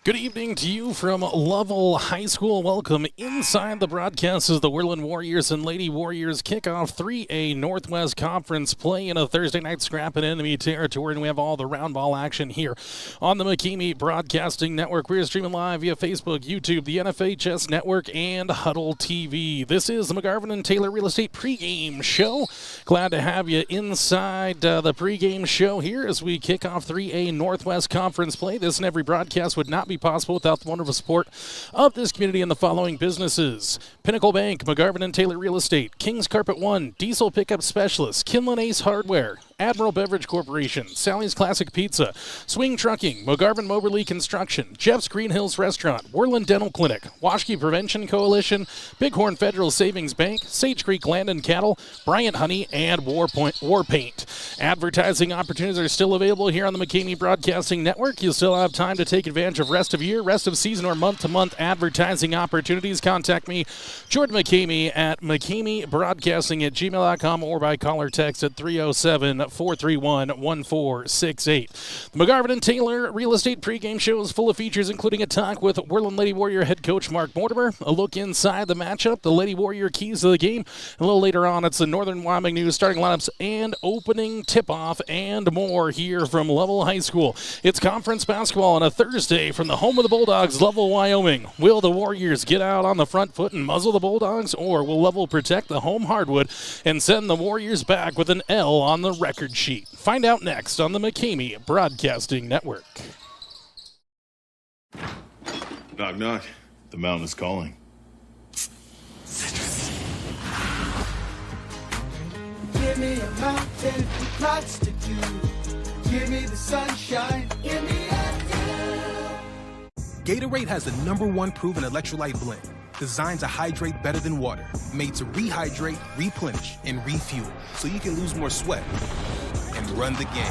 Good evening to you from Lovell High School. Welcome inside the broadcast as the Worland Warriors and Lady Warriors kick off 3A Northwest Conference play in a Thursday night scrap in enemy territory, and we have all the round ball action here on the McKamey Broadcasting Network. We're streaming live via Facebook, YouTube, the NFHS Network, and Huddle TV. This is the McGarvin and Taylor Real Estate pregame show. Glad to have you inside the pregame show here as we kick off 3A Northwest Conference play. This and every broadcast would not be possible without the wonderful support of this community and the following businesses: Pinnacle Bank, McGarvin and Taylor Real Estate, King's Carpet One, Diesel Pickup Specialist, Kinlan Ace Hardware, Admiral Beverage Corporation, Sally's Classic Pizza, Swing Trucking, McGarvin Moberly Construction, Jeff's Green Hills Restaurant, Worland Dental Clinic, Washkey Prevention Coalition, Bighorn Federal Savings Bank, Sage Creek Land and Cattle, Bryant Honey, and War Paint. Advertising opportunities are still available here on the McKamey Broadcasting Network. You'll still have time to take advantage of rest of year, rest of season, or month-to-month advertising opportunities. Contact me, Jordan McKamey, at McKameyBroadcasting@gmail.com or by call or text at 307-431-1468. The McGarvin and Taylor Real Estate pregame show is full of features, including a talk with Worland Lady Warrior head coach Mark Mortimer, a look inside the matchup, the Lady Warrior keys to the game. A little later on, it's the Northern Wyoming News starting lineups and opening tip-off and more here from Lovell High School. It's conference basketball on a Thursday from the home of the Bulldogs, Lovell, Wyoming. Will the Warriors get out on the front foot and muzzle the Bulldogs, or will Lovell protect the home hardwood and send the Warriors back with an L on the record sheet? Find out next on the McKamey Broadcasting Network. Knock, knock. The mountain is calling. Give me a mountain with lots to do. Give me the sunshine. Give me a Gatorade has the #1 proven electrolyte blend, designed to hydrate better than water, made to rehydrate, replenish, and refuel, so you can lose more sweat and run the game.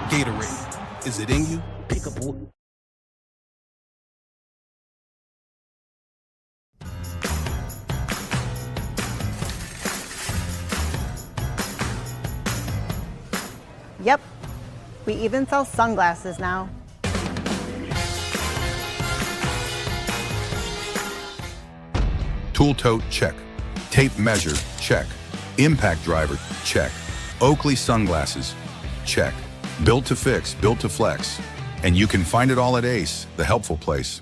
Gatorade, is it in you? Pickable. Yep, we even sell sunglasses now. Tool tote, check. Tape measure, check. Impact driver, check. Oakley sunglasses, check. Built to fix, built to flex. And you can find it all at Ace, the helpful place.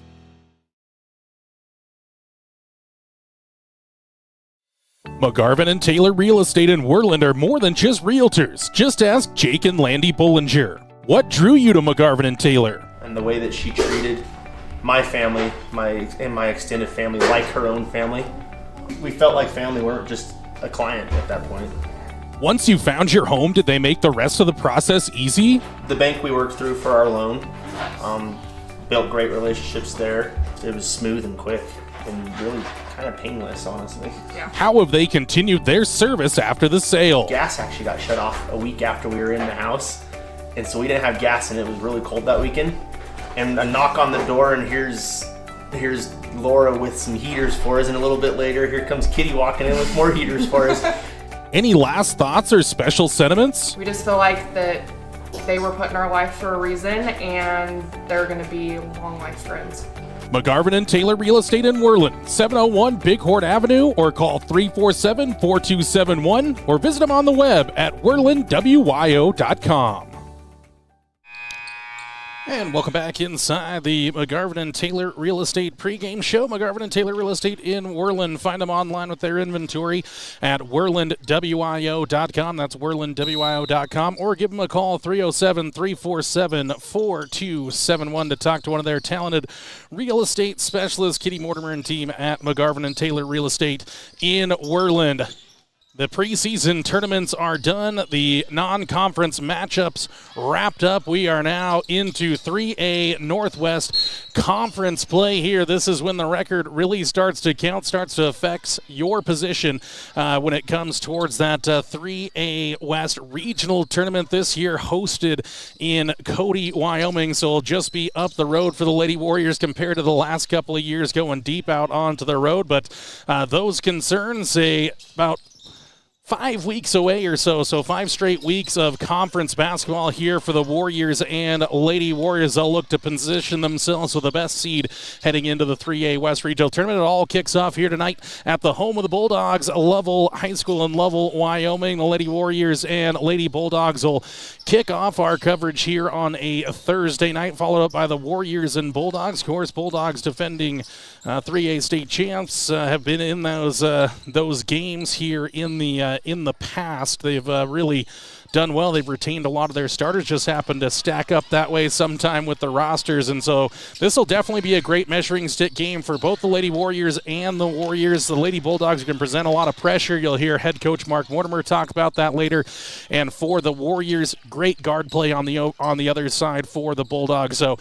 McGarvin and Taylor Real Estate in Worland are more than just realtors. Just ask Jake and Landy Bollinger. What drew you to McGarvin and Taylor? And the way that she treated my family, my extended family, like her own family. We felt like family, weren't just a client at that point. Once you found your home, did they make the rest of the process easy? The bank we worked through for our loan, built great relationships there. It was smooth and quick and really kind of painless, honestly. Yeah. How have they continued their service after the sale? Gas actually got shut off a week after we were in the house, and so we didn't have gas, and it was really cold that weekend. And a knock on the door, and here's Laura with some heaters for us, and a little bit later, here comes Kitty walking in with more heaters for us. Any last thoughts or special sentiments? We just feel like that they were put in our life for a reason, and they're going to be long life friends. McGarvin and Taylor Real Estate in Worland, 701 Bighorn Avenue, or call 347-4271, or visit them on the web at worlandwyo.com. And welcome back inside the McGarvin and Taylor Real Estate pregame show. McGarvin and Taylor Real Estate in Worland. Find them online with their inventory at worlandwyo.com. That's worlandwyo.com. Or give them a call, 307-347-4271, to talk to one of their talented real estate specialists, Kitty Mortimer and team at McGarvin and Taylor Real Estate in Worland. The preseason tournaments are done. The non-conference matchups wrapped up. We are now into 3A Northwest Conference play here. This is when the record really starts to count, starts to affect your position when it comes towards that 3A West regional tournament this year, hosted in Cody, Wyoming. So it'll just be up the road for the Lady Warriors compared to the last couple of years, going deep out onto the road. But those concerns, about 5 weeks away or so 5 straight weeks of conference basketball here for the Warriors and Lady Warriors. They'll look to position themselves with the best seed heading into the 3A West Regional Tournament. It all kicks off here tonight at the home of the Bulldogs, Lovell High School in Lovell, Wyoming. The Lady Warriors and Lady Bulldogs will kick off our coverage here on a Thursday night, followed up by the Warriors and Bulldogs. Of course, Bulldogs defending 3A state champs have been in those games here in the past. They've really done well. They've retained a lot of their starters, just happened to stack up that way sometime with the rosters, and so this will definitely be a great measuring stick game for both the Lady Warriors and the Warriors. The Lady Bulldogs can present a lot of pressure. You'll hear head coach Mark Mortimer talk about that later. And for the Warriors, great guard play on the other side for the Bulldogs. So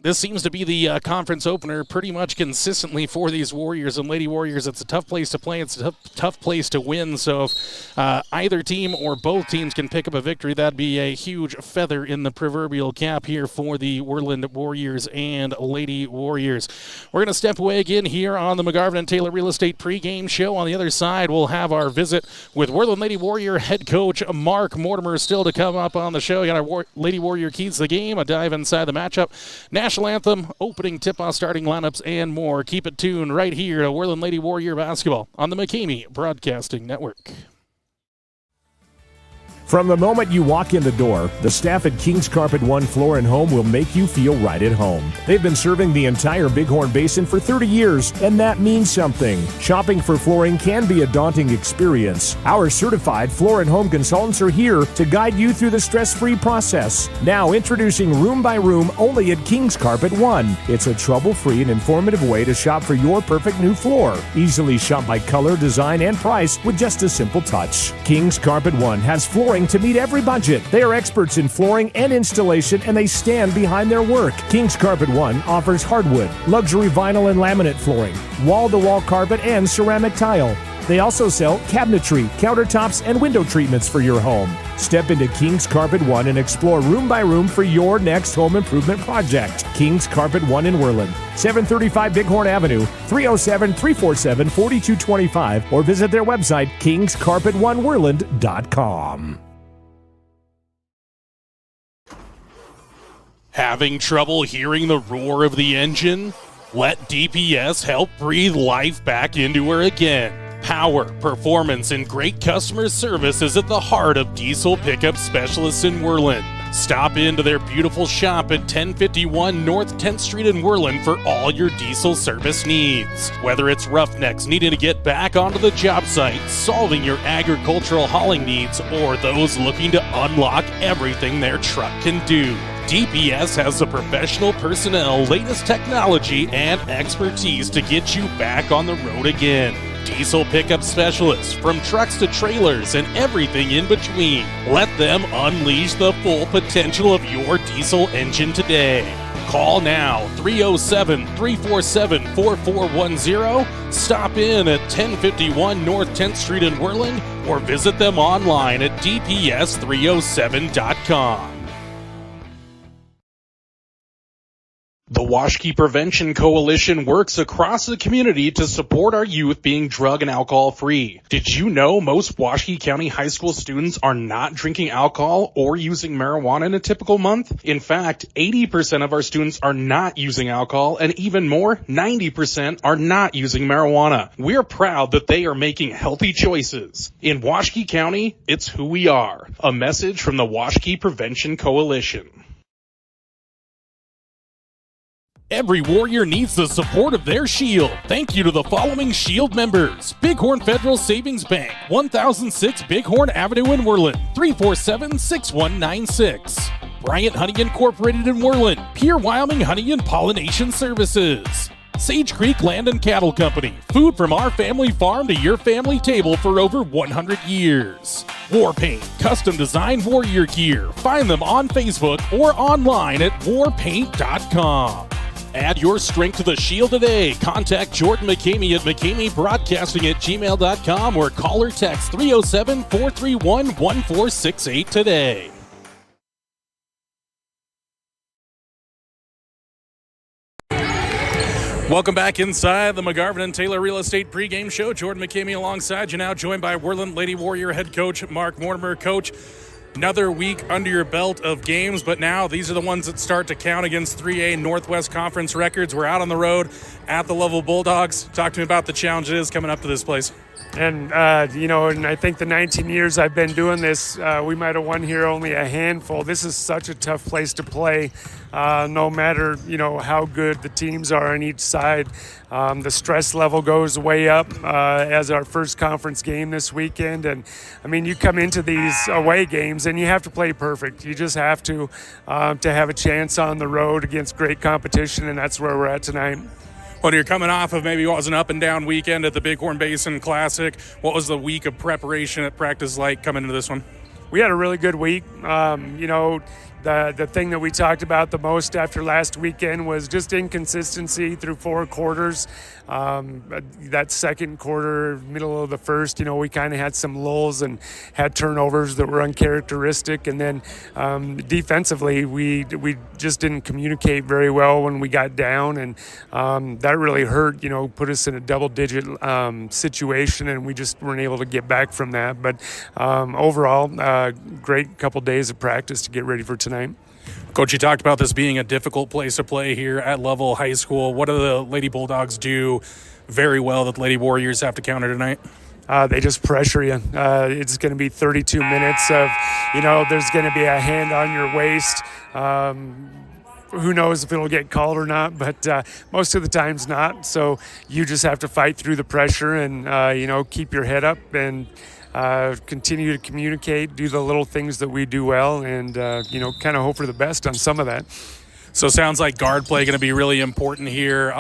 this seems to be the conference opener pretty much consistently for these Warriors and Lady Warriors. It's a tough place to play. It's a tough place to win. So if either team or both teams can pick up a victory, that'd be a huge feather in the proverbial cap here for the Worland Warriors and Lady Warriors. We're going to step away again here on the McGarvin and Taylor Real Estate pregame show. On the other side, we'll have our visit with Worland Lady Warrior head coach Mark Mortimer still to come up on the show. We got our Lady Warrior keys to the game, a dive inside the matchup, national anthem, opening tip-off, starting lineups, and more. Keep it tuned right here to Worland Lady Warrior basketball on the McCamey Broadcasting Network. From the moment you walk in the door, the staff at King's Carpet One Floor and Home will make you feel right at home. They've been serving the entire Bighorn Basin for 30 years, and that means something. Shopping for flooring can be a daunting experience. Our certified floor and home consultants are here to guide you through the stress-free process. Now introducing Room by Room only at King's Carpet One. It's a trouble-free and informative way to shop for your perfect new floor. Easily shop by color, design, and price with just a simple touch. King's Carpet One has flooring to meet every budget. They are experts in flooring and installation, and they stand behind their work. King's Carpet One offers hardwood, luxury vinyl and laminate flooring, wall-to-wall carpet, and ceramic tile. They also sell cabinetry, countertops, and window treatments for your home. Step into King's Carpet One and explore room by room for your next home improvement project. King's Carpet One in Worland, 735 Bighorn Avenue, 307-347-4225, or visit their website, kingscarpetoneworland.com. Having trouble hearing the roar of the engine? Let DPS help breathe life back into her again. Power, performance, and great customer service is at the heart of diesel pickup specialists in Worland. Stop into their beautiful shop at 1051 North 10th Street in Worland for all your diesel service needs. Whether it's roughnecks needing to get back onto the job site, solving your agricultural hauling needs, or those looking to unlock everything their truck can do, DPS has the professional personnel, latest technology, and expertise to get you back on the road again. Diesel pickup specialists, from trucks to trailers and everything in between. Let them unleash the full potential of your diesel engine today. Call now, 307-347-4410. Stop in at 1051 North 10th Street in Worland, or visit them online at dps307.com. The Washkey Prevention Coalition works across the community to support our youth being drug and alcohol free. Did you know most Washkey County high school students are not drinking alcohol or using marijuana in a typical month? In fact, 80% of our students are not using alcohol, and even more, 90% are not using marijuana. We're proud that they are making healthy choices. In Washkey County, it's who we are. A message from the Washkey Prevention Coalition. Every Warrior needs the support of their Shield. Thank you to the following Shield members: Bighorn Federal Savings Bank, 1006 Bighorn Avenue in Worland, 347-6196. Bryant Honey Incorporated in Worland, Pure Wyoming Honey and Pollination Services. Sage Creek Land and Cattle Company, food from our family farm to your family table for over 100 years. War Paint, custom designed warrior gear. Find them on Facebook or online at warpaint.com. Add your strength to the Shield today. Contact Jordan McCamey at McCameyBroadcasting@gmail.com or call or text 307-431-1468 today. Welcome back inside the McGarvin and Taylor Real Estate pregame show. Jordan McKamey alongside you now, joined by Worland Lady Warrior head coach Mark Mortimer. Coach, another week under your belt of games, but now these are the ones that start to count against 3A Northwest Conference records. We're out on the road at the Lovell Bulldogs. Talk to me about the challenge it is coming up to this place. And, and I think the 19 years I've been doing this, we might have won here only a handful. This is such a tough place to play, no matter, how good the teams are on each side. The stress level goes way up as our first conference game this weekend. And, you come into these away games and you have to play perfect. You just have to have a chance on the road against great competition, and that's where we're at tonight. Well, you're coming off of maybe what was an up-and-down weekend at the Bighorn Basin Classic. What was the week of preparation at practice like coming into this one? We had a really good week. The thing that we talked about the most after last weekend was just inconsistency through 4 quarters. That second quarter, middle of the first, we kind of had some lulls and had turnovers that were uncharacteristic. And then defensively, we just didn't communicate very well when we got down. And that really hurt, put us in a double-digit situation, and we just weren't able to get back from that. But overall, great couple days of practice to get ready for tonight. Coach, you talked about this being a difficult place to play here at Lovell High School. What do the Lady Bulldogs do very well that the Lady Warriors have to counter tonight? They just pressure you. It's going to be 32 minutes of, there's going to be a hand on your waist. Who knows if it'll get called or not, but most of the times not. So you just have to fight through the pressure and, keep your head up and continue to communicate, do the little things that we do well, and, kind of hope for the best on some of that. So sounds like guard play going to be really important here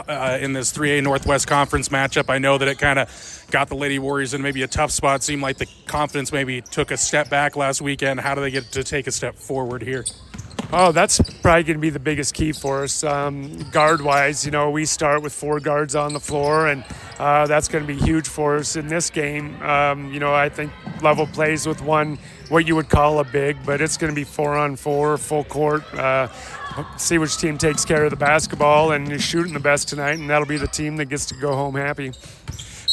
in this 3A Northwest Conference matchup. I know that it kind of got the Lady Warriors in maybe a tough spot. Seemed like the confidence maybe took a step back last weekend. How do they get to take a step forward here? Oh, that's probably going to be the biggest key for us. Guard-wise, we start with 4 guards on the floor, and that's going to be huge for us in this game. I think Lovell plays with one, what you would call a big, but it's going to be 4-on-4, full court. See which team takes care of the basketball and is shooting the best tonight, and that'll be the team that gets to go home happy.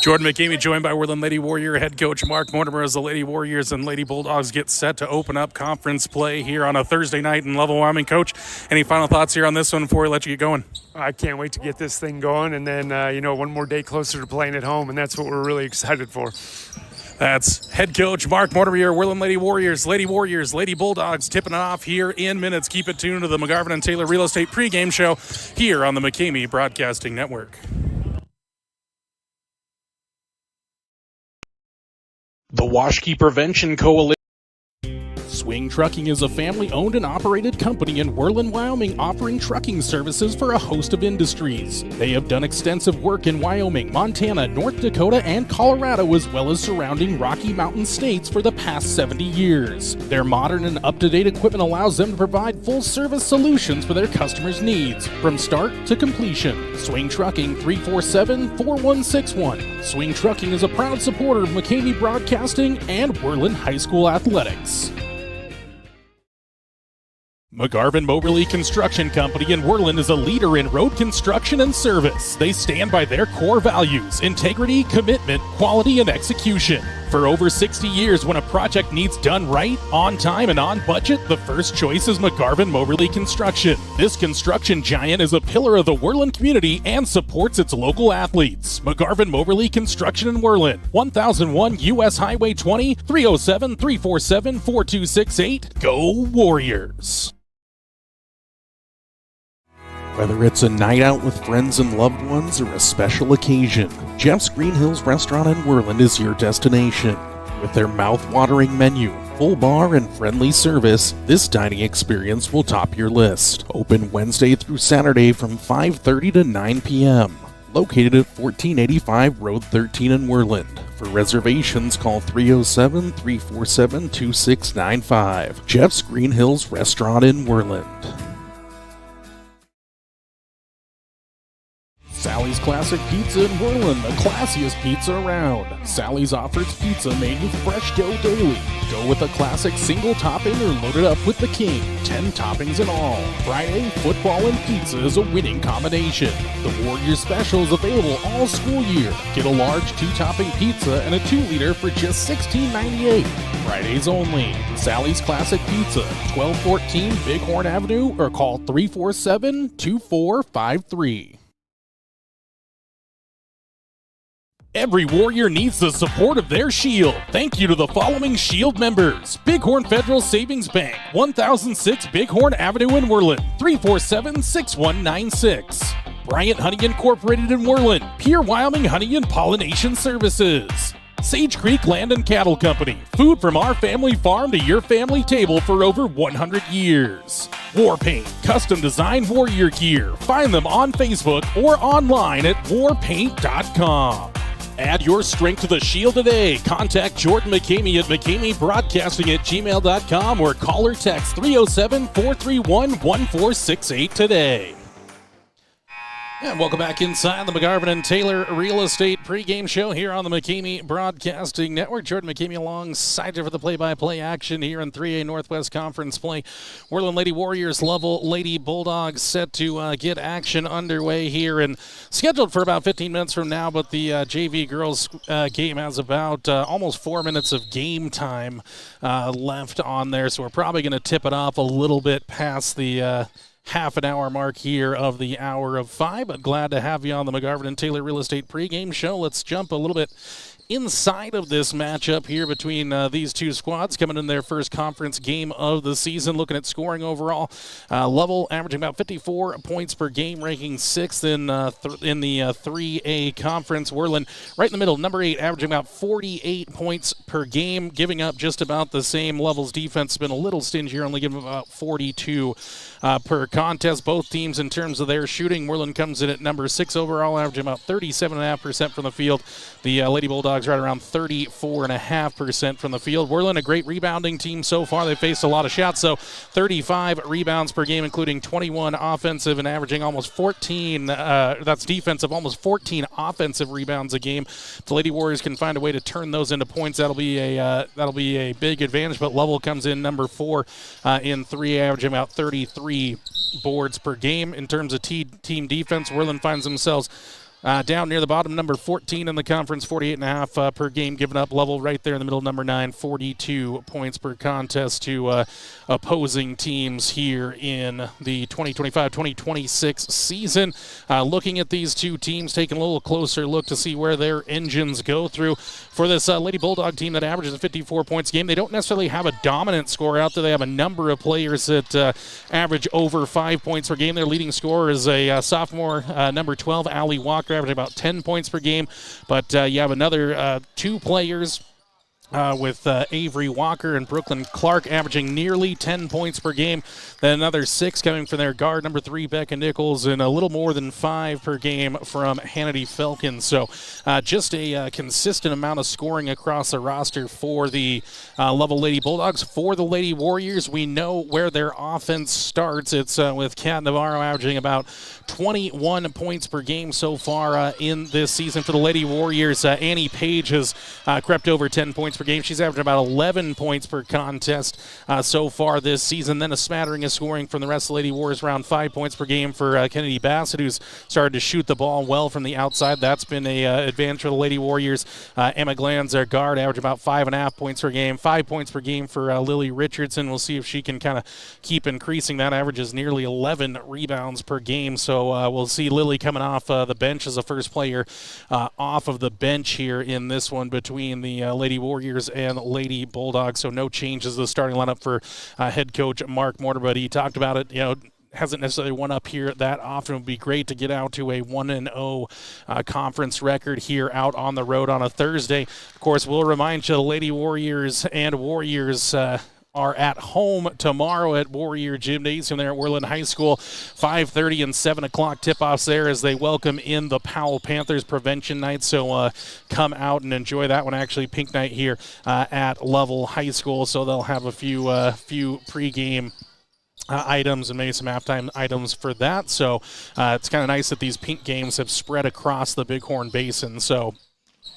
Jordan McKamey joined by Worland Lady Warrior head coach Mark Mortimer as the Lady Warriors and Lady Bulldogs get set to open up conference play here on a Thursday night in Lovell, Wyoming. Coach, any final thoughts here on this one before we let you get going? I can't wait to get this thing going, and then, one more day closer to playing at home, and that's what we're really excited for. That's head coach Mark Mortimer, Worland Lady Warriors, Lady Bulldogs tipping it off here in minutes. Keep it tuned to the McGarvin and Taylor Real Estate pregame show here on the McKamey Broadcasting Network. The Washkey Prevention Coalition. Swing Trucking is a family-owned and operated company in Worland, Wyoming, offering trucking services for a host of industries. They have done extensive work in Wyoming, Montana, North Dakota, and Colorado, as well as surrounding Rocky Mountain states for the past 70 years. Their modern and up-to-date equipment allows them to provide full-service solutions for their customers' needs, from start to completion. Swing Trucking, 347-4161. Swing Trucking is a proud supporter of McKamey Broadcasting and Worland High School athletics. McGarvin Moberly Construction Company in Worland is a leader in road construction and service. They stand by their core values: integrity, commitment, quality, and execution. For over 60 years, when a project needs done right, on time, and on budget, the first choice is McGarvin Moberly Construction. This construction giant is a pillar of the Worland community and supports its local athletes. McGarvin Moberly Construction in Worland, 1001 U.S. Highway 20, 307-347-4268. Go Warriors! Whether it's a night out with friends and loved ones or a special occasion, Jeff's Green Hills Restaurant in Worland is your destination. With their mouth-watering menu, full bar, and friendly service, this dining experience will top your list. Open Wednesday through Saturday from 5:30 to 9 p.m. Located at 1485 Road 13 in Worland. For reservations, call 307-347-2695. Jeff's Green Hills Restaurant in Worland. Sally's Classic Pizza in Worland, the classiest pizza around. Sally's offers pizza made with fresh dough daily. Go with a classic single topping or load it up with the king. 10 toppings in all. Friday, football and pizza is a winning combination. The Warriors special is available all school year. Get a large 2-topping pizza and a 2-liter for just $16.98. Fridays only. Sally's Classic Pizza, 1214 Bighorn Avenue, or call 347-2453. Every Warrior needs the support of their Shield. Thank you to the following Shield members. Bighorn Federal Savings Bank, 1006 Bighorn Avenue in Worland, 347-6196. Bryant Honey Incorporated in Worland, Pierre Wyoming Honey and Pollination Services. Sage Creek Land and Cattle Company, food from our family farm to your family table for over 100 years. War Paint, custom design warrior gear. Find them on Facebook or online at warpaint.com. Add your strength to the Shield today. Contact Jordan McCamey at McCameyBroadcasting@gmail.com or call or text 307-431-1468 today. And welcome back inside the McGarvin and Taylor Real Estate pregame show here on the McCamey Broadcasting Network. Jordan McCamey alongside you for the play-by-play action here in 3A Northwest Conference play. Worland Lady Warriors, Lovell Lady Bulldogs set to get action underway here and scheduled for about 15 minutes from now, but the JV girls game has about almost 4 minutes of game time left on there, so we're probably going to tip it off a little bit past the half an hour mark here of the hour of 5, but glad to have you on the McGarvin and Taylor Real Estate pregame show. Let's jump a little bit inside of this matchup here between these two squads coming in their first conference game of the season. Looking at scoring overall, Lovell averaging about 54 points per game, ranking 6th in the 3A conference. Worland right in the middle, number 8, averaging about 48 points per game, giving up just about the same. Lovell's defense has been a little stingier, only giving about 42 per contest. Both teams in terms of their shooting, Worland comes in at number 6 overall, averaging about 37.5% from the field. The Lady Bulldogs right around 34.5% from the field. Worland, a great rebounding team so far. They faced a lot of shots, so 35 rebounds per game, including 21 offensive and averaging almost 14. That's defensive, almost 14 offensive rebounds a game. If the Lady Warriors can find a way to turn those into points, that'll be a big advantage. But Lovell comes in number 4 in 3, averaging about 33 boards per game. In terms of team defense, Worland finds themselves down near the bottom, number 14 in the conference, 48.5 per game given up. Lovell right there in the middle, number 9, 42 points per contest to opposing teams here in the 2025-2026 season. Looking at these two teams, taking a little closer look to see where their engines go through. For this Lady Bulldog team that averages 54 points a game, they don't necessarily have a dominant score out there. They have a number of players that average over 5 points per game. Their leading scorer is a sophomore, number 12, Allie Walker, averaging about 10 points per game. But you have another 2 players with Avery Walker and Brooklyn Clark averaging nearly 10 points per game. Then another 6 coming from their guard, number 3, Becca Nichols, and a little more than 5 per game from Hannity Felkin. So just a consistent amount of scoring across the roster for the Lovell Lady Bulldogs. For the Lady Warriors, we know where their offense starts. It's with Kat Navarro averaging about 21 points per game so far in this season. For the Lady Warriors, Annie Page has crept over 10 points per game. She's averaging about 11 points per contest so far this season. Then a smattering of scoring from the rest of the Lady Warriors, around 5 points per game for Kennedy Bassett, who's started to shoot the ball well from the outside. That's been a advantage for the Lady Warriors. Emma Glanz, their guard, averaging about 5.5 points per game. 5 points per game for Lily Richardson. We'll see if she can kind of keep increasing that. Averages nearly 11 rebounds per game. So we'll see Lily coming off the bench as the first player off of the bench here in this one between the Lady Warriors and Lady Bulldogs. So no changes to the starting lineup for head coach Mark Mortar, but he talked about it, hasn't necessarily won up here that often. It would be great to get out to a 1-0 conference record here out on the road on a Thursday. Of course, we'll remind you the Lady Warriors and Warriors are at home tomorrow at Warrior Gymnasium there at Worland High School. 5:30 and 7 o'clock tip-offs there as they welcome in the Powell Panthers Prevention Night. So come out and enjoy that one. Actually, Pink Night here at Lovell High School. So they'll have a few pregame items and maybe some halftime items for that. So it's kind of nice that these pink games have spread across the Bighorn Basin. So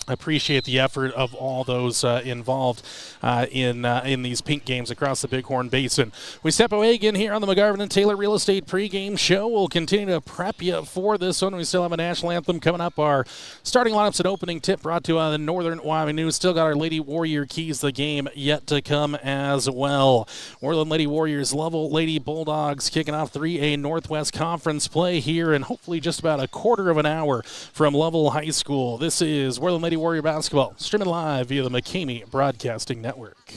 I appreciate the effort of all those involved in these pink games across the Bighorn Basin. We step away again here on the McGarvin and Taylor Real Estate pregame show. We'll continue to prep you for this one. We still have a national anthem coming up. Our starting lineups and opening tip brought to the Northern Wyoming News. Still got our Lady Warrior keys the game yet to come as well. Worland Lady Warriors, Lovell Lady Bulldogs kicking off 3A Northwest Conference play here in hopefully just about a quarter of an hour from Lovell High School. This is Worland Lady Warrior basketball, streaming live via the McCamey Broadcasting Network.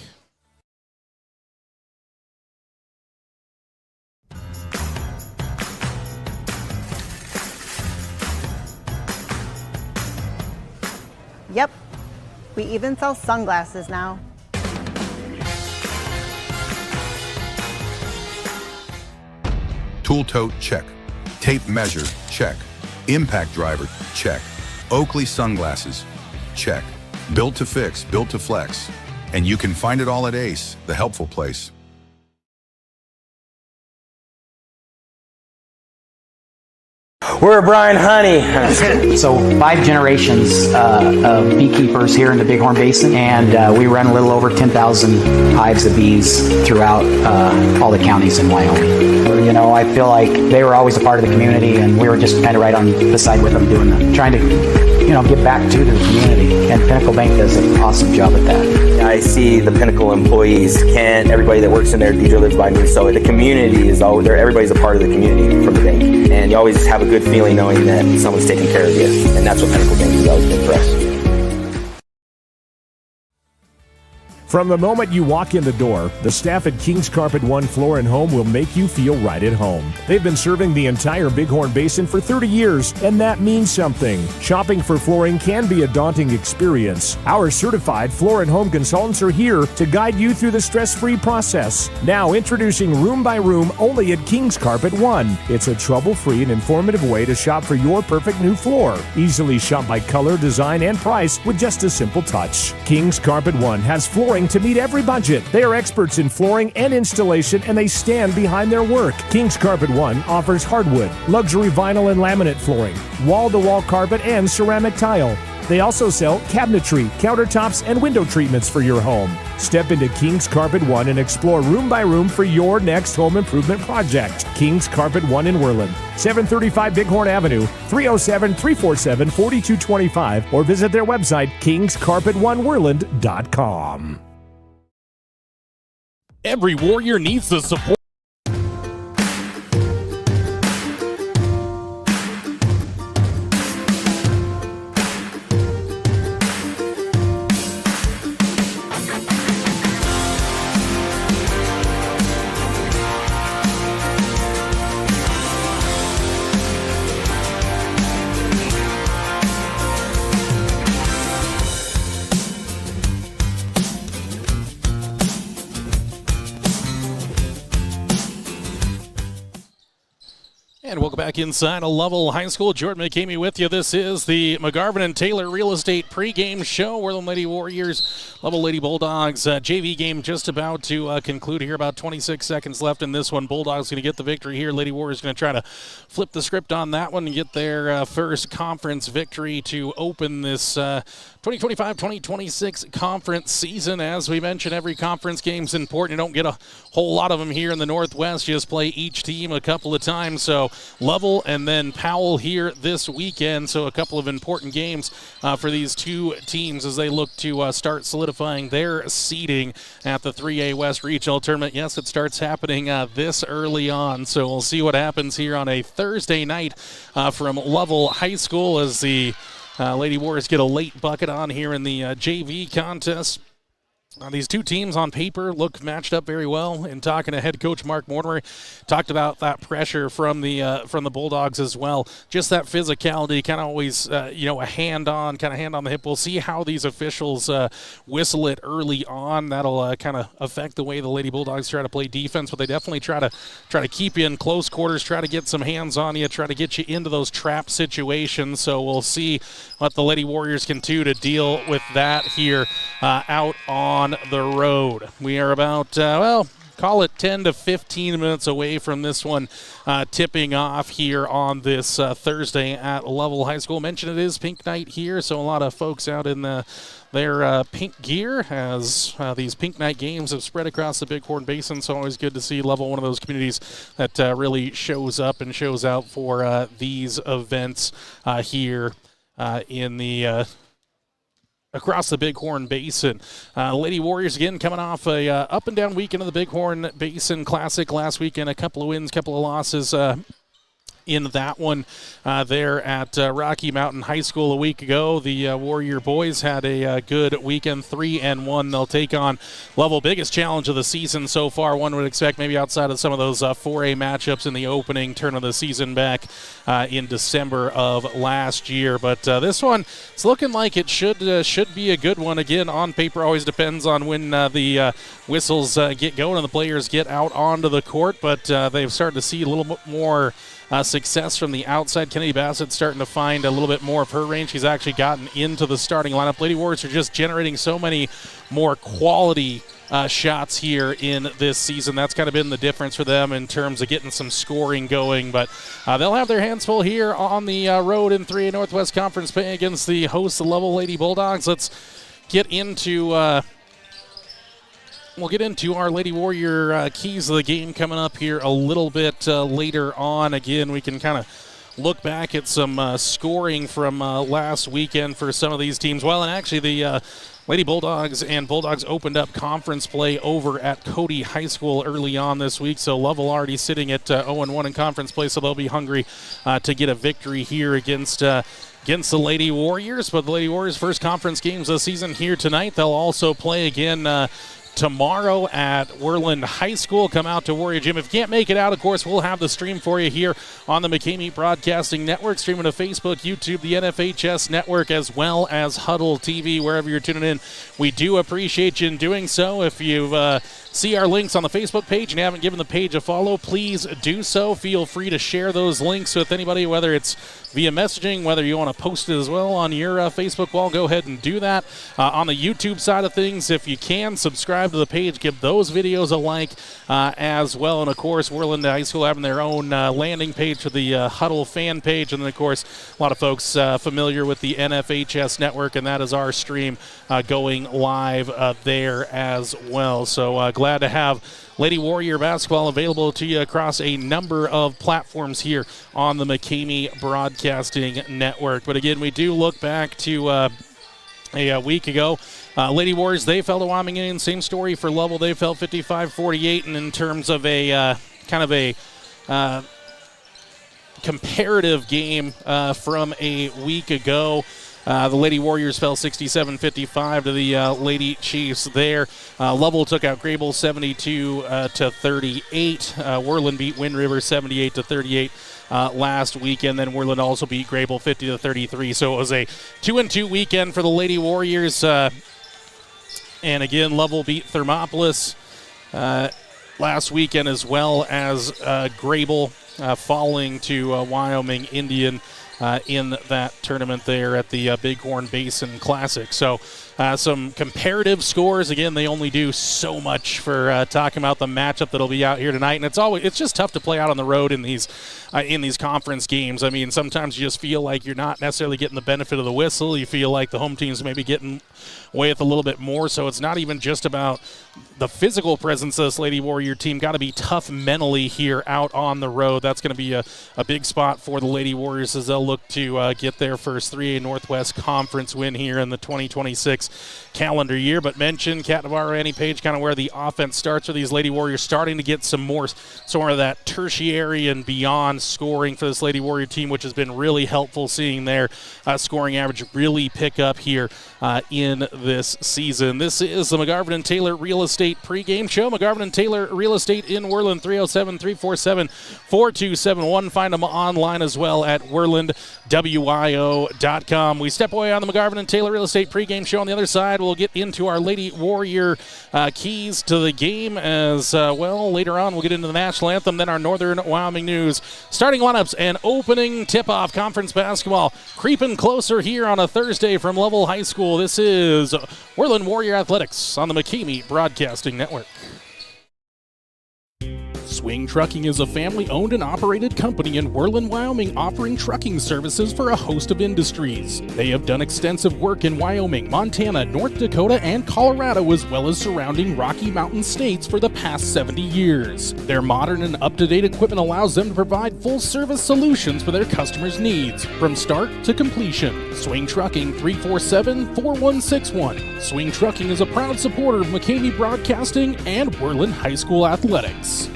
Yep, we even sell sunglasses now. Tool tote, check. Tape measure, check. Impact driver, check. Oakley sunglasses, check. Built to fix, built to flex. And you can find it all at Ace, the helpful place. We're Brian Honey. So 5 generations of beekeepers here in the Bighorn Basin, and we run a little over 10,000 hives of bees throughout all the counties in Wyoming. You know, I feel like they were always a part of the community, and we were just kind of right on the side with them, trying to, you know, give back to the community. And Pinnacle Bank does an awesome job at that. I see the Pinnacle employees, everybody that works in there, Deidre lives by me, so the community is always there. Everybody's a part of the community from the bank, and you always have a good feeling knowing that someone's taking care of you, and that's what Pinnacle Bank has always been for us. From the moment you walk in the door, the staff at King's Carpet One Floor and Home will make you feel right at home. They've been serving the entire Bighorn Basin for 30 years, and that means something. Shopping for flooring can be a daunting experience. Our certified floor and home consultants are here to guide you through the stress-free process. Now introducing Room by Room only at King's Carpet One. It's a trouble-free and informative way to shop for your perfect new floor. Easily shop by color, design, and price with just a simple touch. King's Carpet One has flooring to meet every budget. They are experts in flooring and installation, and they stand behind their work. King's Carpet One offers hardwood, luxury vinyl and laminate flooring, wall-to-wall carpet, and ceramic tile. They also sell cabinetry, countertops, and window treatments for your home. Step into King's Carpet One and explore room by room for your next home improvement project. King's Carpet One in Worland, 735 Bighorn Avenue, 307-347-4225, or visit their website, kingscarpetoneworland.com. Every Warrior needs the support. And welcome back inside of Lovell High School. Jordan McCamey with you. This is the McGarvin and Taylor Real Estate pregame show. Worland Lady Warriors, Lovell Lady Bulldogs. JV game just about to conclude here. About 26 seconds left in this one. Bulldogs going to get the victory here. Lady Warriors going to try to flip the script on that one and get their first conference victory to open this 2025-2026 conference season. As we mentioned, every conference game is important. You don't get a whole lot of them here in the Northwest. You just play each team a couple of times. So Lovell and then Powell here this weekend. So a couple of important games for these two teams as they look to start solidifying their seeding at the 3A West Regional Tournament. Yes, it starts happening this early on. So we'll see what happens here on a Thursday night from Lovell High School as the Lady Warriors get a late bucket on here in the JV contest. These two teams on paper look matched up very well. In talking to head coach Mark Mortimer, talked about that pressure from the Bulldogs as well. Just that physicality, kind of always, a hand on the hip. We'll see how these officials whistle it early on. That'll kind of affect the way the Lady Bulldogs try to play defense, but they definitely try to keep you in close quarters, try to get some hands on you, try to get you into those trap situations. So we'll see what the Lady Warriors can do to deal with that here out on the road. We are about call it 10 to 15 minutes away from this one tipping off here on this Thursday at Lovell High School. Mention it is pink night here, so a lot of folks out in their pink gear as these pink night games have spread across the Bighorn Basin, so always good to see Lovell, one of those communities that really shows up and shows out for these events here in the across the Bighorn Basin. Lady Warriors again coming off a up and down weekend of the Bighorn Basin Classic last weekend. A couple of wins, couple of losses in that one there at Rocky Mountain High School a week ago. The Warrior boys had a good weekend, 3-1. They'll take on Lovell, biggest challenge of the season so far. One would expect maybe outside of some of those 4A matchups in the opening turn of the season back in December of last year. But this one, it's looking like it should be a good one. Again, on paper, always depends on when the whistles get going and the players get out onto the court. But they've started to see a little bit more success from the outside. Kennedy Bassett starting to find a little bit more of her range. She's actually gotten into the starting lineup. Lady Warriors are just generating so many more quality shots here in this season. That's kind of been the difference for them in terms of getting some scoring going. But they'll have their hands full here on the road in 3A Northwest Conference play against the hosts, the Lovell Lady Bulldogs. Let's get into we'll get into our Lady Warrior keys of the game coming up here a little bit later on. Again, we can kind of look back at some scoring from last weekend for some of these teams. Well, and actually the Lady Bulldogs and Bulldogs opened up conference play over at Cody High School early on this week. So Lovell already sitting at 0-1 in conference play, so they'll be hungry to get a victory here against the Lady Warriors. But the Lady Warriors' first conference games of the season here tonight. They'll also play again tomorrow at Worland High School. Come out to Warrior Gym. If you can't make it out, of course, we'll have the stream for you here on the McCamey Broadcasting Network, streaming to Facebook, YouTube, the NFHS Network, as well as Huddle TV, wherever you're tuning in. We do appreciate you in doing so. If you see our links on the Facebook page and haven't given the page a follow, please do so. Feel free to share those links with anybody, whether it's via messaging, whether you want to post it as well on your Facebook wall, go ahead and do that. On the YouTube side of things, if you can, subscribe to the page, give those videos a like as well. And of course, Worland High School having their own landing page for the Huddle fan page. And then of course, a lot of folks familiar with the NFHS Network, and that is our stream going live there as well. So glad to have Lady Warrior basketball available to you across a number of platforms here on the McCamey Broadcasting Network. But again, we do look back to a week ago. Lady Warriors, they fell to Wyoming. Same story for Lovell. They fell 55-48. And in terms of a kind of a comparative game from a week ago, the Lady Warriors fell 67-55 to the Lady Chiefs there. Lovell took out Grable 72-38. Worland beat Wind River 78-38 last weekend. Then Worland also beat Grable 50-33. So it was a 2-2 weekend for the Lady Warriors. And again, Lovell beat Thermopolis last weekend, as well as Grable falling to Wyoming Indian in that tournament there at the Bighorn Basin Classic. So some comparative scores. Again, they only do so much for talking about the matchup that'll be out here tonight. And it's just tough to play out on the road in these conference games. I mean, sometimes you just feel like you're not necessarily getting the benefit of the whistle. You feel like the home team's maybe getting away with a little bit more. So it's not even just about the physical presence of this Lady Warrior team. Got to be tough mentally here out on the road. That's going to be a big spot for the Lady Warriors as they'll look to get their first 3A Northwest Conference win here in the 2026 calendar year. But mention Kat Navarro, Annie Page, kind of where the offense starts for these Lady Warriors, starting to get some more sort of that tertiary and beyond scoring for this Lady Warrior team, which has been really helpful, seeing their scoring average really pick up here in this season. This is the McGarvin and Taylor Real Estate pregame show. McGarvin and Taylor Real Estate in Worland, 307-347-4271. Find them online as well at worlandwio.com. We step away on the McGarvin and Taylor Real Estate pregame show. On the other side, we'll get into our Lady Warrior keys to the game as well. Later on, we'll get into the national anthem, then our Northern Wyoming news. Starting lineups and opening tip-off conference basketball creeping closer here on a Thursday from Lovell High School. This is Worland Warrior Athletics on the McCamey Broadcasting Network. Swing Trucking is a family-owned and operated company in Worland, Wyoming, offering trucking services for a host of industries. They have done extensive work in Wyoming, Montana, North Dakota, and Colorado, as well as surrounding Rocky Mountain states for the past 70 years. Their modern and up-to-date equipment allows them to provide full-service solutions for their customers' needs, from start to completion. Swing Trucking, 347-4161. Swing Trucking is a proud supporter of McCamey Broadcasting and Worland High School Athletics.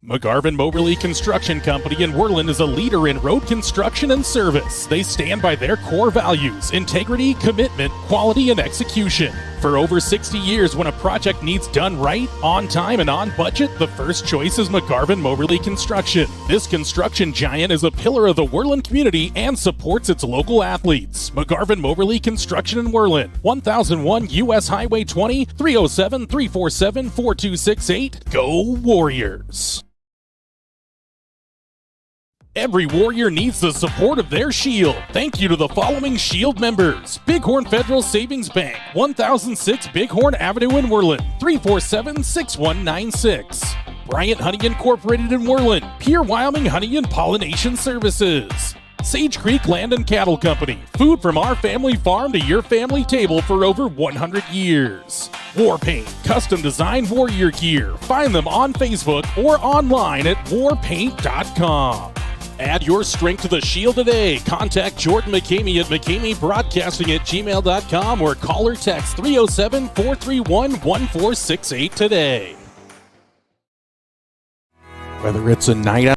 McGarvin Moberly Construction Company in Worland is a leader in road construction and service. They stand by their core values: integrity, commitment, quality, and execution. For over 60 years, when a project needs done right, on time, and on budget, the first choice is McGarvin Moberly Construction. This construction giant is a pillar of the Worland community and supports its local athletes. McGarvin Moberly Construction in Worland, 1001 U.S. Highway 20, 307-347-4268. Go Warriors! Every Warrior needs the support of their Shield. Thank you to the following Shield members: Bighorn Federal Savings Bank, 1006 Bighorn Avenue in Worland, 347-6196. Bryant Honey Incorporated in Worland, Pure Wyoming Honey and Pollination Services. Sage Creek Land and Cattle Company, food from our family farm to your family table for over 100 years. War Paint, custom designed warrior gear. Find them on Facebook or online at warpaint.com. Add your strength to the Shield today. Contact Jordan McCamey at McCameyBroadcasting@gmail.com or call or text 307-431-1468 today. Whether it's a night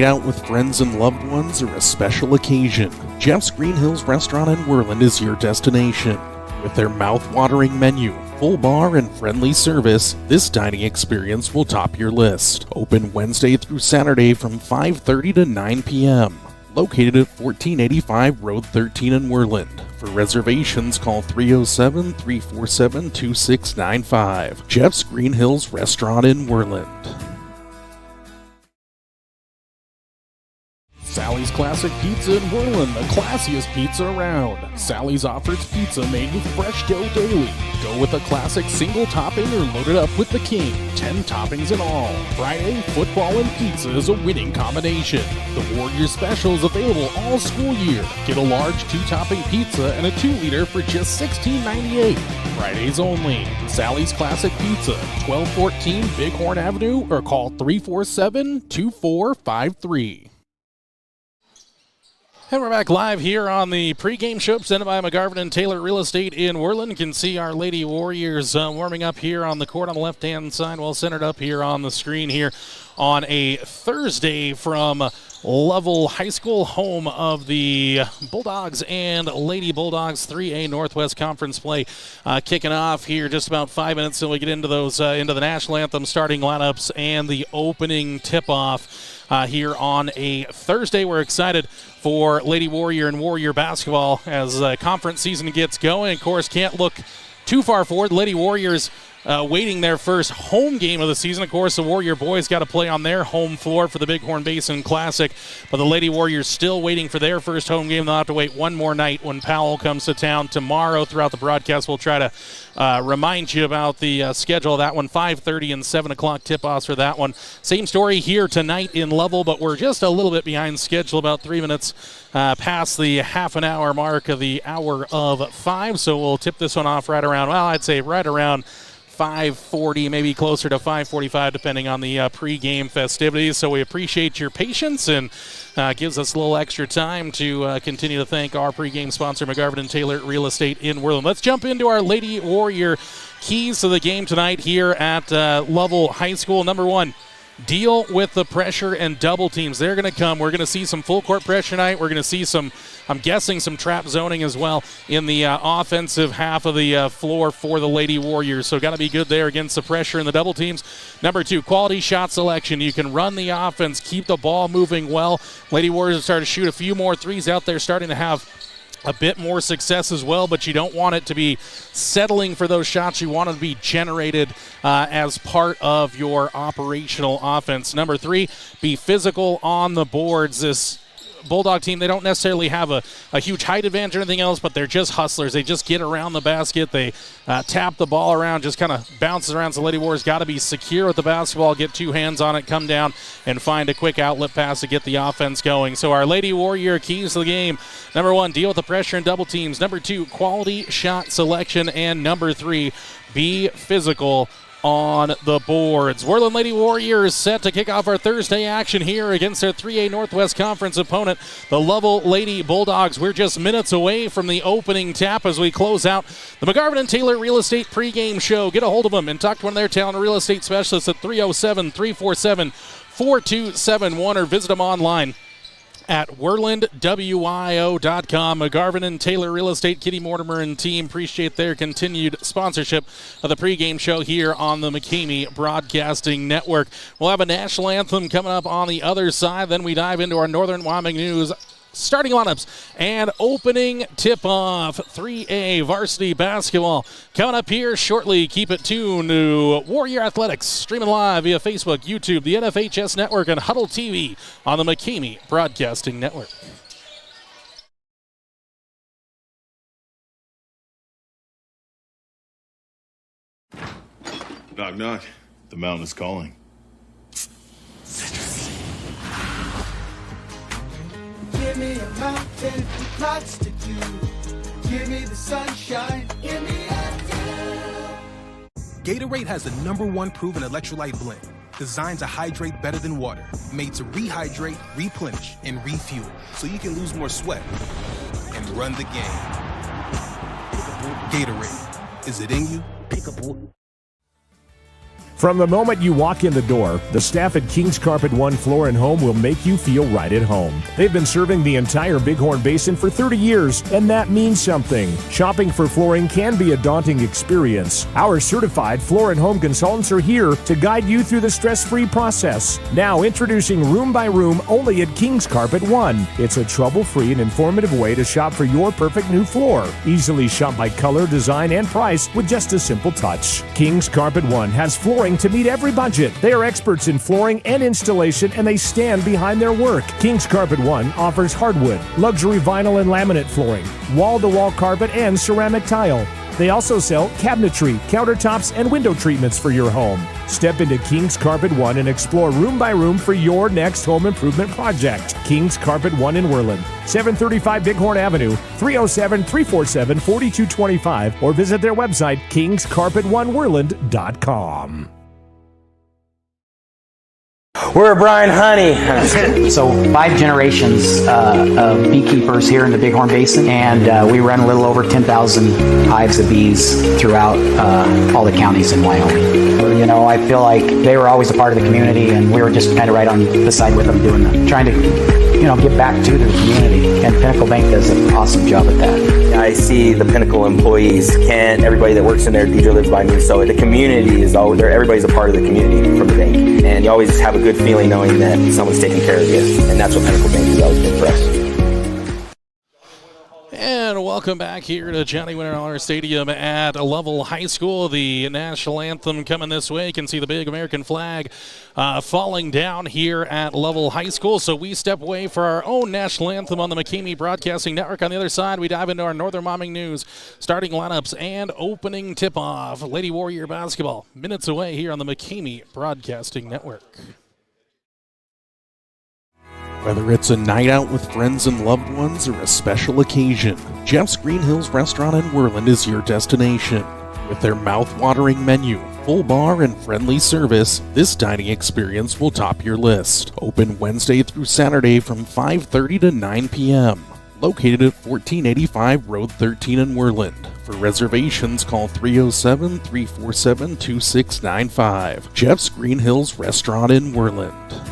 out with friends and loved ones or a special occasion, Jeff's Green Hills Restaurant in Worland is your destination. With their mouth-watering menu, full bar, and friendly service, this dining experience will top your list. Open Wednesday through Saturday from 5:30 to 9 p.m. Located at 1485 Road 13 in Worland. For reservations, call 307-347-2695. Jeff's Green Hills Restaurant in Worland. Sally's Classic Pizza in Worland, the classiest pizza around. Sally's offers pizza made with fresh dough daily. Go with a classic single topping or load it up with the king. 10 toppings in all. Friday, football and pizza is a winning combination. The Warrior Special is available all school year. Get a large 2-topping pizza and a 2-liter for just $16.98. Fridays only. Sally's Classic Pizza, 1214 Bighorn Avenue, or call 347-2453. And we're back live here on the pregame show presented by McGarvin and Taylor Real Estate in Worland. You can see our Lady Warriors warming up here on the court on the left-hand side, well centered up here on the screen here on a Thursday from Lovell High School, home of the Bulldogs and Lady Bulldogs 3A Northwest Conference play. Kicking off here just about 5 minutes till we get into those into the national anthem starting lineups and the opening tip-off. Here on a Thursday. We're excited for Lady Warrior and Warrior basketball as conference season gets going. Of course, can't look too far forward. Lady Warriors waiting their first home game of the season. Of course, the Warrior boys got to play on their home floor for the Bighorn Basin Classic, but the Lady Warriors still waiting for their first home game. They'll have to wait one more night when Powell comes to town tomorrow. Throughout the broadcast, we'll try to remind you about the schedule of that one. 5:30 and 7 o'clock tip-offs for that one. Same story here tonight in Lovell, but we're just a little bit behind schedule, about 3 minutes past the half an hour mark of the hour of 5. So we'll tip this one off right around, well, I'd say right around 5:40, maybe closer to 5:45, depending on the pregame festivities. So we appreciate your patience and gives us a little extra time to continue to thank our pregame sponsor, McGarvin and Taylor Real Estate in Worland. Let's jump into our Lady Warrior keys to the game tonight here at Lovell High School. Number one, deal with the pressure and double teams. They're going to come. We're going to see some full court pressure tonight. We're going to see some, I'm guessing, some trap zoning as well in the offensive half of the floor for the Lady Warriors. So got to be good there against the pressure and the double teams. Number two, quality shot selection. You can run the offense, keep the ball moving well. Lady Warriors have started to shoot a few more threes out there, starting to have a bit more success as well, but you don't want it to be settling for those shots. You want it to be generated as part of your operational offense. Number three, be physical on the boards. This Bulldog team, they don't necessarily have a huge height advantage or anything else, but they're just hustlers. They just get around the basket. They tap the ball around, just kind of bounces around. So Lady Warriors got to be secure with the basketball, get two hands on it, come down, and find a quick outlet pass to get the offense going. So our Lady Warrior keys to the game: number 1, deal with the pressure and double teams. Number 2, quality shot selection. And number 3, be physical on the boards. Worland Lady Warriors set to kick off our Thursday action here against their 3A Northwest Conference opponent, the Lovell Lady Bulldogs. We're just minutes away from the opening tap as we close out the McGarvin and Taylor Real Estate pregame show. Get a hold of them and talk to one of their talented real estate specialists at 307-347-4271 or visit them online at WorlandWIO.com. McGarvin and Taylor Real Estate, Kitty Mortimer and team, appreciate their continued sponsorship of the pregame show here on the McCamey Broadcasting Network. We'll have a national anthem coming up on the other side. Then we dive into our Northern Wyoming News starting lineups and opening tip-off. 3A varsity basketball coming up here shortly. Keep it tuned to Warrior Athletics, streaming live via Facebook, YouTube, the NFHS Network, and Huddle TV on the McCamey Broadcasting Network. Knock, knock. The mountain is calling. Give me a mountain with lots to do. Give me the sunshine in the afternoon. Gatorade has the #1 proven electrolyte blend, designed to hydrate better than water, made to rehydrate, replenish, and refuel, so you can lose more sweat and run the game. Gatorade, is it in you? From the moment you walk in the door, the staff at King's Carpet One Floor and Home will make you feel right at home. They've been serving the entire Bighorn Basin for 30 years, and that means something. Shopping for flooring can be a daunting experience. Our certified floor and home consultants are here to guide you through the stress-free process. Now introducing Room by Room only at King's Carpet One. It's a trouble-free and informative way to shop for your perfect new floor. Easily shop by color, design, and price with just a simple touch. King's Carpet One has flooring to meet every budget. They are experts in flooring and installation, and they stand behind their work. King's Carpet One offers hardwood, luxury vinyl and laminate flooring, wall-to-wall carpet, and ceramic tile. They also sell cabinetry, countertops, and window treatments for your home. Step into King's Carpet One and explore room by room for your next home improvement project. King's Carpet One in Worland, 735 Bighorn Avenue, 307-347-4225, or visit their website, kingscarpetoneworland.com. We're Brian Honey. So 5 generations of beekeepers here in the Bighorn Basin, and we run a little over 10,000 hives of bees throughout all the counties in Wyoming. You know, I feel like they were always a part of the community, and we were just kind of right on the side with them, trying to, give back to the community. And Pinnacle Bank does an awesome job at that. I see the Pinnacle employees, everybody that works in there, Deidre lives by me, so the community is always there. Everybody's a part of the community from the bank, and you always have a good feeling knowing that someone's taking care of you, and that's what Pinnacle Bank has always been for us. And welcome back here to Johnny Winter Honor Stadium at Lovell High School. The national anthem coming this way. You can see the big American flag falling down here at Lovell High School. So we step away for our own national anthem on the McCamey Broadcasting Network. On the other side, we dive into our Northern Wyoming News, starting lineups and opening tip-off. Lady Warrior basketball minutes away here on the McCamey Broadcasting Network. Whether it's a night out with friends and loved ones or a special occasion, Jeff's Green Hills Restaurant in Worland is your destination. With their mouth-watering menu, full bar, and friendly service, this dining experience will top your list. Open Wednesday through Saturday from 5:30 to 9 p.m. Located at 1485 Road 13 in Worland. For reservations, call 307-347-2695. Jeff's Green Hills Restaurant in Worland.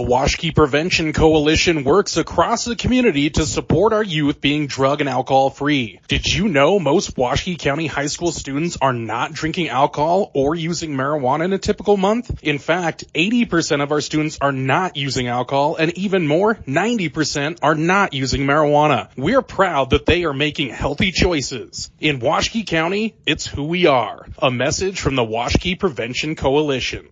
Washakie Prevention Coalition works across the community to support our youth being drug and alcohol free. Did you know most Washakie County high school students are not drinking alcohol or using marijuana in a typical month? In fact, 80% of our students are not using alcohol, and even more, 90% are not using marijuana. We're proud that they are making healthy choices. In Washakie County, it's who we are. A message from the Washakie Prevention Coalition.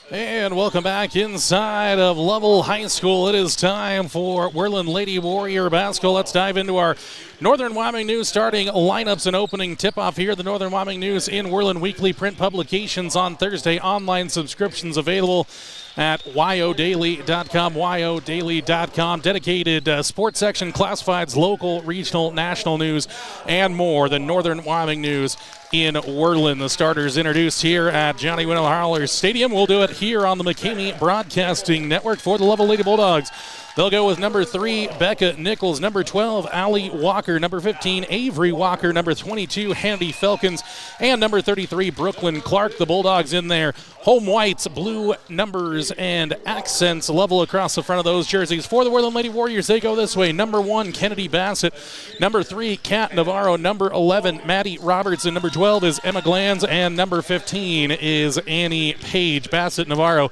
And welcome back inside of Lovell High School. It is time for Worland Lady Warrior basketball. Let's dive into our Northern Wyoming News starting lineups and opening tip-off here. The Northern Wyoming News in Worland Weekly print publications on Thursday. Online subscriptions available at yodaily.com, yodaily.com. Dedicated sports section, classifieds, local, regional, national news, and more. The Northern Wyoming News in Worland. The starters introduced here at Johnny Winnell Howler Stadium. We'll do it here on the McCamey Broadcasting Network for the Lovell Lady Bulldogs. They'll go with number 3, Becca Nichols, number 12, Allie Walker, number 15, Avery Walker, number 22, Hannity Felkins, and number 33, Brooklyn Clark. The Bulldogs in their home whites, blue numbers, and accents level across the front of those jerseys. For the Worland Lady Warriors, they go this way. Number 1, Kennedy Bassett, number 3, Kat Navarro, number 11, Maddie Robertson, number 12 is Emma Glanz, and number 15 is Annie Page. Bassett, Navarro,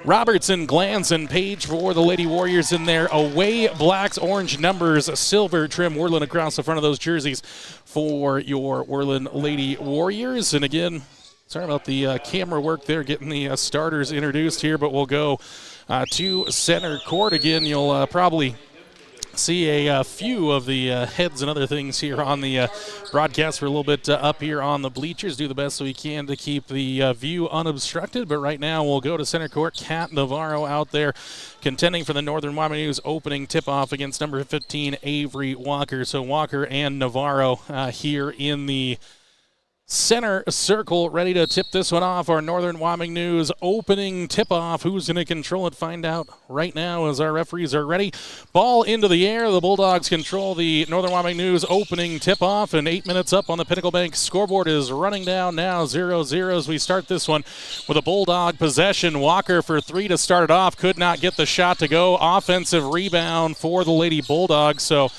Robertson, Glanz, and Page for the Lady Warriors in their away blacks, orange numbers, silver trim Worland across the front of those jerseys for your Worland Lady Warriors. And again, sorry about the camera work there, getting the starters introduced here, but we'll go to center court. Again, you'll probably see a few of the heads and other things here on the broadcast. We're a little bit up here on the bleachers. Do the best we can to keep the view unobstructed. But right now we'll go to center court. Kat Navarro out there contending for the Northern Wyoming News opening tip-off against number 15, Avery Walker. So Walker and Navarro here in the center circle, ready to tip this one off. Our Northern Wyoming News opening tip-off. Who's going to control it? Find out right now as our referees are ready. Ball into the air. The Bulldogs control the Northern Wyoming News opening tip-off, and 8 minutes up on the Pinnacle Bank scoreboard is running down now 0-0 as we start this one with a Bulldog possession. Walker for 3 to start it off. Could not get the shot to go. Offensive rebound for the Lady Bulldogs, so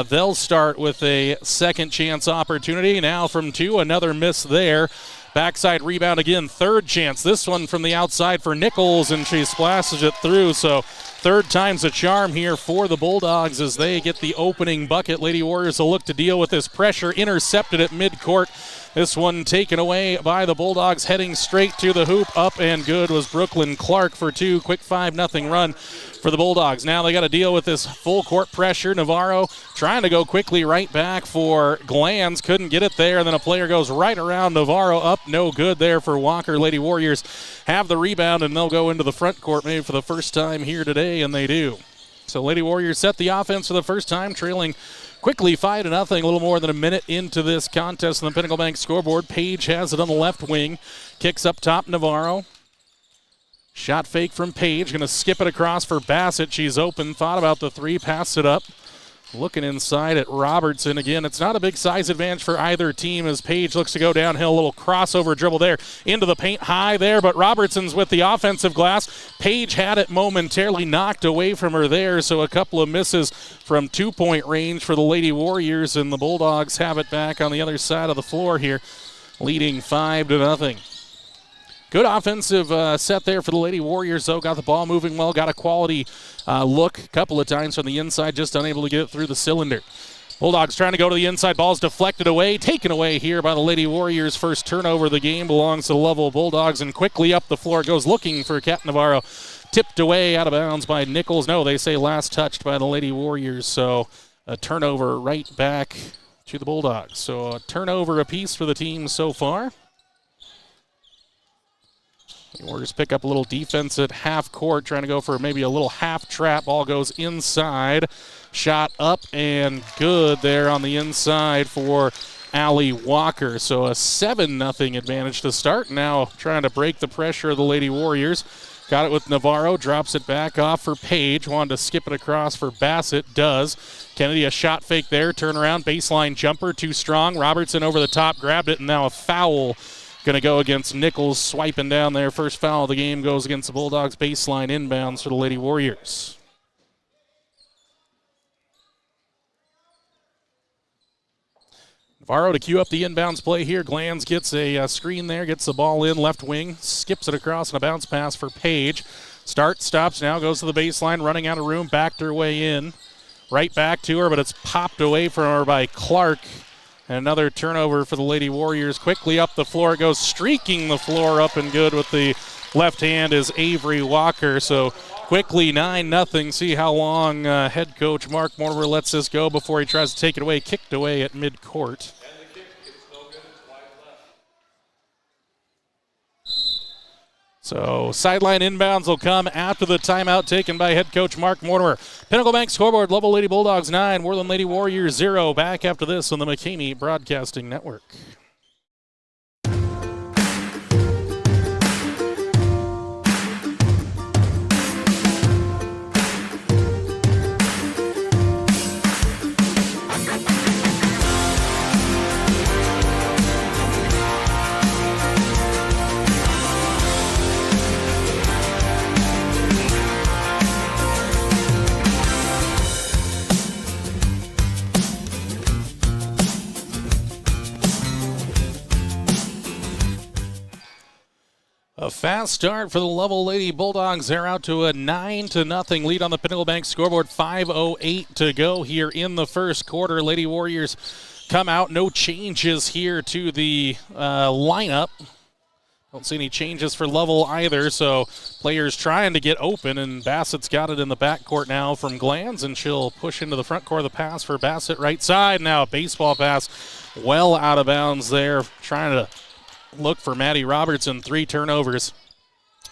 they'll start with a second chance opportunity. Now from 2, another miss there. Backside rebound again, third chance. This one from the outside for Nichols, and she splashes it through. So third time's a charm here for the Bulldogs as they get the opening bucket. Lady Warriors will look to deal with this pressure. Intercepted at midcourt. This one taken away by the Bulldogs, heading straight to the hoop. Up and good was Brooklyn Clark for 2. Quick 5-0 run for the Bulldogs. Now they got to deal with this full court pressure. Navarro trying to go quickly right back for Glanz. Couldn't get it there, and then a player goes right around Navarro. Up, no good there for Walker. Lady Warriors have the rebound, and they'll go into the front court maybe for the first time here today, and they do. So Lady Warriors set the offense for the first time, trailing quickly 5-0, a little more than a minute into this contest on the Pinnacle Bank scoreboard. Page has it on the left wing. Kicks up top, Navarro. Shot fake from Page. Going to skip it across for Bassett. She's open. Thought about the 3. Passed it up. Looking inside at Robertson. Again, it's not a big size advantage for either team as Page looks to go downhill. A little crossover dribble there. Into the paint high there, but Robertson's with the offensive glass. Page had it momentarily knocked away from her there, so a couple of misses from 2-point range for the Lady Warriors, and the Bulldogs have it back on the other side of the floor here, leading 5-0. Good offensive set there for the Lady Warriors, though. Got the ball moving well, got a quality look a couple of times from the inside, just unable to get it through the cylinder. Bulldogs trying to go to the inside. Ball's deflected away, taken away here by the Lady Warriors. First turnover of the game belongs to the Lovell Bulldogs, and quickly up the floor goes looking for Kat Navarro. Tipped away out of bounds by Nichols. No, they say last touched by the Lady Warriors, so a turnover right back to the Bulldogs. So a turnover apiece for the team so far. The Warriors pick up a little defense at half court, trying to go for maybe a little half trap. Ball goes inside. Shot up and good there on the inside for Allie Walker. So a 7-0 advantage to start. Now trying to break the pressure of the Lady Warriors. Got it with Navarro, drops it back off for Page. Wanted to skip it across for Bassett, does. Kennedy a shot fake there, turn around, baseline jumper, too strong. Robertson over the top, grabbed it, and now a foul going to go against Nichols, swiping down there. First foul of the game goes against the Bulldogs. Baseline inbounds for the Lady Warriors. Navarro to cue up the inbounds play here. Glanz gets a screen there, gets the ball in, left wing, skips it across and a bounce pass for Page. Stops, now goes to the baseline, running out of room, backed her way in. Right back to her, but it's popped away from her by Clark. And another turnover for the Lady Warriors. Quickly up the floor, it goes streaking the floor up and good with the left hand is Avery Walker. So quickly 9-0. See how long head coach Mark Mortimer lets this go before he tries to take it away. Kicked away at midcourt. So sideline inbounds will come after the timeout taken by head coach Mark Mortimer. Pinnacle Bank scoreboard, Lovell Lady Bulldogs 9, Worland Lady Warriors 0. Back after this on the McCamey Broadcasting Network. A fast start for the Lovell Lady Bulldogs. They're out to a 9-0 lead on the Pinnacle Bank scoreboard. 5:08 to go here in the first quarter. Lady Warriors come out. No changes here to the lineup. Don't see any changes for Lovell either, so players trying to get open, and Bassett's got it in the backcourt now from Glanz, and she'll push into the front court of the pass for Bassett right side. Now a baseball pass well out of bounds there, trying to look for Maddie Robertson. 3 turnovers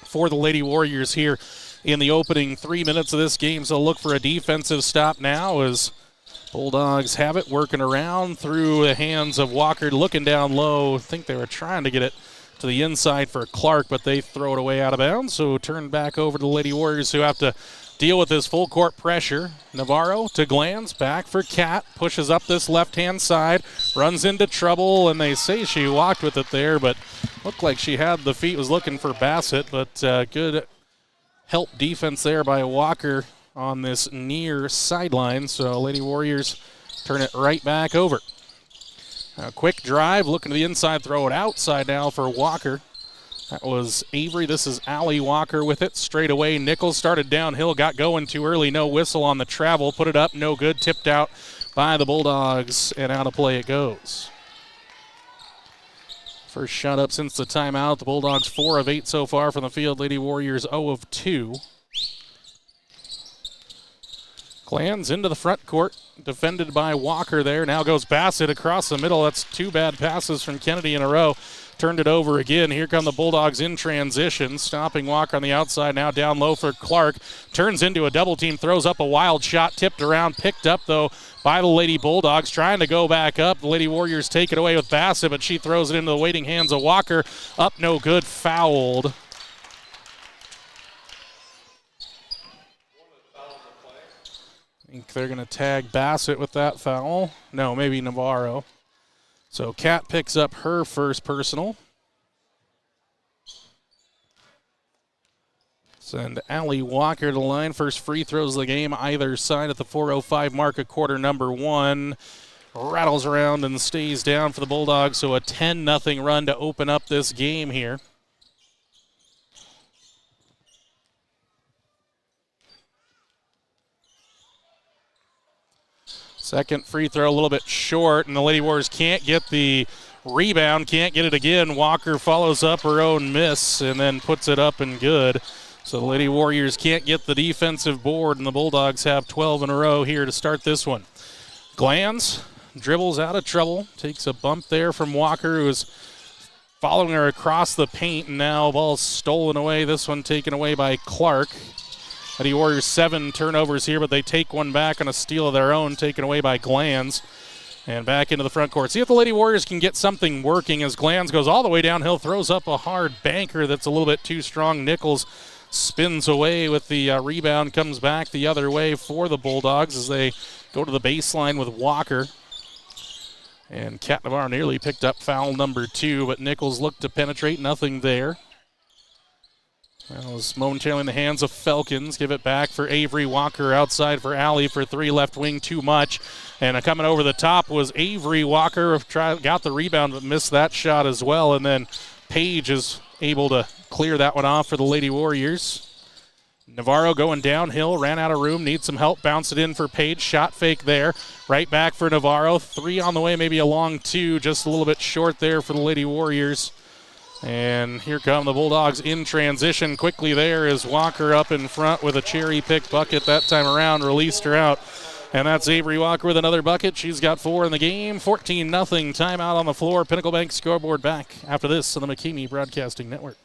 for the Lady Warriors here in the opening 3 minutes of this game. So look for a defensive stop now as Bulldogs have it working around through the hands of Walker, looking down low. I think they were trying to get it to the inside for Clark, but they throw it away out of bounds. So turn back over to the Lady Warriors, who have to deal with this full court pressure. Navarro to Glanz, back for Cat, pushes up this left-hand side, runs into trouble, and they say she walked with it there, but looked like she had the feet, was looking for Bassett, but good help defense there by Walker on this near sideline. So Lady Warriors turn it right back over. A quick drive, looking to the inside, throw it outside now for Walker. That was Avery. This is Allie Walker with it. Straight away, Nichols started downhill, got going too early. No whistle on the travel. Put it up, no good. Tipped out by the Bulldogs, and out of play it goes. First shot up since the timeout. The Bulldogs 4 of 8 so far from the field. Lady Warriors 0 of 2. Glanz into the front court, defended by Walker there. Now goes Bassett across the middle. That's 2 bad passes from Kennedy in a row. Turned it over again. Here come the Bulldogs in transition. Stopping Walker on the outside. Now down low for Clark. Turns into a double team. Throws up a wild shot. Tipped around. Picked up, though, by the Lady Bulldogs. Trying to go back up. The Lady Warriors take it away with Bassett, but she throws it into the waiting hands of Walker. Up, no good. Fouled. I think they're going to tag Bassett with that foul. No, maybe Navarro. So Kat picks up her first personal. Send Allie Walker to the line. First free throws of the game either side at the 4:05 mark of quarter number 1. Rattles around and stays down for the Bulldogs, so a 10-0 run to open up this game here. Second free throw a little bit short, and the Lady Warriors can't get the rebound, can't get it again. Walker follows up her own miss and then puts it up and good. So the Lady Warriors can't get the defensive board, and the Bulldogs have 12 in a row here to start this one. Glanz dribbles out of trouble, takes a bump there from Walker, who is following her across the paint, and now ball stolen away. This one taken away by Clark. Lady Warriors 7 turnovers here, but they take one back on a steal of their own, taken away by Glanz. And back into the front court. See if the Lady Warriors can get something working as Glanz goes all the way downhill, throws up a hard banker that's a little bit too strong. Nichols spins away with the rebound, comes back the other way for the Bulldogs as they go to the baseline with Walker. And Kat Navarro nearly picked up foul number 2, but Nichols looked to penetrate, nothing there. That was momentarily in the hands of Falcons. Give it back for Avery Walker outside for Alley for 3, left wing too much. And coming over the top was Avery Walker. Got the rebound but missed that shot as well. And then Page is able to clear that one off for the Lady Warriors. Navarro going downhill, ran out of room, needs some help, bounced it in for Page, shot fake there. Right back for Navarro, 3 on the way, maybe a long 2, just a little bit short there for the Lady Warriors. And here come the Bulldogs in transition. Quickly there is Walker up in front with a cherry-pick bucket that time around, released her out. And that's Avery Walker with another bucket. She's got 4 in the game. 14-0, timeout on the floor. Pinnacle Bank scoreboard back after this on the McKamey Broadcasting Network.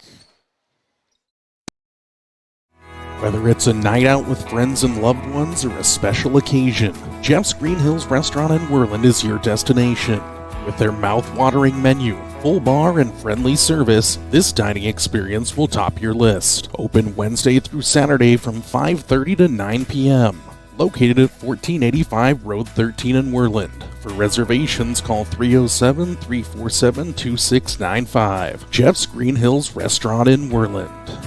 Whether it's a night out with friends and loved ones or a special occasion, Jeff's Green Hills Restaurant in Worland is your destination. With their mouth-watering menu, full bar, and friendly service, this dining experience will top your list. Open Wednesday through Saturday from 5:30 to 9 p.m. Located at 1485 Road 13 in Worland. For reservations, call 307-347-2695. Jeff's Green Hills Restaurant in Worland.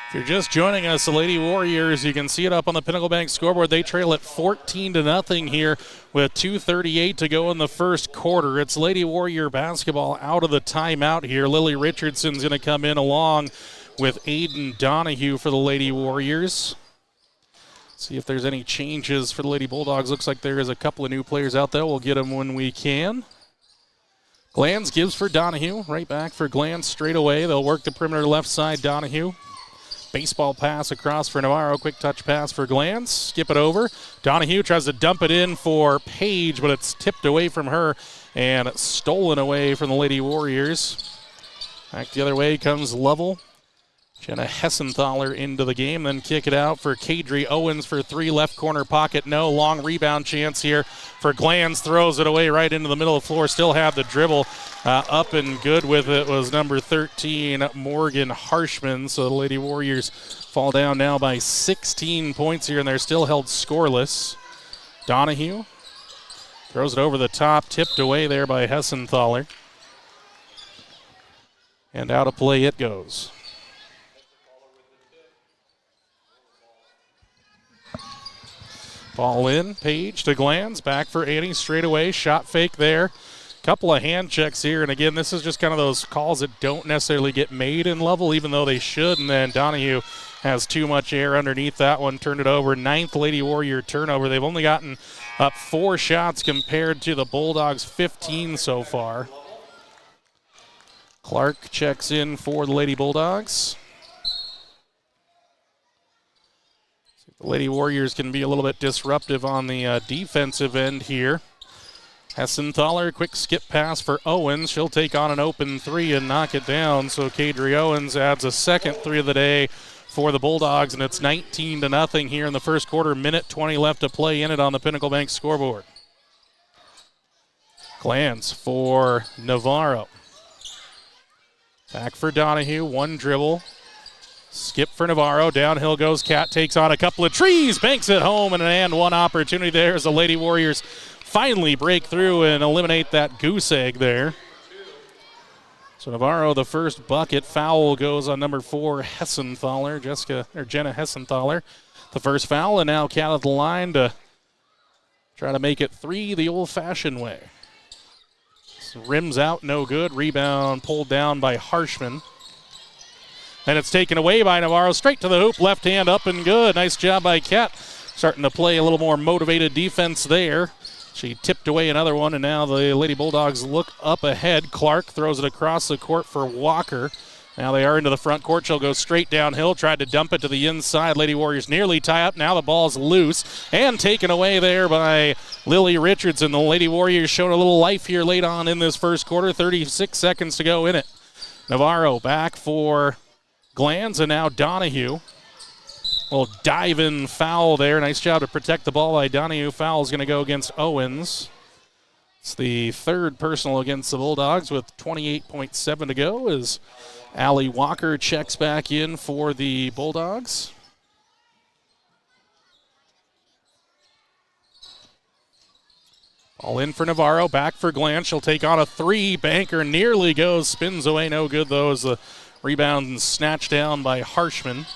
If you're just joining us, the Lady Warriors, you can see it up on the Pinnacle Bank scoreboard. They trail at 14-0 here with 2:38 to go in the first quarter. It's Lady Warrior basketball out of the timeout here. Lily Richardson's going to come in along with Aiden Donahue for the Lady Warriors. See if there's any changes for the Lady Bulldogs. Looks like there is a couple of new players out there. We'll get them when we can. Glanz gives for Donahue. Right back for Glanz straight away. They'll work the perimeter left side, Donahue. Baseball pass across for Navarro. Quick touch pass for Glanz. Skip it over. Donahue tries to dump it in for Page, but it's tipped away from her and stolen away from the Lady Warriors. Back the other way comes Lovell. Jenna Hessenthaler into the game, then kick it out for Kadri Owens for 3, left corner pocket. No, long rebound chance here for Glanz. Throws it away right into the middle of the floor. Still had the dribble. Up and good with it was number 13, Morgan Harshman. So the Lady Warriors fall down now by 16 points here, and they're still held scoreless. Donahue throws it over the top, tipped away there by Hessenthaler. And out of play it goes. Ball in, Page to Glanz, back for Annie straight away, shot fake there. Couple of hand checks here, and again, this is just kind of those calls that don't necessarily get made in Lovell, even though they should, and then Donahue has too much air underneath that one, turned it over. 9th Lady Warrior turnover. They've only gotten up 4 shots compared to the Bulldogs' 15 so far. Clark checks in for the Lady Bulldogs. The Lady Warriors can be a little bit disruptive on the defensive end here. Hessenthaler, quick skip pass for Owens. She'll take on an open 3 and knock it down. So Kadri Owens adds a second 3 of the day for the Bulldogs, and it's 19-0 here in the first quarter. Minute 20 left to play in it on the Pinnacle Bank scoreboard. Glanz for Navarro. Back for Donahue, 1 dribble. Skip for Navarro. Downhill goes Cat. Takes on a couple of trees. Banks it home. And an and one opportunity there as the Lady Warriors finally break through and eliminate that goose egg there. So Navarro, the first bucket. Foul goes on number 4, Hessenthaler. Jenna Hessenthaler. The first foul, and now Cat at the line to try to make it 3 the old-fashioned way. Rims out, no good. Rebound pulled down by Harshman. And it's taken away by Navarro. Straight to the hoop. Left hand up and good. Nice job by Kat. Starting to play a little more motivated defense there. She tipped away another one, and now the Lady Bulldogs look up ahead. Clark throws it across the court for Walker. Now they are into the front court. She'll go straight downhill. Tried to dump it to the inside. Lady Warriors nearly tie up. Now the ball's loose and taken away there by Lily Richardson. The Lady Warriors showing a little life here late on in this first quarter. 36 seconds to go in it. Navarro back for Glanz, and now Donahue. Little dive-in foul there. Nice job to protect the ball by Donahue. Foul is going to go against Owens. It's the 3rd personal against the Bulldogs with 28.7 to go as Allie Walker checks back in for the Bulldogs. All in for Navarro, back for Glant. She'll take on a three. Banker nearly goes, spins away, no good though, as the rebound snatched down by Harshman.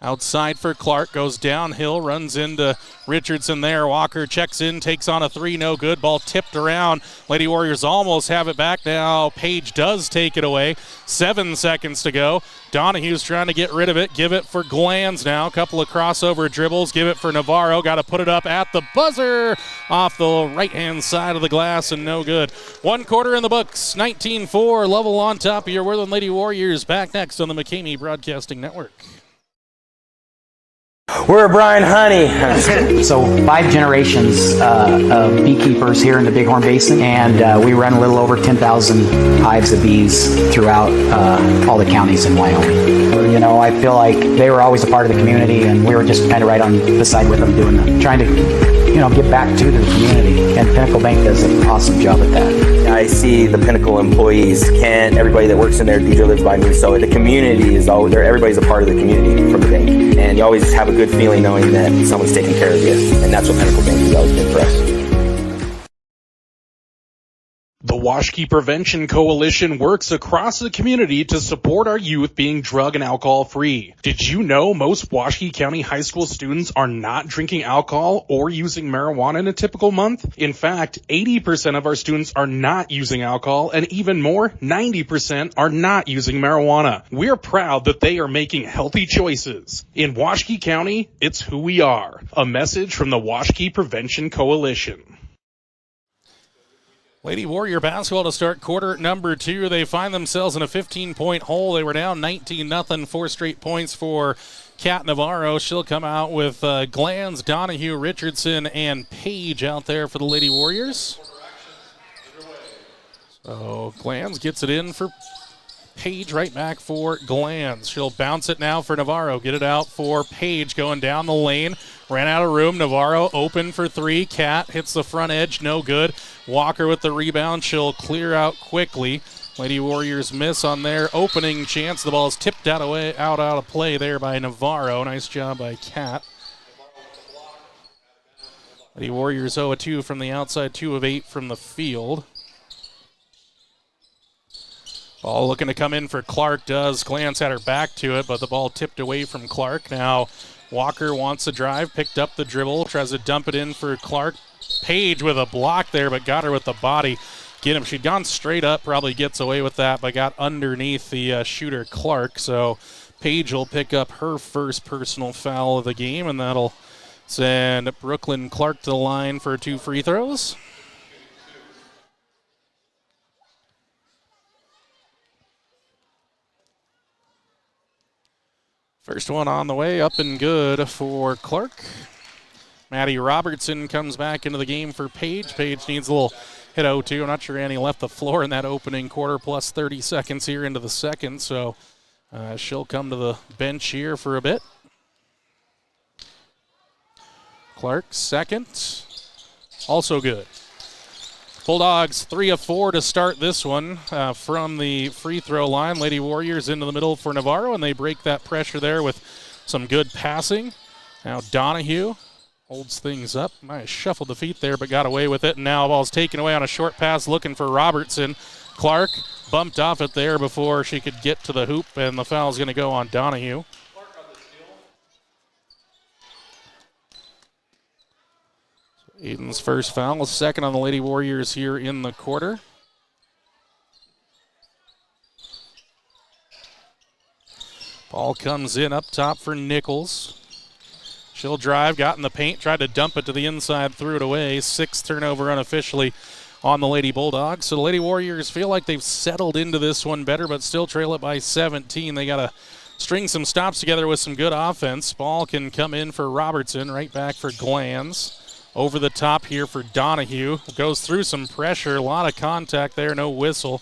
Outside for Clark, goes downhill, runs into Richardson there. Walker checks in, takes on a three, no good. Ball tipped around. Lady Warriors almost have it back now. Page does take it away. 7 seconds to go. Donahue's trying to get rid of it. Give it for Glanz now. Couple of crossover dribbles. Give it for Navarro. Got to put it up at the buzzer. Off the right-hand side of the glass and no good. 1 quarter in the books. 19-4. Lovell on top of your Worland Lady Warriors. Back next on the McCamey Broadcasting Network. We're Brian Honey. So 5 generations of beekeepers here in the Bighorn Basin, and we run a little over 10,000 hives of bees throughout all the counties in Wyoming. You know, I feel like they were always a part of the community, and we were just kind of right on the side with them, trying to, give back to the community. And Pinnacle Bank does an awesome job at that. I see the Pinnacle employees, everybody that works in there, DJ lives by me, so the community is all there. Everybody's a part of the community from the bank, and you always have a good feeling knowing that someone's taking care of you, and that's what Pinnacle Bank has always been for us. The Washkey Prevention Coalition works across the community to support our youth being drug and alcohol free. Did you know most Washkey County high school students are not drinking alcohol or using marijuana in a typical month? In fact, 80% of our students are not using alcohol, and even more, 90% are not using marijuana. We're proud that they are making healthy choices. In Washkey County, it's who we are. A message from the Washkey Prevention Coalition. Lady Warrior basketball to start quarter number 2. They find themselves in a 15-point hole. They were down 19-0, 4 straight points for Kat Navarro. She'll come out with Glanz, Donahue, Richardson, and Page out there for the Lady Warriors. So Glanz gets it in for Page, right back for Glanz. She'll bounce it now for Navarro. Get it out for Page going down the lane. Ran out of room. Navarro open for 3. Cat hits the front edge. No good. Walker with the rebound. She'll clear out quickly. Lady Warriors miss on their opening chance. The ball is tipped out of play there by Navarro. Nice job by Cat. Lady Warriors 0-2 from the outside, 2 of 8 from the field. Ball looking to come in for Clark. Does glance at her back to it, but the ball tipped away from Clark. Now Walker wants to drive, picked up the dribble, tries to dump it in for Clark. Page with a block there, but got her with the body. Get him. She'd gone straight up, probably gets away with that, but got underneath the shooter Clark. So Page will pick up her first personal foul of the game, and that'll send Brooklyn Clark to the line for 2 free throws. First one on the way, up and good for Clark. Maddie Robertson comes back into the game for Page. Page needs a little hit 0-2. I'm not sure Annie left the floor in that opening quarter, plus 30 seconds here into the second, so she'll come to the bench here for a bit. Clark, second, also good. Bulldogs 3 of 4 to start this one from the free throw line. Lady Warriors into the middle for Navarro, and they break that pressure there with some good passing. Now Donahue holds things up. Might have shuffled the feet there, but got away with it. And now ball's taken away on a short pass looking for Robertson. Clark bumped off it there before she could get to the hoop, and the foul's going to go on Donahue. Aiden's first foul, second on the Lady Warriors here in the quarter. Ball comes in up top for Nichols. She'll drive, got in the paint, tried to dump it to the inside, threw it away. 6th turnover unofficially on the Lady Bulldogs. So the Lady Warriors feel like they've settled into this one better, but still trail it by 17. They got to string some stops together with some good offense. Ball can come in for Robertson, right back for Glanz. Over the top here for Donahue. Goes through some pressure, a lot of contact there, no whistle.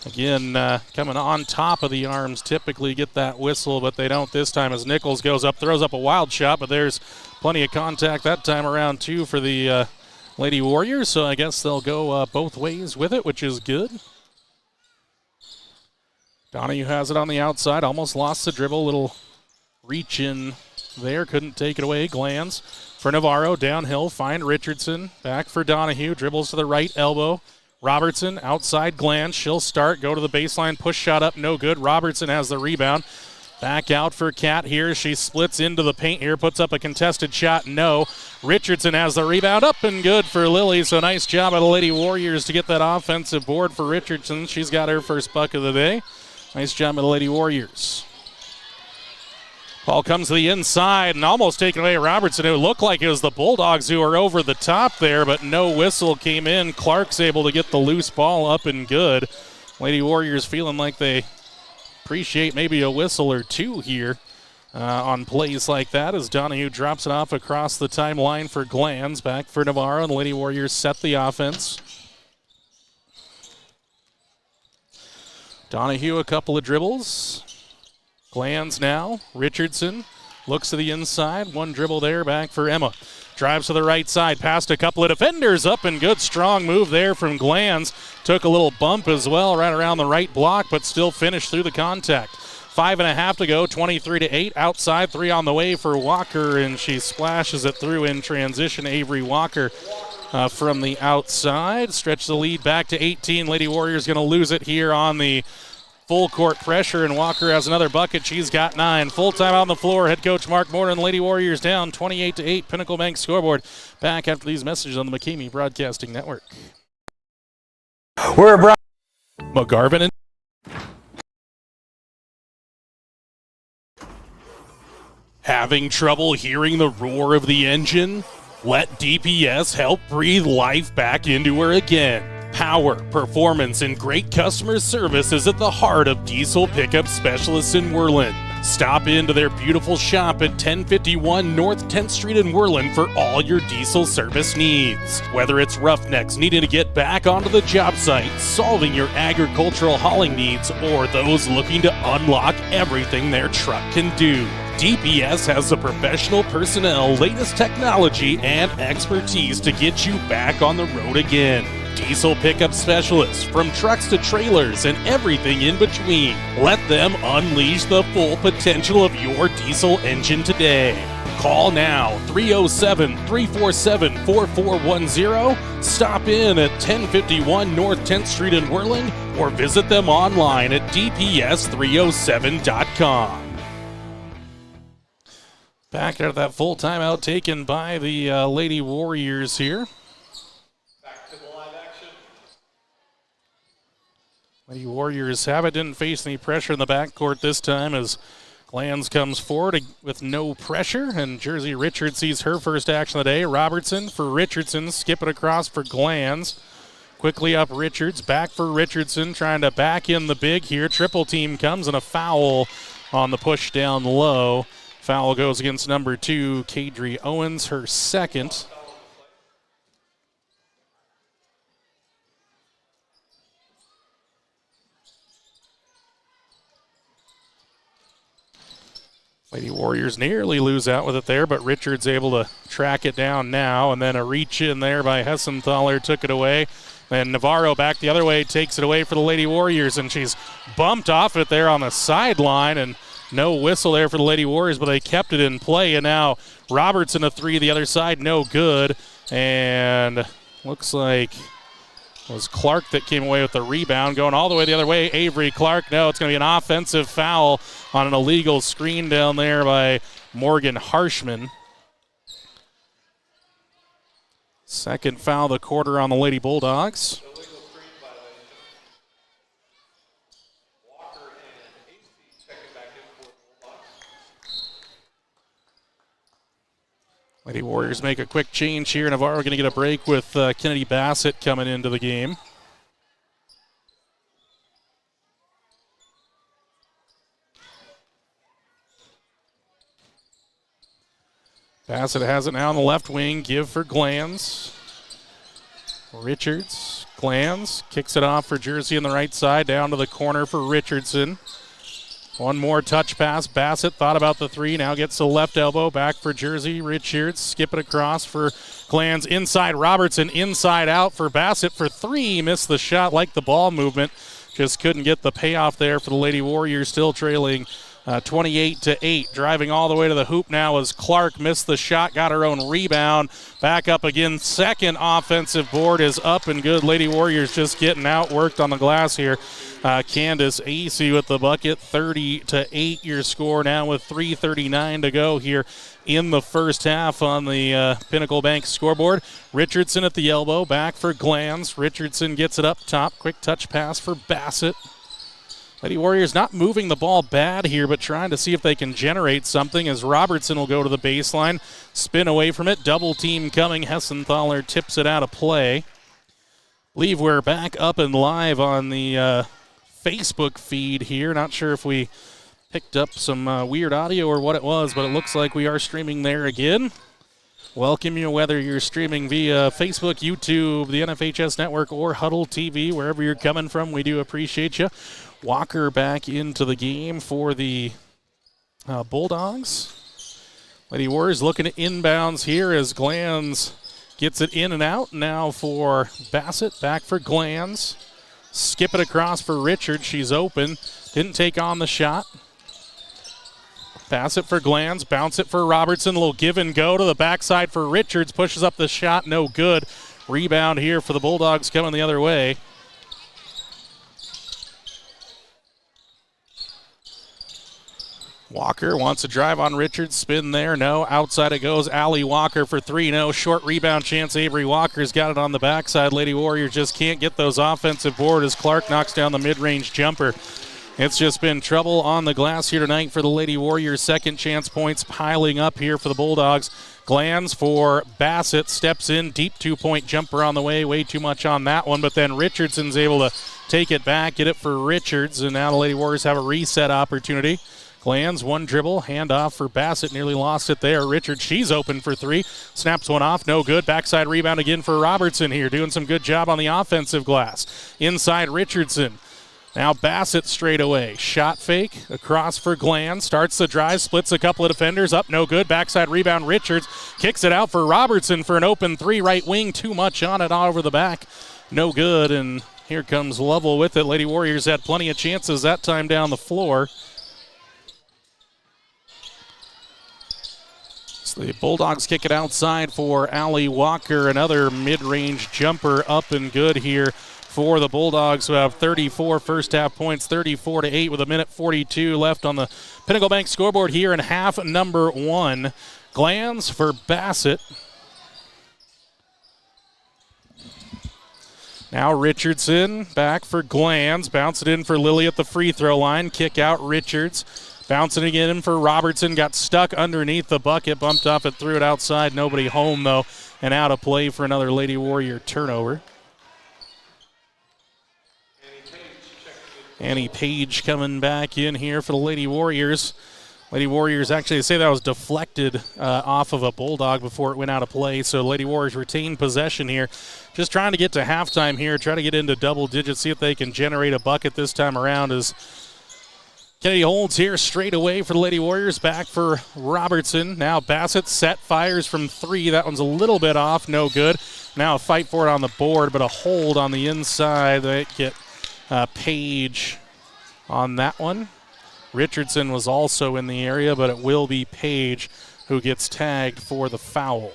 Again, coming on top of the arms, typically get that whistle, but they don't this time as Nichols goes up, throws up a wild shot, but there's plenty of contact that time around too for the Lady Warriors, so I guess they'll go both ways with it, which is good. Donahue has it on the outside, almost lost the dribble, little reach in there, couldn't take it away. Glanz for Navarro, downhill, find Richardson, back for Donahue, dribbles to the right elbow. Robertson, outside glance, she'll start, go to the baseline, push shot up, no good. Robertson has the rebound. Back out for Kat here. She splits into the paint here, puts up a contested shot, no. Richardson has the rebound, up and good for Lily. So nice job by the Lady Warriors to get that offensive board for Richardson. She's got her first buck of the day. Nice job by the Lady Warriors. Ball comes to the inside and almost taken away Robertson. It looked like it was the Bulldogs who were over the top there, but no whistle came in. Clark's able to get the loose ball up and good. Lady Warriors feeling like they appreciate maybe a whistle or two here on plays like that as Donahue drops it off across the timeline for Glanz. Back for Navarro, and the Lady Warriors set the offense. Donahue a couple of dribbles. Glanz now. Richardson looks to the inside. One dribble there, back for Emma. Drives to the right side, past a couple of defenders, up and good, strong move there from Glanz. Took a little bump as well right around the right block, but still finished through the contact. 5.5 to go, 23-8. Outside, 3 on the way for Walker, and she splashes it through in transition. Avery Walker from the outside. Stretch the lead back to 18. Lady Warriors going to lose it here on the full court pressure, and Walker has another bucket. She's got 9. Full time on the floor. Head coach Mark Morton. Lady Warriors down 28-8. Pinnacle Bank scoreboard. Back after these messages on the McCamey Broadcasting Network. We're a McGarvin and having trouble hearing the roar of the engine? Let DPS help breathe life back into her again. Power, performance, and great customer service is at the heart of diesel pickup specialists in Worland. Stop into their beautiful shop at 1051 North 10th Street in Worland for all your diesel service needs. Whether it's roughnecks needing to get back onto the job site, solving your agricultural hauling needs, or those looking to unlock everything their truck can do, DPS has the professional personnel, latest technology, and expertise to get you back on the road again. Diesel pickup specialists, from trucks to trailers and everything in between. Let them unleash the full potential of your diesel engine today. Call now, 307-347-4410. Stop in at 1051 North 10th Street in Worland, or visit them online at dps307.com. Back out of that full timeout taken by the Lady Warriors here. The Warriors have it, didn't face any pressure in the backcourt this time as Glanz comes forward with no pressure, and Jersey Richards sees her first action of the day. Robertson for Richardson, skip it across for Glanz. Quickly up Richards, back for Richardson, trying to back in the big here. Triple team comes, and a foul on the push down low. Foul goes against number 2, Kadri Owens, her second. Lady Warriors nearly lose out with it there, but Richards able to track it down now, and then a reach in there by Hessenthaler took it away. And Navarro back the other way takes it away for the Lady Warriors, and she's bumped off it there on the sideline, and no whistle there for the Lady Warriors, but they kept it in play, and now Robertson a 3 the other side, no good, and looks like it was Clark that came away with the rebound. Going all the way the other way, Avery Clark. No, it's going to be an offensive foul on an illegal screen down there by Morgan Harshman. Second foul of the quarter on the Lady Bulldogs. Lady Warriors make a quick change here. Navarro going to get a break with Kennedy Bassett coming into the game. Bassett has it now on the left wing. Give for Glanz. Richards. Glanz kicks it off for Jersey on the right side. Down to the corner for Richardson. One more touch pass. Bassett thought about the 3. Now gets the left elbow. Back for Jersey. Richards. Skip it across for Glanz. Inside Robertson. Inside out for Bassett for 3. Missed the shot, like the ball movement. Just couldn't get the payoff there for the Lady Warriors. Still trailing 28-8. Driving all the way to the hoop now as Clark missed the shot, got her own rebound. Back up again. Second offensive board is up and good. Lady Warriors just getting outworked on the glass here. Candace Acey with the bucket. 30-8 your score now with 3:39 to go here in the first half on the Pinnacle Bank scoreboard. Richardson at the elbow. Back for Glanz. Richardson gets it up top. Quick touch pass for Bassett. Lady Warriors not moving the ball bad here, but trying to see if they can generate something as Robertson will go to the baseline. Spin away from it. Double team coming. Hessenthaler tips it out of play. Believe we're back up and live on the Facebook feed here. Not sure if we picked up some weird audio or what it was, but it looks like we are streaming there again. Welcome you, whether you're streaming via Facebook, YouTube, the NFHS Network, or Huddle TV, wherever you're coming from, we do appreciate you. Walker back into the game for the Bulldogs. Lady Warriors looking at inbounds here as Glanz gets it in and out. Now for Bassett, back for Glanz. Skip it across for Richard. She's open. Didn't take on the shot. Pass it for Glanz. Bounce it for Robertson. A little give and go to the backside for Richards. Pushes up the shot. No good. Rebound here for the Bulldogs coming the other way. Walker wants to drive on Richards. Spin there. No. Outside it goes. Allie Walker for three. No. Short rebound chance. Avery Walker's got it on the backside. Lady Warriors just can't get those offensive board as Clark knocks down the mid-range jumper. It's just been trouble on the glass here tonight for the Lady Warriors. Second chance points piling up here for the Bulldogs. Glanz for Bassett. Steps in. Deep two-point jumper on the way. Way too much on that one. But then Richardson's able to take it back. Get it for Richards. And now the Lady Warriors have a reset opportunity. Glanz, one dribble, handoff for Bassett, nearly lost it there. Richard, she's open for three, snaps one off, no good. Backside rebound again for Robertson here, doing some good job on the offensive glass. Inside Richardson. Now Bassett straight away. Shot fake, across for Glanz, starts the drive, splits a couple of defenders, up no good. Backside rebound, Richards kicks it out for Robertson for an open three, right wing, too much on it, all over the back. No good, and here comes Lovell with it. Lady Warriors had plenty of chances that time down the floor. The Bulldogs kick it outside for Allie Walker. Another mid-range jumper up and good here for the Bulldogs, who have 34 first-half points, 34-8 with a minute 42 left on the Pinnacle Bank scoreboard here in half number one. Glanz for Bassett. Now Richardson back for Glanz. Bounce it in for Lilly at the free throw line. Kick out Richards. Bouncing again in for Robertson. Got stuck underneath the bucket. Bumped off it, threw it outside. Nobody home, though. And out of play for another Lady Warrior turnover. Annie Page coming back in here for the Lady Warriors. Lady Warriors, actually, they say that was deflected off of a Bulldog before it went out of play. So Lady Warriors retain possession here. Just trying to get to halftime here. Try to get into double digits. See if they can generate a bucket this time around as Kennedy holds here straight away for the Lady Warriors. Back for Robertson. Now Bassett set, fires from three. That one's a little bit off, no good. Now a fight for it on the board, but a hold on the inside. They get Page on that one. Richardson was also in the area, but it will be Page who gets tagged for the foul.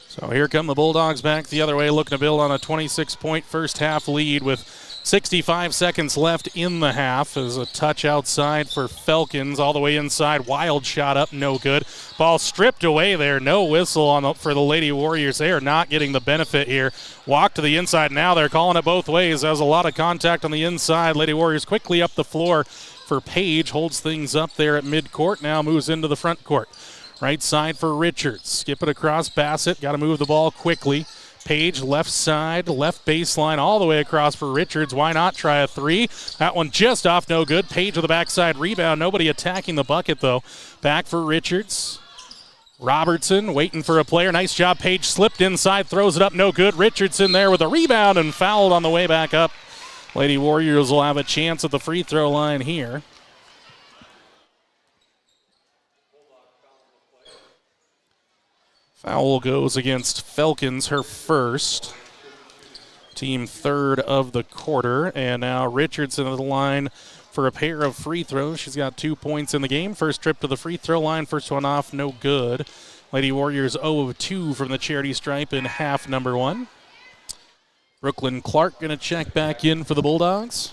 So here come the Bulldogs back the other way, looking to build on a 26-point first-half lead with 65 seconds left in the half. There's a touch outside for Felkins, all the way inside. Wild shot up, no good. Ball stripped away there. No whistle for the Lady Warriors. They are not getting the benefit here. Walk to the inside. Now they're calling it both ways. That was a lot of contact on the inside. Lady Warriors quickly up the floor for Page. Holds things up there at midcourt. Now moves into the front court. Right side for Richards. Skip it across Bassett. Got to move the ball quickly. Page left side, left baseline, all the way across for Richards. Why not try a three? That one just off, no good. Page with the backside rebound. Nobody attacking the bucket, though. Back for Richards. Robertson waiting for a player. Nice job. Page slipped inside, throws it up, no good. Richardson there with a rebound and fouled on the way back up. Lady Warriors will have a chance at the free throw line here. Foul goes against Felkins, her first. Team third of the quarter. And now Richardson at the line for a pair of free throws. She's got 2 points in the game. First trip to the free throw line. First one off, no good. Lady Warriors 0 of 2 from the charity stripe in half number 1. Brooklyn Clark going to check back in for the Bulldogs.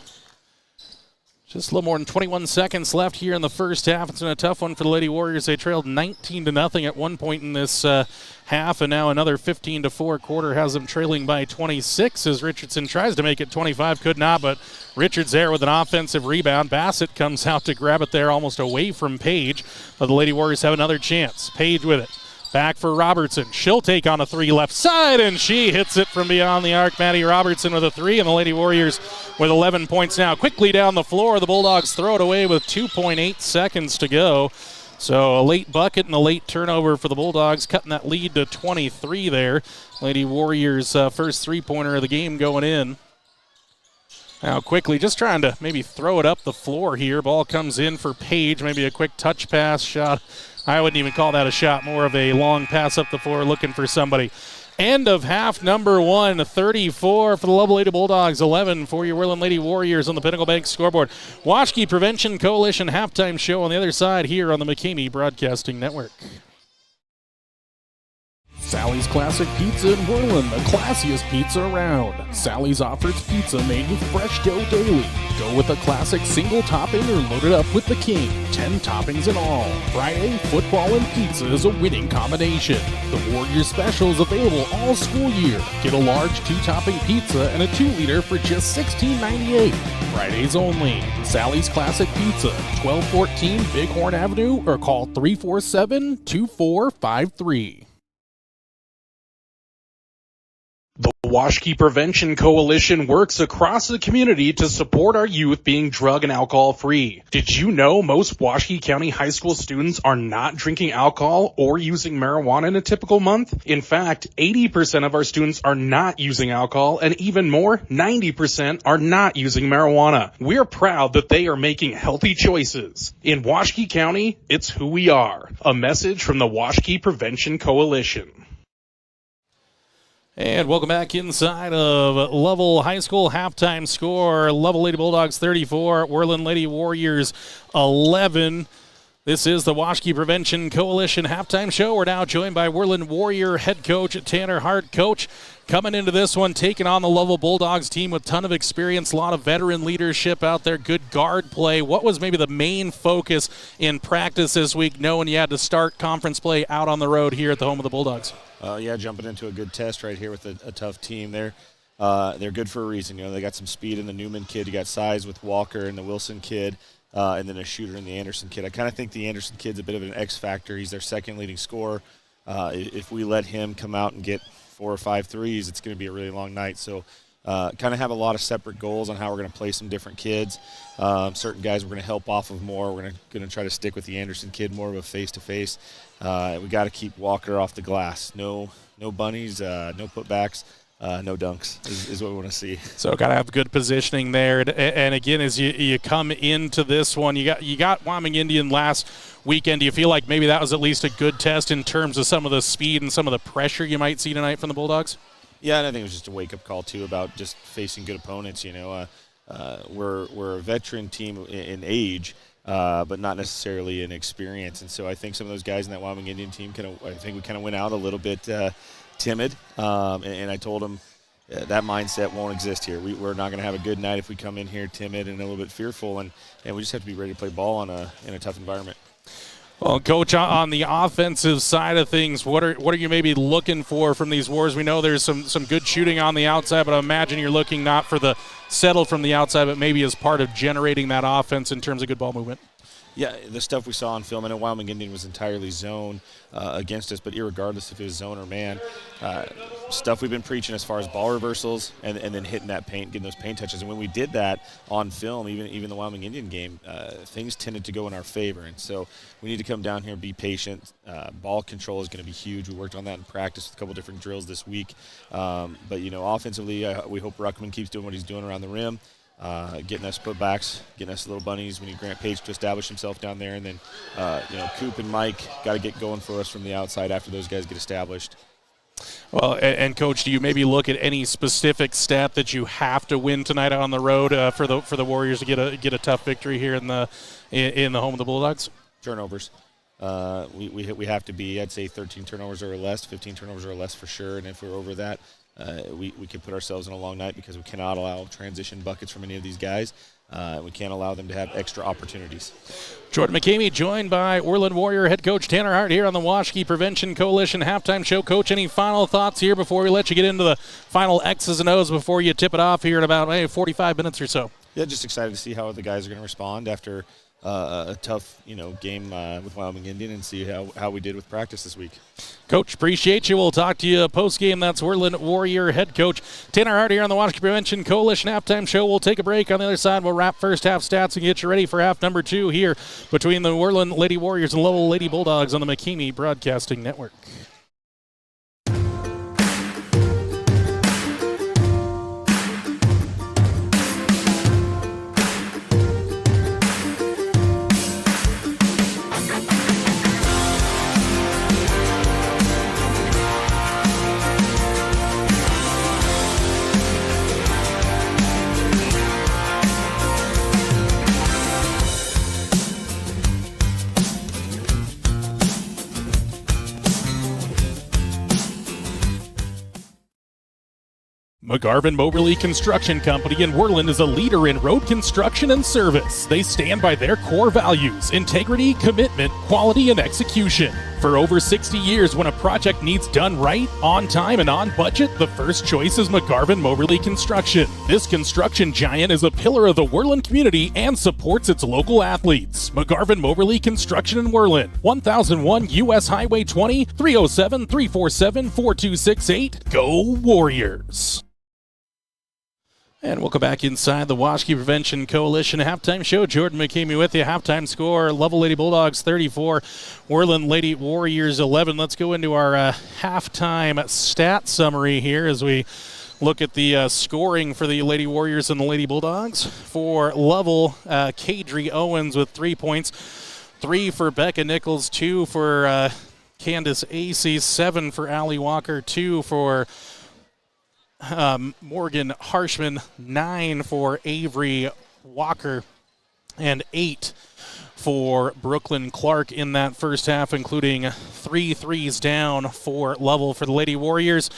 Just a little more than 21 seconds left here in the first half. It's been a tough one for the Lady Warriors. They trailed 19-0 at one point in this half, and now another 15-4 quarter has them trailing by 26 as Richardson tries to make it 25. Could not, but Richards there with an offensive rebound. Bassett comes out to grab it there almost away from Page, but the Lady Warriors have another chance. Page with it. Back for Robertson. She'll take on a three left side, and she hits it from beyond the arc. Maddie Robertson with a three, and the Lady Warriors with 11 points now. Quickly down the floor, the Bulldogs throw it away with 2.8 seconds to go. So a late bucket and a late turnover for the Bulldogs, cutting that lead to 23 there. Lady Warriors' first three-pointer of the game going in. Now quickly, just trying to maybe throw it up the floor here. Ball comes in for Page, maybe a quick touch pass shot. I wouldn't even call that a shot, more of a long pass up the floor looking for somebody. End of half number 1, 34 for the Lovell Lady Bulldogs, 11 for your Worland Lady Warriors on the Pinnacle Bank scoreboard. Washkey Prevention Coalition halftime show on the other side here on the McCamey Broadcasting Network. Sally's Classic Pizza in Worland, the classiest pizza around. Sally's offers pizza made with fresh dough daily. Go with a classic single topping or load it up with the king. 10 toppings in all. Friday, football and pizza is a winning combination. The Warriors special is available all school year. Get a large 2-topping pizza and a 2-liter for just $16.98. Fridays only. Sally's Classic Pizza, 1214 Bighorn Avenue, or call 347-2453. The Washkey Prevention Coalition works across the community to support our youth being drug and alcohol free. Did you know most Washkey County high school students are not drinking alcohol or using marijuana in a typical month? In fact, 80% of our students are not using alcohol, and even more, 90% are not using marijuana. We're proud that they are making healthy choices. In Washkey County, it's who we are. A message from the Washkey Prevention Coalition. And welcome back inside of Lovell High School. Halftime score, Lovell Lady Bulldogs 34, Worland Lady Warriors 11. This is the Washkey Prevention Coalition halftime show. We're now joined by Worland Warrior head coach Tanner Hart. Coach, coming into this one, taking on the Lovell Bulldogs team with a ton of experience, a lot of veteran leadership out there, good guard play. What was maybe the main focus in practice this week, knowing you had to start conference play out on the road here at the home of the Bulldogs? Jumping into a good test right here with a tough team there. They're good for a reason. You know, they got some speed in the Newman kid. You got size with Walker and the Wilson kid, and then a shooter in the Anderson kid. I kind of think the Anderson kid's a bit of an X factor. He's their second leading scorer. If we let him come out and get 4 or 5 threes, it's going to be a really long night. So kind of have a lot of separate goals on how we're going to play some different kids. Certain guys we're going to help off of more. We're going to try to stick with the Anderson kid, more of a face-to-face. We got to keep Walker off the glass. No bunnies, no putbacks, no dunks is what we want to see. So got to have good positioning there. And again, as you come into this one, you got Wyoming Indian last weekend. Do you feel like maybe that was at least a good test in terms of some of the speed and some of the pressure you might see tonight from the Bulldogs? Yeah, and I think it was just a wake-up call, too, about just facing good opponents. You know, we're a veteran team in age, but not necessarily in experience. And so I think some of those guys in that Wyoming Indian team, I think we kind of went out a little bit timid. And I told them that mindset won't exist here. We're not going to have a good night if we come in here timid and a little bit fearful. And we just have to be ready to play ball in a tough environment. Well, Coach, on the offensive side of things, what are you maybe looking for from these Wars? We know there's some good shooting on the outside, but I imagine you're looking not for the settle from the outside, but maybe as part of generating that offense in terms of good ball movement. Yeah, the stuff we saw on film, I know Wyoming Indian was entirely zone against us, but irregardless if it was zone or man, stuff we've been preaching as far as ball reversals and then hitting that paint, getting those paint touches. And when we did that on film, even the Wyoming Indian game, things tended to go in our favor. And so we need to come down here and be patient. Ball control is going to be huge. We worked on that in practice with a couple different drills this week. But, you know, offensively, we hope Ruckman keeps doing what he's doing around the rim. Getting us putbacks, getting us little bunnies. We need Grant Page to establish himself down there. And then, Coop and Mike got to get going for us from the outside after those guys get established. Well, and Coach, do you maybe look at any specific stat that you have to win tonight on the road for the Warriors to get a tough victory here in the home of the Bulldogs? Turnovers. We have to be, I'd say, 13 turnovers or less, 15 turnovers or less for sure. And if we're over that, we could put ourselves in a long night because we cannot allow transition buckets from any of these guys. We can't allow them to have extra opportunities. Jordan McCamey joined by Worland Warrior head coach Tanner Hart here on the Washakie Prevention Coalition halftime show. Coach, any final thoughts here before we let you get into the final X's and O's before you tip it off here in about 45 minutes or so? Yeah, just excited to see how the guys are going to respond after a tough, game with Wyoming Indian and see how we did with practice this week. Coach, appreciate you. We'll talk to you post-game. That's Worland Warrior head coach Tanner Hart here on the Washakie Prevention Coalition halftime show. We'll take a break. On the other side, we'll wrap first half stats and get you ready for half number 2 here between the Worland Lady Warriors and Lovell Lady Bulldogs on the McCamey Broadcasting Network. McGarvin Moberly Construction Company in Worland is a leader in road construction and service. They stand by their core values: integrity, commitment, quality, and execution. For over 60 years, when a project needs done right, on time, and on budget, the first choice is McGarvin Moberly Construction. This construction giant is a pillar of the Worland community and supports its local athletes. McGarvin Moberly Construction in Worland, 1001 U.S. Highway 20, 307-347-4268. Go Warriors! And welcome back inside the Washakie Prevention Coalition halftime show. Jordan McCamey with you. Halftime score: Lovell Lady Bulldogs 34, Worland Lady Warriors 11. Let's go into our halftime stat summary here as we look at the scoring for the Lady Warriors and the Lady Bulldogs. For Lovell, Kadri Owens with 3 points, 3 for Becca Nichols, 2 for Candace Acey, 7 for Allie Walker, 2 for Morgan Harshman, 9 for Avery Walker, and 8 for Brooklyn Clark in that first half, including 3 threes down for Lovell. For the Lady Warriors,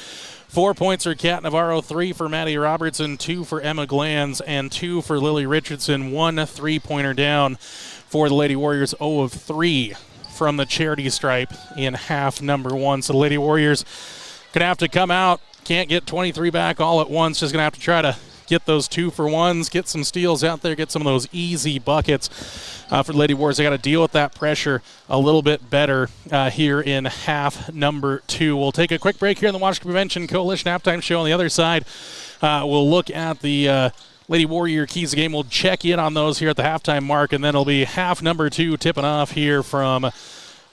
4 points for Kat Navarro, 3 for Maddie Robertson, 2 for Emma Glanz, and 2 for Lily Richardson. 1 3-pointer down for the Lady Warriors, 0 of 3 from the charity stripe in half number 1. So the Lady Warriors going to have to come out. Can't get 23 back all at once. Just going to have to try to get those 2-for-1s, get some steals out there, get some of those easy buckets. For the Lady Warriors, they got to deal with that pressure a little bit better here in half number 2. We'll take a quick break here in the Washakie Prevention Coalition halftime show. On the other side, we'll look at the Lady Warrior keys of the game. We'll check in on those here at the halftime mark, and then it'll be half number 2 tipping off here from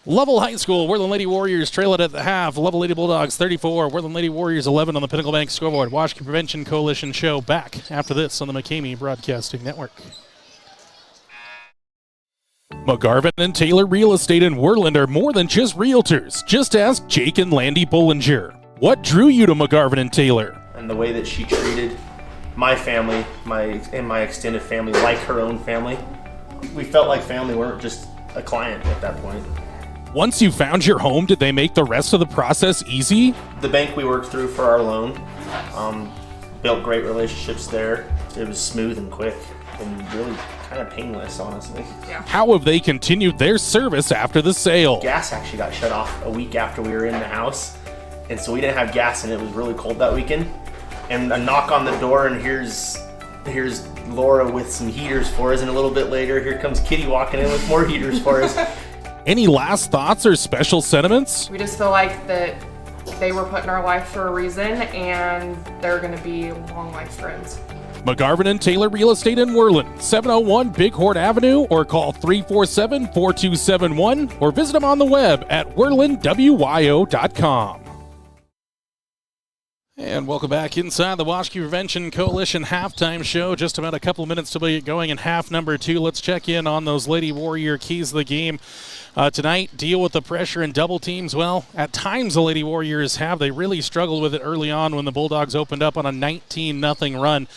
Lovell High School. Worland Lady Warriors trail it at the half. Lovell Lady Bulldogs 34, Worland Lady Warriors 11 on the Pinnacle Bank scoreboard. Washakie Prevention Coalition show back after this on the McCamey Broadcasting Network. McGarvin and Taylor Real Estate in Worland are more than just realtors. Just ask Jake and Landy Bullinger. What drew you to McGarvin and Taylor? And the way that she treated my family, and my extended family, like her own family. We felt like family. We weren't just a client at that point. Once you found your home, did they make the rest of the process easy? The bank we worked through for our loan, built great relationships there. It was smooth and quick and really kind of painless, honestly. Yeah. How have they continued their service after the sale? Gas actually got shut off a week after we were in the house, and so we didn't have gas, and it was really cold that weekend. And a knock on the door, and here's Laura with some heaters for us, and a little bit later, here comes Kitty walking in with more heaters for us. Any last thoughts or special sentiments? We just feel like that they were put in our life for a reason, and they're going to be long life friends. McGarvin and Taylor Real Estate in Worland, 701 Bighorn Avenue, or call 347-4271, or visit them on the web at worlandwyo.com. And welcome back inside the Washakie Prevention Coalition halftime show. Just about a couple of minutes to be going in half number 2. Let's check in on those Lady Warrior keys of the game. Tonight, deal with the pressure and double teams. Well, at times the Lady Warriors have. They really struggled with it early on when the Bulldogs opened up on a 19-0 run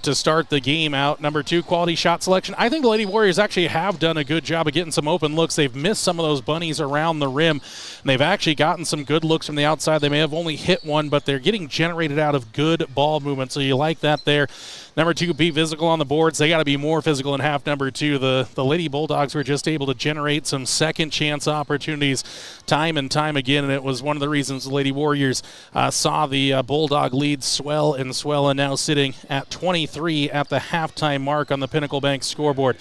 to start the game out. Number 2, quality shot selection. I think the Lady Warriors actually have done a good job of getting some open looks. They've missed some of those bunnies around the rim, and they've actually gotten some good looks from the outside. They may have only hit one, but they're getting generated out of good ball movement, so you like that there. Number 2, be physical on the boards. They got to be more physical in half number 2. The Lady Bulldogs were just able to generate some second chance opportunities time and time again, and it was one of the reasons the Lady Warriors saw the Bulldog lead swell, and now sitting at 23 at the halftime mark on the Pinnacle Bank scoreboard.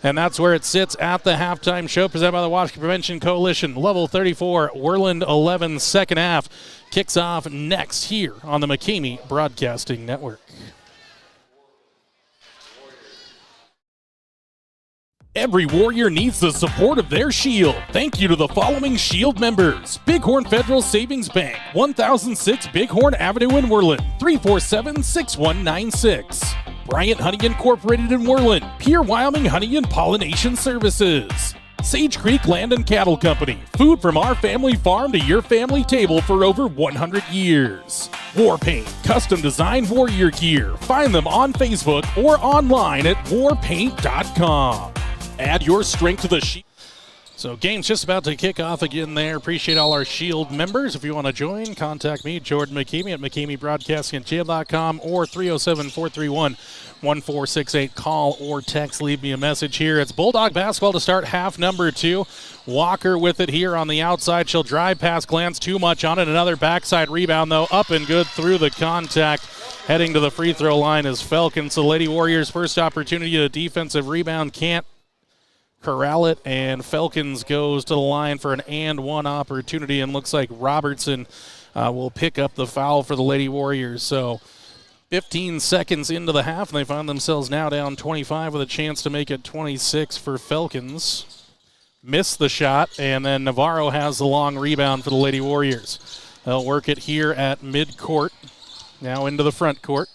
And that's where it sits at the halftime show, presented by the Washakie Prevention Coalition. Lovell 34, Worland 11, second half. Kicks off next here on the McCamey Broadcasting Network. Every Warrior needs the support of their Shield. Thank you to the following Shield members: Bighorn Federal Savings Bank, 1006 Bighorn Avenue in Worland, 347-6196. Bryant Honey Incorporated in Worland, Pierre Wyoming Honey and Pollination Services. Sage Creek Land and Cattle Company, food from our family farm to your family table for over 100 years. War Paint, custom designed warrior gear. Find them on Facebook or online at warpaint.com. Add your strength to the Shield. So game's just about to kick off again there. Appreciate all our Shield members. If you want to join, contact me, Jordan McCamey, at McCameyBroadcasting@gmail.com or 307-431-1468. Call or text, leave me a message here. It's Bulldog basketball to start half number 2. Walker with it here on the outside. She'll drive past, glance too much on it. Another backside rebound, though, up and good through the contact. Heading to the free throw line is Felkin. So Lady Warriors' first opportunity, a defensive rebound, can't corral it, and Felkins goes to the line for an and one opportunity, and looks like Robertson will pick up the foul for the Lady Warriors. So 15 seconds into the half, and they find themselves now down 25 with a chance to make it 26 for Felkins. Missed the shot, and then Navarro has the long rebound for the Lady Warriors. They'll work it here at midcourt, now into the front court.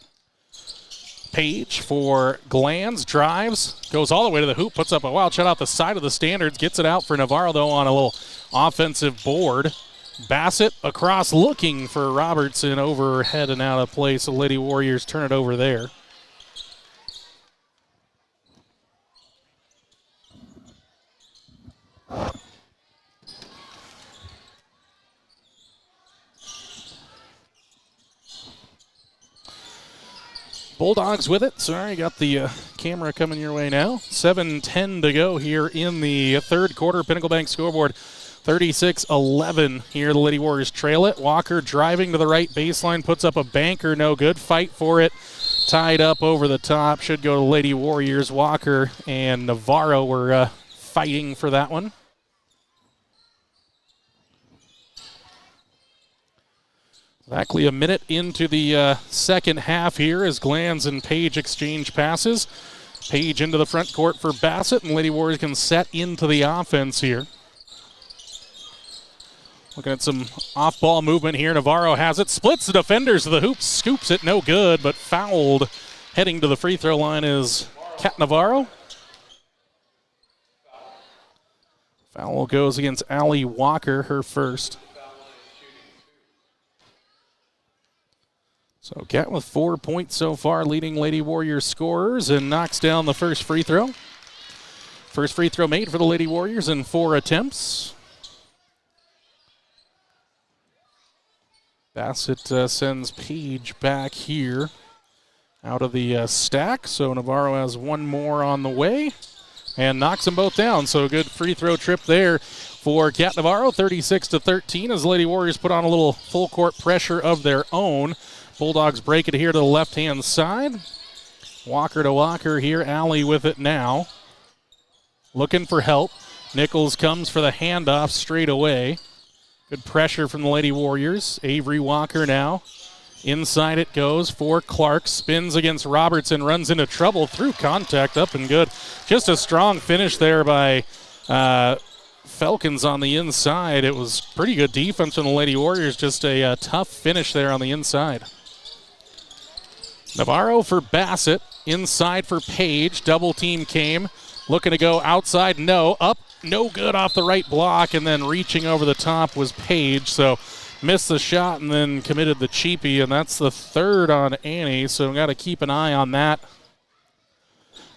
Page for Glanz, drives, goes all the way to the hoop, puts up a wild shot out the side of the standards, gets it out for Navarro, though, on a little offensive board. Bassett across looking for Robertson, overhead and out of play, so Lady Warriors turn it over there. Bulldogs with it. Sorry, got the camera coming your way now. 7:10 to go here in the third quarter. Pinnacle Bank scoreboard 36-11 here. The Lady Warriors trail it. Walker driving to the right baseline, puts up a banker, no good. Fight for it. Tied up over the top. Should go to Lady Warriors. Walker and Navarro were fighting for that one. Exactly a minute into the second half here as Glanz and Page exchange passes. Page into the front court for Bassett, and Lady Warriors can set into the offense here. Looking at some off-ball movement here. Navarro has it, splits the defenders to the hoop, scoops it, no good, but fouled. Heading to the free throw line is Kat Navarro. Foul goes against Allie Walker, her first. So Kat with 4 points so far, leading Lady Warriors scorers, and knocks down the first free throw. First free throw made for the Lady Warriors in 4 attempts. Bassett sends Page back here out of the stack, so Navarro has one more on the way and knocks them both down. So a good free throw trip there for Kat Navarro, 36-13, as the Lady Warriors put on a little full court pressure of their own. Bulldogs break it here to the left-hand side. Walker to Walker here. Alley with it now. Looking for help. Nichols comes for the handoff straight away. Good pressure from the Lady Warriors. Avery Walker now. Inside it goes for Clark. Spins against Robertson. Runs into trouble through contact. Up and good. Just a strong finish there by Falcons on the inside. It was pretty good defense from the Lady Warriors, just a tough finish there on the inside. Navarro for Bassett, inside for Page. Double team came, looking to go outside, no, up, no good off the right block, and then reaching over the top was Page, so missed the shot and then committed the cheapie, and that's the third on Annie, so we've got to keep an eye on that.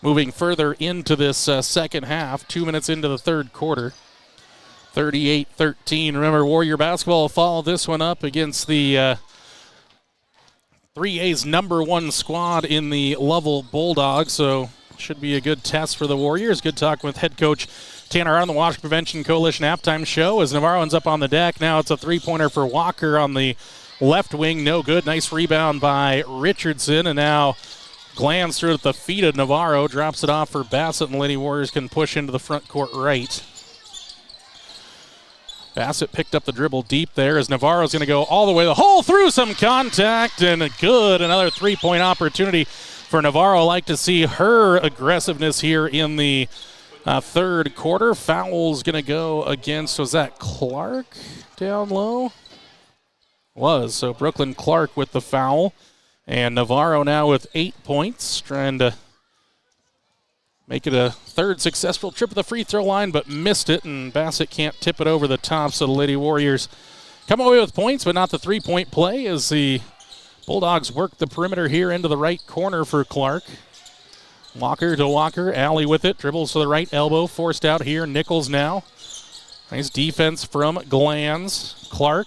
Moving further into this second half, 2 minutes into the third quarter. 38-13. Remember, Warrior basketball will follow this one up against the 3A's number one squad in the Lovell Bulldogs, so should be a good test for the Warriors. Good talk with head coach Tanner on the Washington Prevention Coalition halftime show as Navarro ends up on the deck. Now it's a three-pointer for Walker on the left wing. No good. Nice rebound by Richardson, and now Glanz through at the feet of Navarro. Drops it off for Bassett, and the Lady Warriors can push into the front court right. Bassett picked up the dribble deep there as Navarro's going to go all the way to the hole through some contact, and good. Another three-point opportunity for Navarro. Like to see her aggressiveness here in the third quarter. Foul's going to go against, was that Clark down low? Was. So Brooklyn Clark with the foul. And Navarro now with 8 points, trying to make it a third successful trip to the free throw line, but missed it, and Bassett can't tip it over the top, so the Lady Warriors come away with points, but not the three-point play as the Bulldogs work the perimeter here into the right corner for Clark. Walker to Walker, Alley with it, dribbles to the right elbow, forced out here, Nichols now. Nice defense from Glanz. Clark.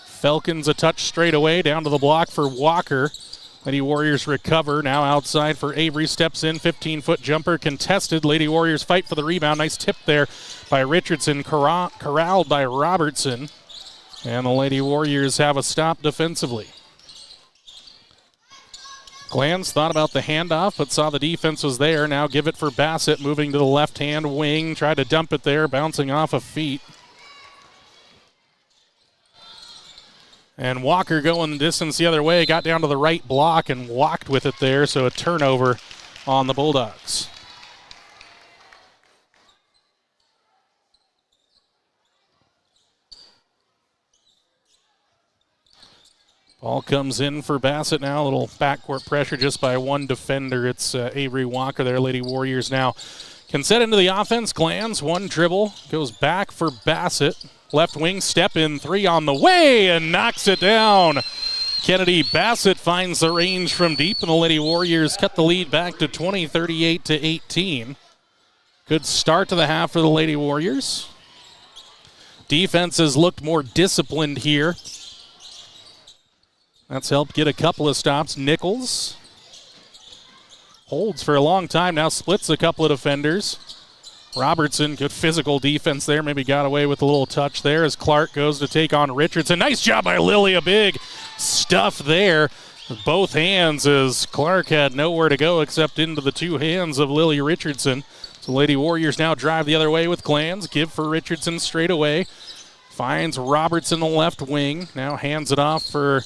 Falcons a touch straight away, down to the block for Walker. Lady Warriors recover, now outside for Avery, steps in, 15-foot jumper contested. Lady Warriors fight for the rebound, nice tip there by Richardson, corralled by Robertson. And the Lady Warriors have a stop defensively. Glanz thought about the handoff, but saw the defense was there. Now give it for Bassett, moving to the left-hand wing, tried to dump it there, bouncing off of feet. And Walker going the distance the other way, got down to the right block and walked with it there, so a turnover on the Bulldogs. Ball comes in for Bassett now, a little backcourt pressure just by one defender. It's Avery Walker there. Lady Warriors now can set into the offense. Glanz, one dribble, goes back for Bassett. Left wing step in three on the way and knocks it down. Kennedy Bassett finds the range from deep, and the Lady Warriors cut the lead back to 20, 38-18. Good start to the half for the Lady Warriors. Defense has looked more disciplined here. That's helped get a couple of stops. Nichols holds for a long time, now splits a couple of defenders. Robertson, good physical defense there. Maybe got away with a little touch there as Clark goes to take on Richardson. Nice job by Lily, a big stuff there. With both hands as Clark had nowhere to go except into the two hands of Lily Richardson. So Lady Warriors now drive the other way with Glanz. Give for Richardson straight away. Finds Robertson the left wing. Now hands it off for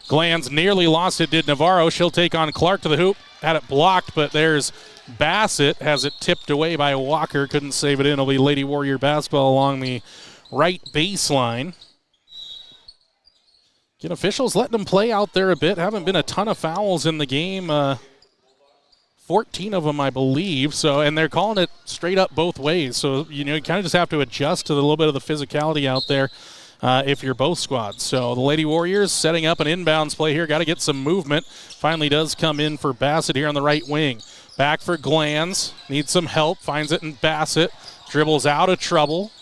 Glanz. Nearly lost it, did Navarro. She'll take on Clark to the hoop. Had it blocked, but there's Bassett. Has it tipped away by Walker. Couldn't save it in. It'll be Lady Warrior basketball along the right baseline. Again, officials letting them play out there a bit. Haven't been a ton of fouls in the game. 14 of them, I believe. So, and they're calling it straight up both ways. So, you kind of just have to adjust to the little bit of the physicality out there if you're both squads. So the Lady Warriors setting up an inbounds play here. Got to get some movement. Finally does come in for Bassett here on the right wing. Back for Glanz. Needs some help. Finds it in Bassett. Dribbles out of trouble.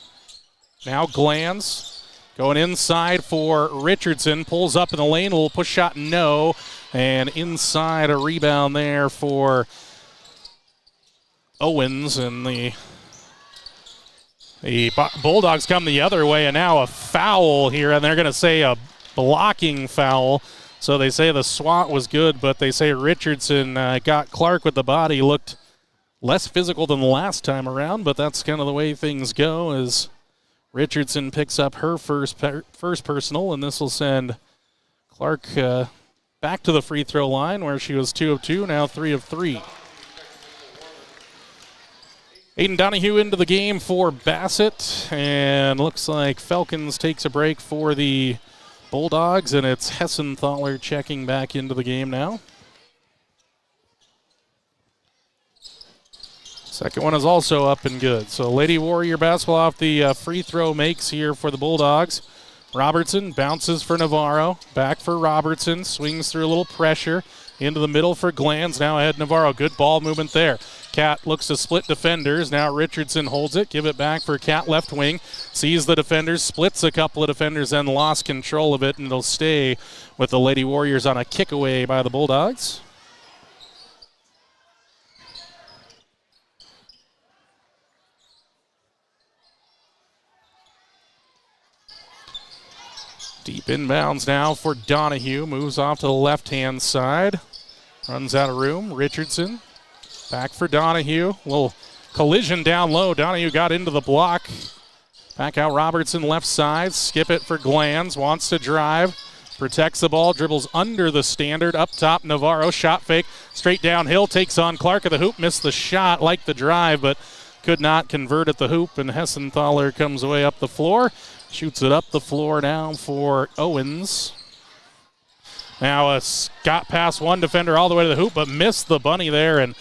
Now Glanz going inside for Richardson. Pulls up in the lane. A little push shot, no. And inside a rebound there for Owens. And the Bulldogs come the other way, and now a foul here, and they're going to say a blocking foul. So they say the swat was good, but they say Richardson got Clark with the body. Looked less physical than the last time around, but that's kind of the way things go as Richardson picks up her first personal, and this will send Clark back to the free throw line where she was 2 of 2, now 3 of 3. Aiden Donahue into the game for Bassett, and looks like Falcons takes a break for the Bulldogs, and it's Hessenthaler checking back into the game now. Second one is also up and good. So Lady Warrior basketball off the free throw makes here for the Bulldogs. Robertson bounces for Navarro. Back for Robertson. Swings through a little pressure. Into the middle for Glanz. Now ahead Navarro. Good ball movement there. Cat looks to split defenders. Now Richardson holds it. Give it back for Cat left wing. Sees the defenders. Splits a couple of defenders and lost control of it. And it'll stay with the Lady Warriors on a kick away by the Bulldogs. Deep inbounds now for Donahue. Moves off to the left-hand side. Runs out of room. Richardson back for Donahue. Little collision down low. Donahue got into the block. Back out Robertson left side. Skip it for Glanz. Wants to drive. Protects the ball. Dribbles under the standard. Up top Navarro. Shot fake. Straight downhill. Takes on Clark at the hoop. Missed the shot. Liked the drive, but could not convert at the hoop. And Hessenthaler comes away up the floor. Shoots it up the floor now for Owens. Now Scott past one defender all the way to the hoop, but missed the bunny there. And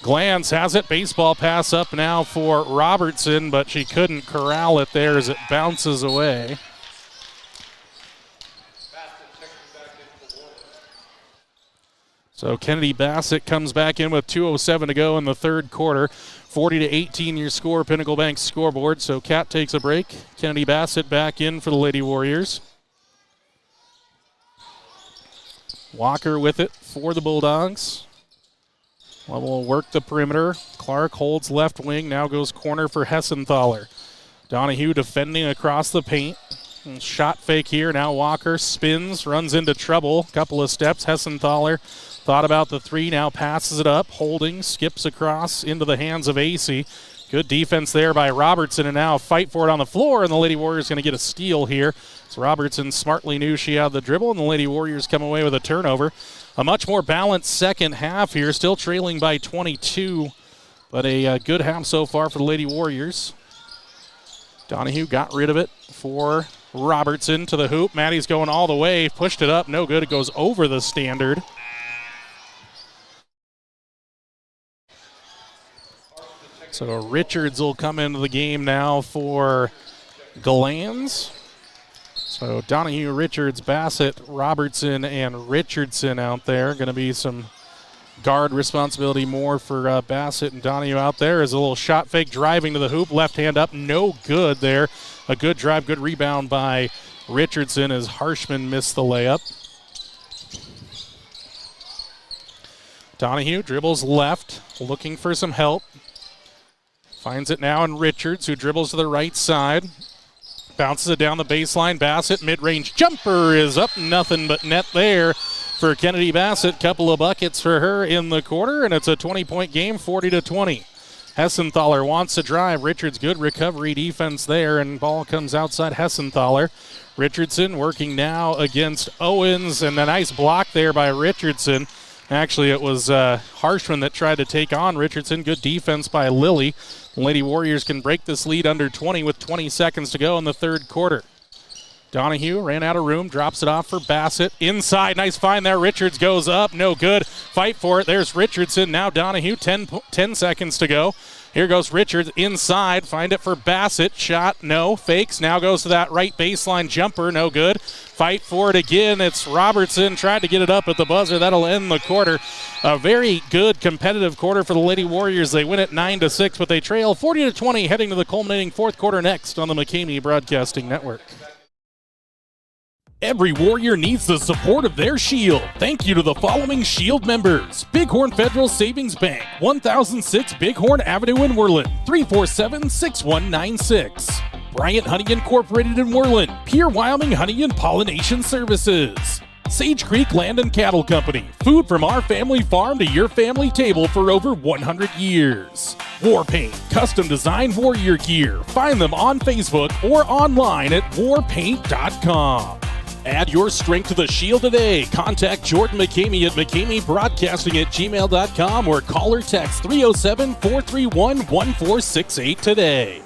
Glanz has it. Baseball pass up now for Robertson, but she couldn't corral it there as it bounces away. So Kennedy Bassett comes back in with 2:07 to go in the third quarter. 40-18 your score, Pinnacle Bank scoreboard. So Cat takes a break. Kennedy Bassett back in for the Lady Warriors. Walker with it for the Bulldogs. Lovell will work the perimeter. Clark holds left wing. Now goes corner for Hessenthaler. Donahue defending across the paint. Shot fake here. Now Walker spins, runs into trouble. Couple of steps. Hessenthaler thought about the three, now passes it up, holding, skips across into the hands of AC. Good defense there by Robertson, and now a fight for it on the floor, and the Lady Warriors going to get a steal here. So Robertson smartly knew she had the dribble, and the Lady Warriors come away with a turnover. A much more balanced second half here, still trailing by 22, but a good half so far for the Lady Warriors. Donahue got rid of it for Robertson to the hoop. Maddie's going all the way, pushed it up, no good. It goes over the standard. So Richards will come into the game now for Glanz. So Donahue, Richards, Bassett, Robertson, and Richardson out there. Going to be some guard responsibility more for Bassett and Donahue out there. As a little shot fake driving to the hoop. Left hand up, no good there. A good drive, good rebound by Richardson as Harshman missed the layup. Donahue dribbles left, looking for some help. Finds it now in Richards, who dribbles to the right side. Bounces it down the baseline. Bassett, mid-range jumper is up. Nothing but net there for Kennedy Bassett. Couple of buckets for her in the quarter, and it's a 20-point game, 40-20. Hessenthaler wants to drive. Richards, good recovery defense there, and ball comes outside Hessenthaler. Richardson working now against Owens, and a nice block there by Richardson. Actually, it was Harshman that tried to take on Richardson. Good defense by Lilly. Lady Warriors can break this lead under 20 with 20 seconds to go in the third quarter. Donahue ran out of room, drops it off for Bassett. Inside, nice find there. Richards goes up, no good. Fight for it. There's Richardson. Now Donahue, 10 seconds to go. Here goes Richards inside. Find it for Bassett. Shot, no. Fakes. Now goes to that right baseline jumper. No good. Fight for it again. It's Robertson. Tried to get it up at the buzzer. That'll end the quarter. A very good competitive quarter for the Lady Warriors. They win it 9-6, but they trail 40-20 heading to the culminating fourth quarter next on the McCamey Broadcasting Network. Every Warrior needs the support of their Shield. Thank you to the following Shield members. Bighorn Federal Savings Bank, 1006 Bighorn Avenue in Worland, 347-6196. Bryant Honey Incorporated in Worland, Pierre Wyoming Honey and Pollination Services. Sage Creek Land and Cattle Company, food from our family farm to your family table for over 100 years. War Paint, custom designed warrior gear. Find them on Facebook or online at warpaint.com. Add your strength to the Shield today. Contact Jordan McCamey at McCameyBroadcasting@gmail.com or call or text 307-431-1468 today.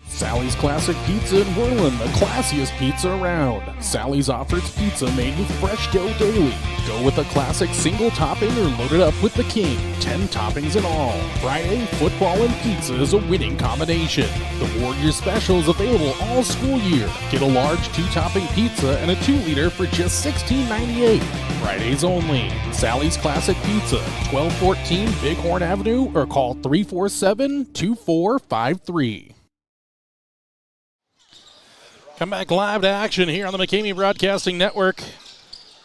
Sally's Classic Pizza in Worland, the classiest pizza around. Sally's offers pizza made with fresh dough daily. Go with a classic single topping or load it up with the king. 10 toppings in all. Friday, football and pizza is a winning combination. The Warriors special is available all school year. Get a large 2-topping pizza and a 2-liter for just $16.98. Fridays only. Sally's Classic Pizza, 1214 Bighorn Avenue, or call 347-2453. Come back live to action here on the McCamey Broadcasting Network.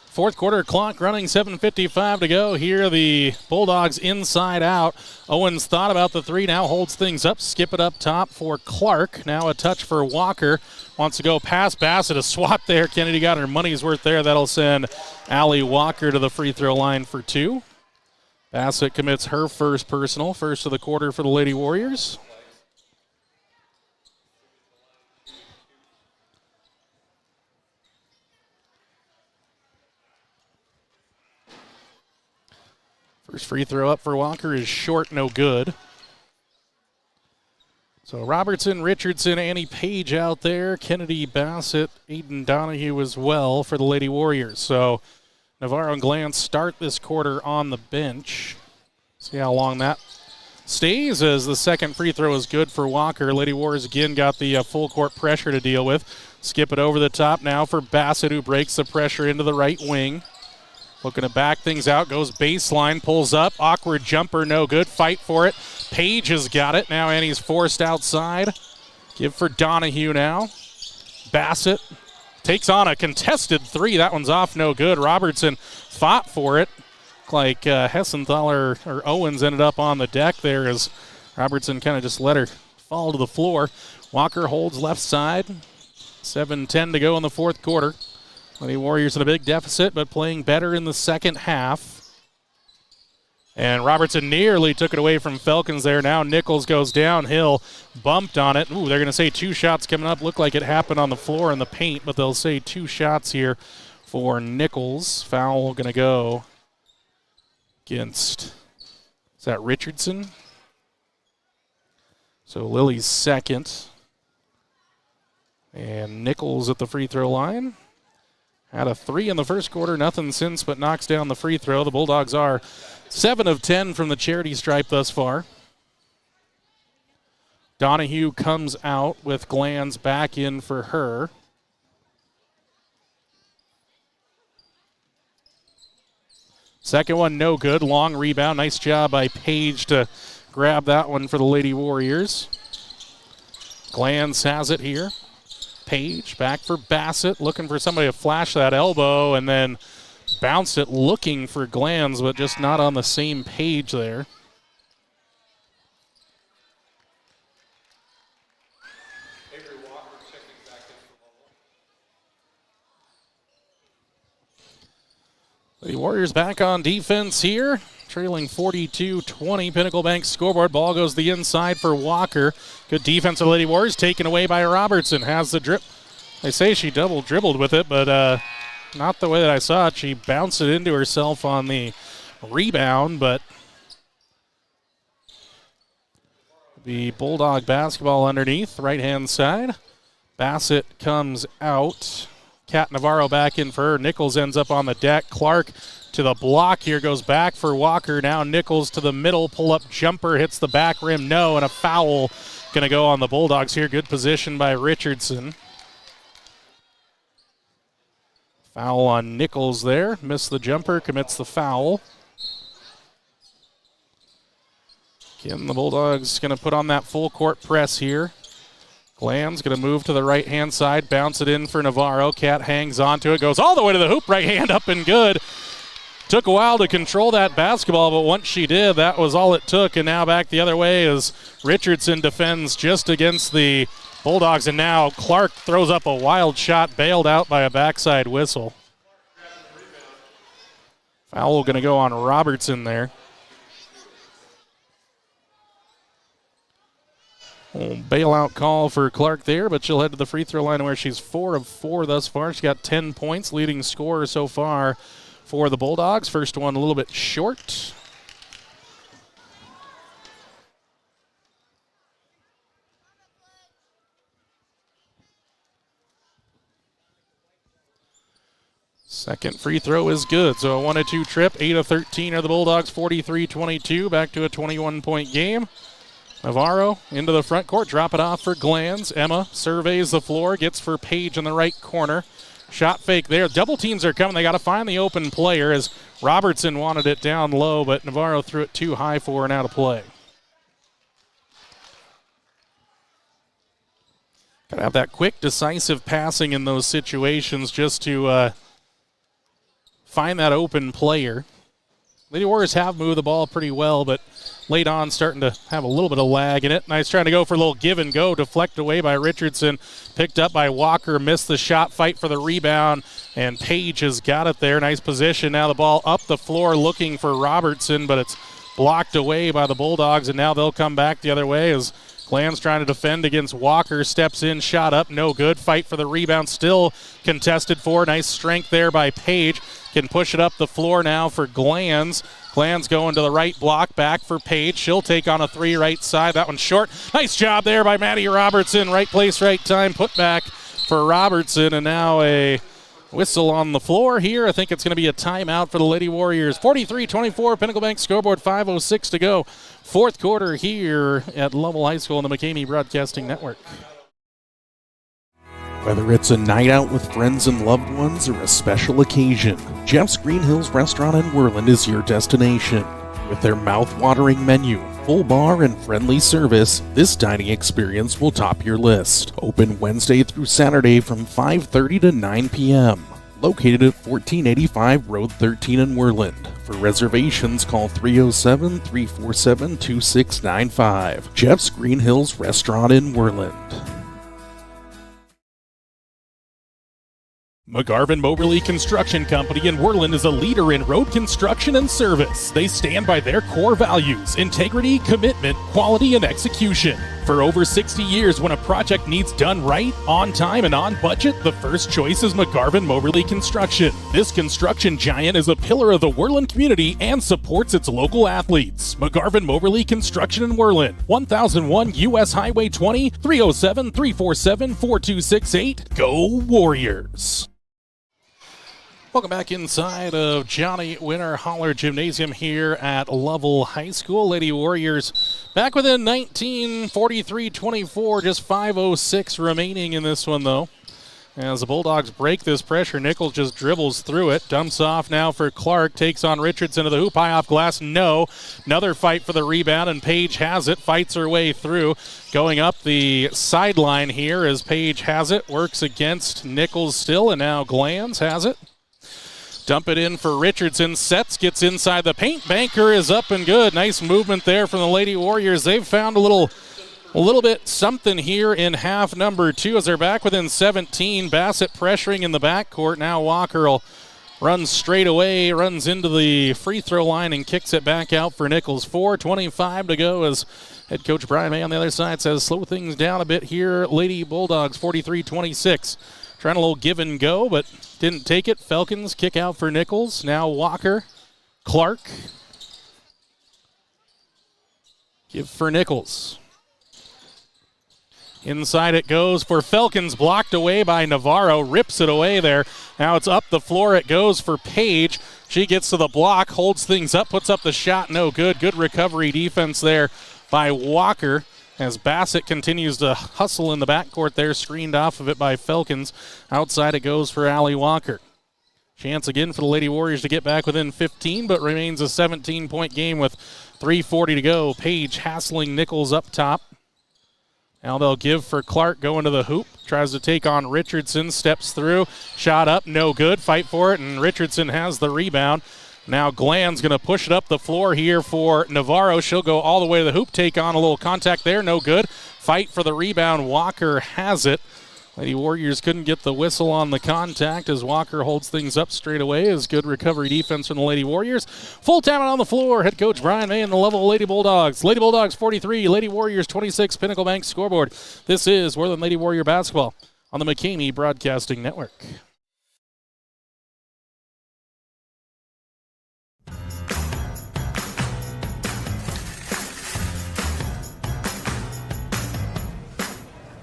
Fourth quarter clock running, 7:55 to go. Here the Bulldogs inside out. Owens thought about the three, now holds things up. Skip it up top for Clark. Now a touch for Walker. Wants to go past Bassett. A swat there. Kennedy got her money's worth there. That'll send Allie Walker to the free throw line for 2. Bassett commits her first personal. First of the quarter for the Lady Warriors. First free throw up for Walker is short, no good. So Robertson, Richardson, Annie Page out there. Kennedy, Bassett, Aiden Donahue as well for the Lady Warriors. So Navarro and Glantz start this quarter on the bench. See how long that stays as the second free throw is good for Walker. Lady Warriors again got the full court pressure to deal with. Skip it over the top now for Bassett, who breaks the pressure into the right wing. Looking to back things out, goes baseline, pulls up, awkward jumper, no good, fight for it. Page has got it, now Annie's forced outside. Give for Donahue now. Bassett takes on a contested three, that one's off, no good. Robertson fought for it, like Hessenthaler or Owens ended up on the deck there as Robertson kind of just let her fall to the floor. Walker holds left side, 7:10 to go in the fourth quarter. The Warriors in a big deficit, but playing better in the second half. And Robertson nearly took it away from Falcons there. Now Nichols goes downhill, bumped on it. Ooh, they're going to say 2 shots coming up. Looked like it happened on the floor in the paint, but they'll say 2 shots here for Nichols. Foul going to go against, is that Richardson? So Lily's second. And Nichols at the free throw line. Had a 3 in the first quarter, nothing since, but knocks down the free throw. The Bulldogs are 7 of 10 from the charity stripe thus far. Donahue comes out with Glanz back in for her. Second one, no good. Long rebound. Nice job by Page to grab that one for the Lady Warriors. Glanz has it here. Page back for Bassett, looking for somebody to flash that elbow, and then bounced it looking for Glanz, but just not on the same page there. The Warriors back on defense here, trailing 42-20. Pinnacle Bank scoreboard. Ball goes the inside for Walker. Good defense of Lady Warriors, taken away by Robertson. Has the drip. They say she double dribbled with it, but not the way that I saw it. She bounced it into herself on the rebound, but the Bulldog basketball underneath, right-hand side. Bassett comes out. Kat Navarro back in for her. Nichols ends up on the deck. Clark to the block here, goes back for Walker. Now Nichols to the middle, pull-up jumper, hits the back rim, no, and a foul going to go on the Bulldogs here. Good position by Richardson. Foul on Nichols there. Missed the jumper, commits the foul. Again, the Bulldogs going to put on that full court press here. Glanz going to move to the right-hand side, bounce it in for Navarro. Cat hangs onto it, goes all the way to the hoop, right hand up and good. Took a while to control that basketball, but once she did, that was all it took. And now back the other way as Richardson defends just against the Bulldogs. And now Clark throws up a wild shot, bailed out by a backside whistle. Foul going to go on Robertson there. Bailout call for Clark there, but she'll head to the free throw line where she's 4 of 4 thus far. She's got 10 points, leading scorer so far for the Bulldogs. First one a little bit short. Second free throw is good, so a 1-2 trip. 8 of 13 are the Bulldogs, 43-22. Back to a 21-point game. Navarro into the front court, drop it off for Glanz. Emma surveys the floor, gets for Page in the right corner. Shot fake there. Double teams are coming. They got to find the open player as Robertson wanted it down low, but Navarro threw it too high for and out of play. Got to have that quick, decisive passing in those situations just to find that open player. Lady Warriors have moved the ball pretty well, but late on starting to have a little bit of lag in it. Nice trying to go for a little give and go. Deflect away by Richardson. Picked up by Walker. Missed the shot. Fight for the rebound. And Page has got it there. Nice position. Now the ball up the floor looking for Robertson, but it's blocked away by the Bulldogs, and now they'll come back the other way as Glanz trying to defend against Walker. Steps in. Shot up. No good. Fight for the rebound. Still contested for. Nice strength there by Page. Can push it up the floor now for Glanz. Glanz going to the right block, back for Page. She'll take on a 3 right side. That one's short. Nice job there by Maddie Robertson. Right place, right time. Put back for Robertson, and now a whistle on the floor here. I think it's going to be a timeout for the Lady Warriors. 43-24, Pinnacle Bank scoreboard, 5:06 to go. Fourth quarter here at Lovell High School on the McCamey Broadcasting Network. Whether it's a night out with friends and loved ones or a special occasion, Jeff's Green Hills Restaurant in Worland is your destination. With their mouth-watering menu, full bar, and friendly service, this dining experience will top your list. Open Wednesday through Saturday from 5:30 to 9 p.m. Located at 1485 Road 13 in Worland. For reservations, call 307-347-2695. Jeff's Green Hills Restaurant in Worland. McGarvin Moberly Construction Company in Worland is a leader in road construction and service. They stand by their core values: integrity, commitment, quality, and execution. For over 60 years, when a project needs done right, on time, and on budget, the first choice is McGarvin Moberly Construction. This construction giant is a pillar of the Worland community and supports its local athletes. McGarvin Moberly Construction in Worland, 1001 U.S. Highway 20, 307-347-4268. Go Warriors! Welcome back inside of Johnny Winter Holler Gymnasium here at Lovell High School. Lady Warriors back within 19, 43-24, just 5:06 remaining in this one, though. As the Bulldogs break this pressure, Nichols just dribbles through it. Dumps off now for Clark. Takes on Richardson to the hoop. High off glass. No. Another fight for the rebound, and Page has it. Fights her way through. Going up the sideline here as Page has it. Works against Nichols still, and now Glanz has it. Dump it in for Richardson. Sets, gets inside the paint. Banker is up and good. Nice movement there from the Lady Warriors. They've found a little bit something here in half number 2 as they're back within 17. Bassett pressuring in the backcourt. Now Walker will run straight away, runs into the free throw line and kicks it back out for Nichols. 4:25 to go as head coach Brian May on the other side says slow things down a bit here. Lady Bulldogs 43-26. Trying a little give and go, but didn't take it. Falcons kick out for Nichols. Now Walker. Clark. Give for Nichols. Inside it goes for Falcons. Blocked away by Navarro. Rips it away there. Now it's up the floor. It goes for Page. She gets to the block. Holds things up. Puts up the shot. No good. Good recovery defense there by Walker. As Bassett continues to hustle in the backcourt there, screened off of it by Falcons. Outside it goes for Allie Walker. Chance again for the Lady Warriors to get back within 15, but remains a 17-point game with 3:40 to go. Page hassling Nichols up top. Now they'll give for Clark going to the hoop. Tries to take on Richardson, steps through. Shot up, no good. Fight for it, and Richardson has the rebound. Now Glanz going to push it up the floor here for Navarro. She'll go all the way to the hoop, take on a little contact there, no good. Fight for the rebound. Walker has it. Lady Warriors couldn't get the whistle on the contact as Walker holds things up straight away. As good recovery defense from the Lady Warriors. Full time out on the floor. Head coach Brian May and the Lovell Lady Bulldogs. Lady Bulldogs 43, Lady Warriors 26. Pinnacle Bank scoreboard. This is Worland Lady Warrior basketball on the McCamey Broadcasting Network.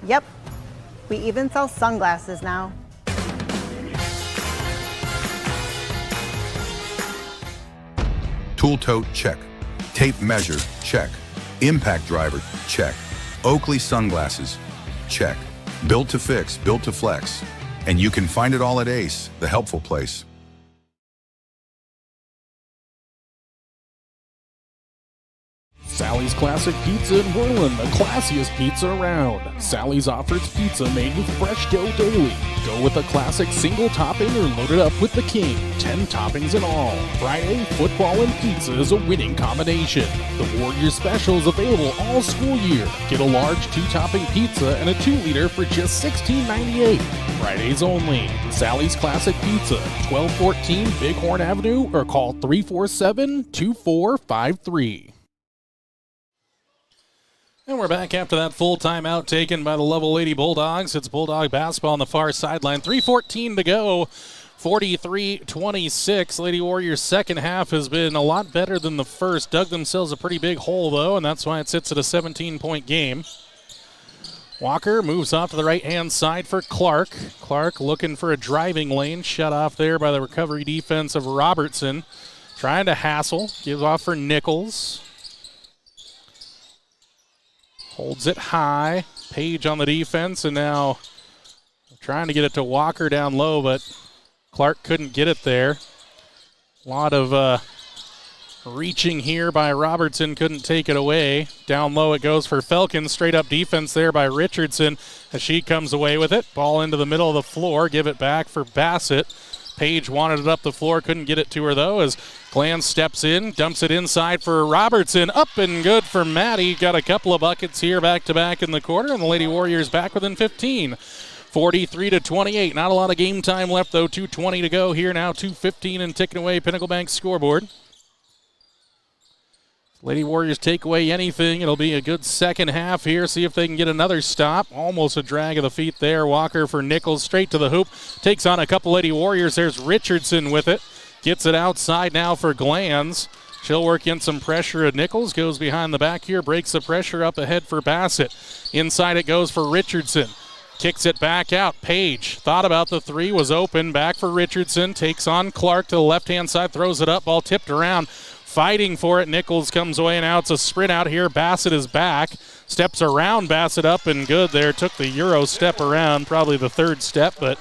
Yep, we even sell sunglasses now. Tool tote, check. Tape measure, check. Impact driver, check. Oakley sunglasses, check. Built to fix, built to flex. And you can find it all at Ace, the helpful place. Sally's Classic Pizza in Worland, the classiest pizza around. Sally's offers pizza made with fresh dough daily. Go with a classic single topping or load it up with the king. 10 toppings in all. Friday, football and pizza is a winning combination. The Warrior Special is available all school year. Get a large 2-topping pizza and a 2-liter for just $16.98. Fridays only. Sally's Classic Pizza, 1214 Bighorn Avenue, or call 347-2453. And we're back after that full timeout taken by the Lovell Lady Bulldogs. It's Bulldog basketball on the far sideline. 3:14 to go. 43-26. Lady Warriors' second half has been a lot better than the first. Dug themselves a pretty big hole, though, and that's why it sits at a 17-point game. Walker moves off to the right-hand side for Clark. Clark looking for a driving lane. Shut off there by the recovery defense of Robertson. Trying to hassle. Gives off for Nichols. Holds it high. Page on the defense, and now trying to get it to Walker down low, but Clark couldn't get it there. A lot of reaching here by Robertson, couldn't take it away. Down low it goes for Felkin. Straight up defense there by Richardson as she comes away with it. Ball into the middle of the floor. Give it back for Bassett. Page wanted it up the floor, couldn't get it to her though as Glenn steps in, dumps it inside for Robertson. Up and good for Maddie. Got a couple of buckets here back-to-back in the quarter, and the Lady Warriors back within 15. 43-28. Not a lot of game time left though. 2:20 to go here now. 2:15 and ticking away Pinnacle Bank scoreboard. Lady Warriors take away anything. It'll be a good second half here. See if they can get another stop. Almost a drag of the feet there. Walker for Nichols straight to the hoop. Takes on a couple Lady Warriors. There's Richardson with it. Gets it outside now for Glanz. She'll work in some pressure at Nichols. Goes behind the back here. Breaks the pressure up ahead for Bassett. Inside it goes for Richardson. Kicks it back out. Page thought about the three. Was open. Back for Richardson. Takes on Clark to the left-hand side. Throws it up. Ball tipped around. Fighting for it. Nichols comes away, and now it's a sprint out here. Bassett is back. Steps around Bassett up and good there. Took the Euro step around, probably the third step, but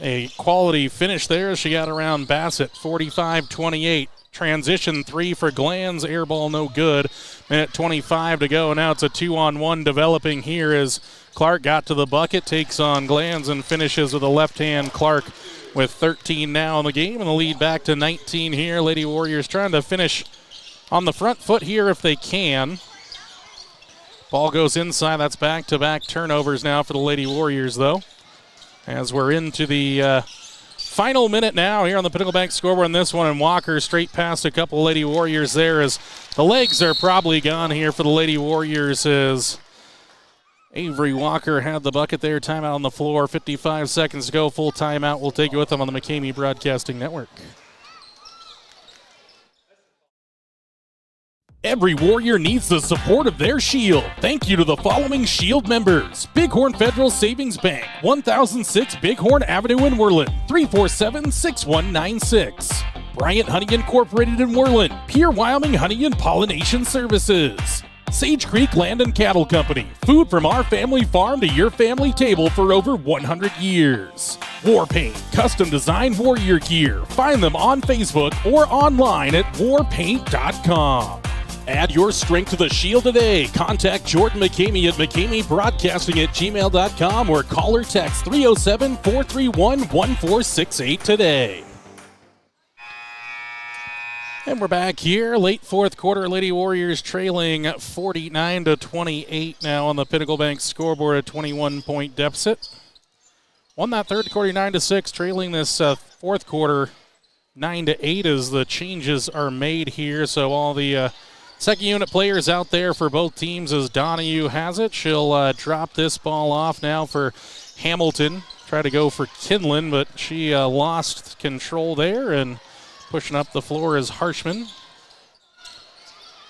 a quality finish there as she got around Bassett. 45-28. Transition three for Glanz. Air ball no good. Minute 25 to go. Now it's a 2-on-1 developing here as Clark got to the bucket, takes on Glanz and finishes with a left hand. Clark with 13 now in the game, and the lead back to 19 here. Lady Warriors trying to finish on the front foot here if they can. Ball goes inside. That's back-to-back turnovers now for the Lady Warriors, though. As we're into the final minute now here on the Pinnacle Bank scoreboard on this one, and Walker straight past a couple of Lady Warriors there as the legs are probably gone here for the Lady Warriors as Avery Walker had the bucket there. Timeout on the floor. 55 seconds to go. Full timeout. We'll take you with them on the McCamey Broadcasting Network. Every Warrior needs the support of their Shield. Thank you to the following Shield members. Bighorn Federal Savings Bank, 1006 Bighorn Avenue in Worland, 347-6196. Bryant Honey Incorporated in Worland, Pure Wyoming Honey and Pollination Services. Sage Creek Land and Cattle Company, food from our family farm to your family table for over 100 years. War Paint, custom designed warrior gear. Find them on Facebook or online at warpaint.com. Add your strength to the Shield today. Contact Jordan McCamey at McCameyBroadcasting@gmail.com or call or text 307-431-1468 today. And we're back here, late fourth quarter. Lady Warriors trailing 49-28 now on the Pinnacle Bank scoreboard, a 21-point deficit. Won that third quarter 9-6, trailing this fourth quarter 9-8 as the changes are made here. So all the second unit players out there for both teams as Donahue has it. She'll drop this ball off now for Hamilton. Try to go for Kinlan, but she lost control there, and pushing up the floor is Harshman.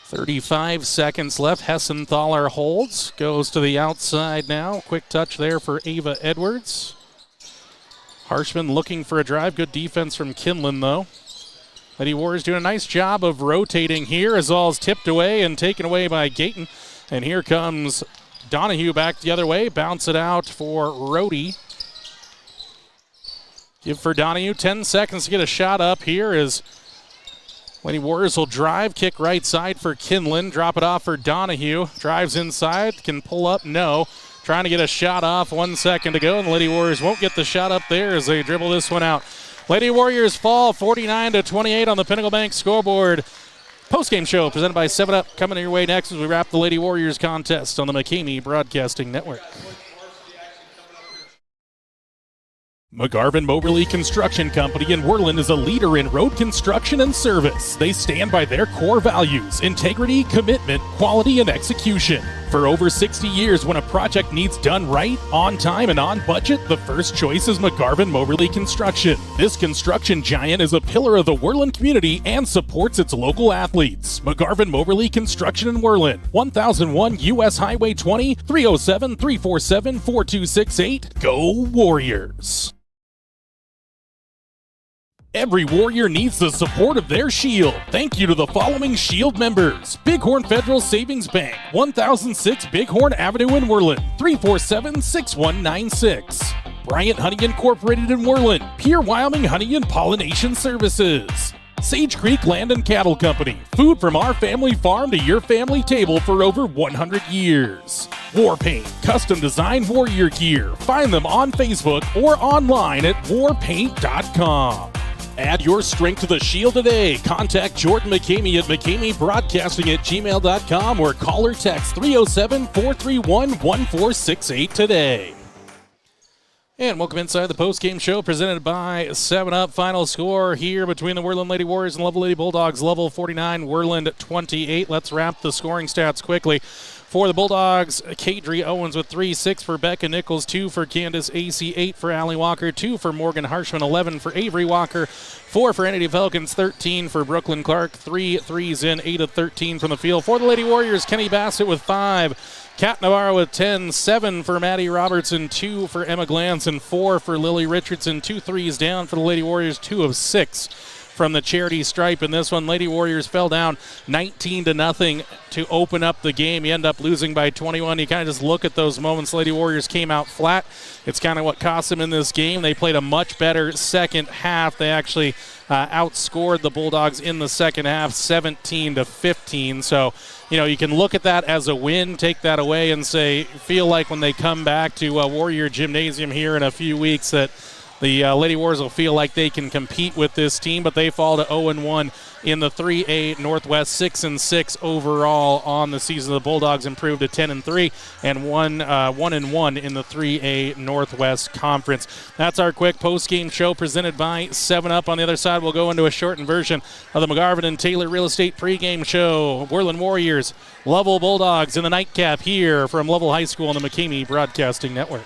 35 seconds left. Hessenthaler holds. Goes to the outside now. Quick touch there for Ava Edwards. Harshman looking for a drive. Good defense from Kinlan, though. Lady Warriors doing a nice job of rotating here as all's tipped away and taken away by Gayton. And here comes Donahue back the other way. Bounce it out for Rhodey. Give for Donahue 10 seconds to get a shot up here as Lady Warriors will drive, kick right side for Kinlan, drop it off for Donahue, drives inside, can pull up, no. Trying to get a shot off, 1 second to go, and the Lady Warriors won't get the shot up there as they dribble this one out. Lady Warriors fall 49-28 on the Pinnacle Bank scoreboard. Postgame show presented by 7-Up coming your way next as we wrap the Lady Warriors contest on the McCamey Broadcasting Network. McGarvin Moberly Construction Company in Worland is a leader in road construction and service. They stand by their core values: integrity, commitment, quality, and execution. For over 60 years, when a project needs done right, on time, and on budget, the first choice is McGarvin Moberly Construction. This construction giant is a pillar of the Worland community and supports its local athletes. McGarvin Moberly Construction in Worland, 1001 U.S. Highway 20, 307-347-4268. Go Warriors! Every Warrior needs the support of their Shield. Thank you to the following Shield members: Bighorn Federal Savings Bank, 1006 Bighorn Avenue in Worland, 347-6196. Bryant Honey Incorporated in Worland, Pure Wyoming Honey and Pollination Services. Sage Creek Land and Cattle Company, food from our family farm to your family table for over 100 years. War Paint, custom design warrior gear. Find them on Facebook or online at warpaint.com. Add your strength to the Shield today. Contact Jordan McCamey at McCameyBroadcasting@gmail.com or call or text 307-431-1468 today. And welcome inside the postgame show presented by 7-Up. Final score here between the Worland Lady Warriors and Lovell Lady Bulldogs. Lovell 49, Worland 28. Let's wrap the scoring stats quickly. For the Bulldogs, Kadri Owens with 3, 6 for Becca Nichols, 2 for Candace Acey, 8 for Allie Walker, 2 for Morgan Harshman, 11 for Avery Walker, 4 for Entity Falcons, 13 for Brooklyn Clark, 3 threes in, 8 of 13 from the field. For the Lady Warriors, Kenny Bassett with 5, Kat Navarro with 10, 7 for Maddie Robertson, 2 for Emma Glantz, and 4 for Lily Richardson. 2 threes down for the Lady Warriors, 2 of 6 from the charity stripe. In this one, Lady Warriors fell down 19-0 to open up the game. You end up losing by 21. You kind of just look at those moments. Lady Warriors came out flat. It's kind of what cost them in this game. They played a much better second half. They actually outscored the Bulldogs in the second half 17-15. So, you can look at that as a win, take that away, and feel like when they come back to Warrior Gymnasium here in a few weeks that the Lady Warriors will feel like they can compete with this team, but they fall to 0-1 in the 3A Northwest, 6-6 overall on the season. The Bulldogs improved to 10-3 and 1-1 in the 3A Northwest Conference. That's our quick post-game show presented by 7-Up. On the other side, we'll go into a shortened version of the McGarvin and Taylor Real Estate pregame show. Worland Warriors, Lovell Bulldogs in the nightcap here from Lovell High School on the McCamey Broadcasting Network.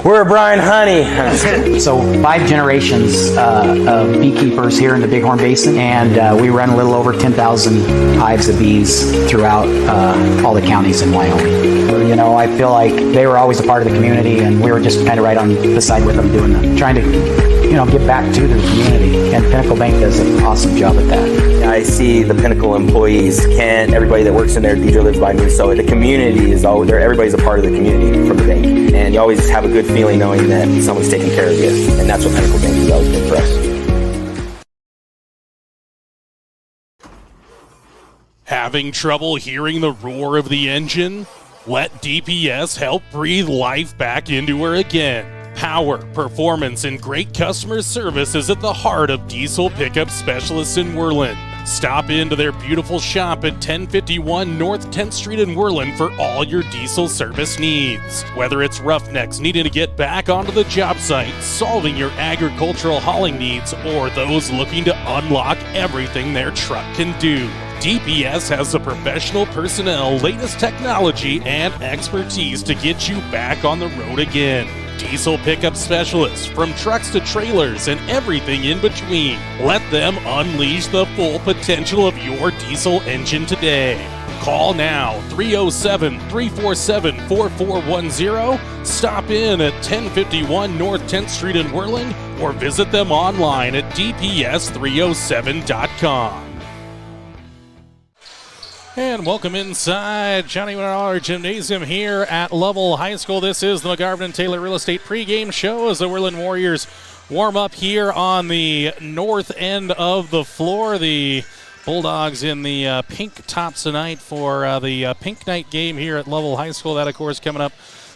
We're Brian Honey. So 5 generations of beekeepers here in the Bighorn Basin, and we run a little over 10,000 hives of bees throughout all the counties in Wyoming. I feel like they were always a part of the community, and we were just kind of right on the side with them trying to give back to the community, and Pinnacle Bank does an awesome job at that. I see the Pinnacle employees, everybody that works in there, DJ lives by me, so the community is all there. Everybody's a part of the community from the bank, and you always have a good feeling knowing that someone's taking care of you, and that's what Pinnacle Bank has always been for us. Having trouble hearing the roar of the engine? Let DPS help breathe life back into her again. Power, performance, and great customer service is at the heart of diesel pickup specialists in Worland. Stop into their beautiful shop at 1051 North 10th Street in Worland for all your diesel service needs. Whether it's roughnecks needing to get back onto the job site, solving your agricultural hauling needs, or those looking to unlock everything their truck can do, DPS has the professional personnel, latest technology, and expertise to get you back on the road again. Diesel pickup specialists, from trucks to trailers and everything in between. Let them unleash the full potential of your diesel engine today. Call now, 307-347-4410. Stop in at 1051 North 10th Street in Worland, or visit them online at dps307.com. And welcome inside Johnny $1 Gymnasium here at Lovell High School. This is the McGarvin and Taylor Real Estate pregame show as the Worland Warriors warm up here on the north end of the floor. The Bulldogs in the pink tops tonight for the pink night game here at Lovell High School. That, of course, coming up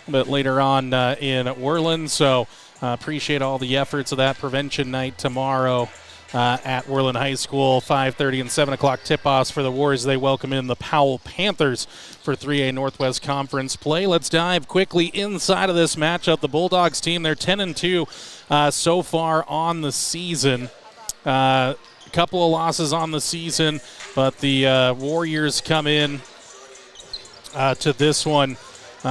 a bit later on in Worland. So appreciate all the efforts of that prevention night tomorrow at Worland High School. 5:30 and 7 o'clock tip-offs for the Warriors. They welcome in the Powell Panthers for 3A Northwest Conference play. Let's dive quickly inside of this matchup. The Bulldogs team, they're 10-2 so far on the season. A couple of losses on the season, but the Warriors come in to this one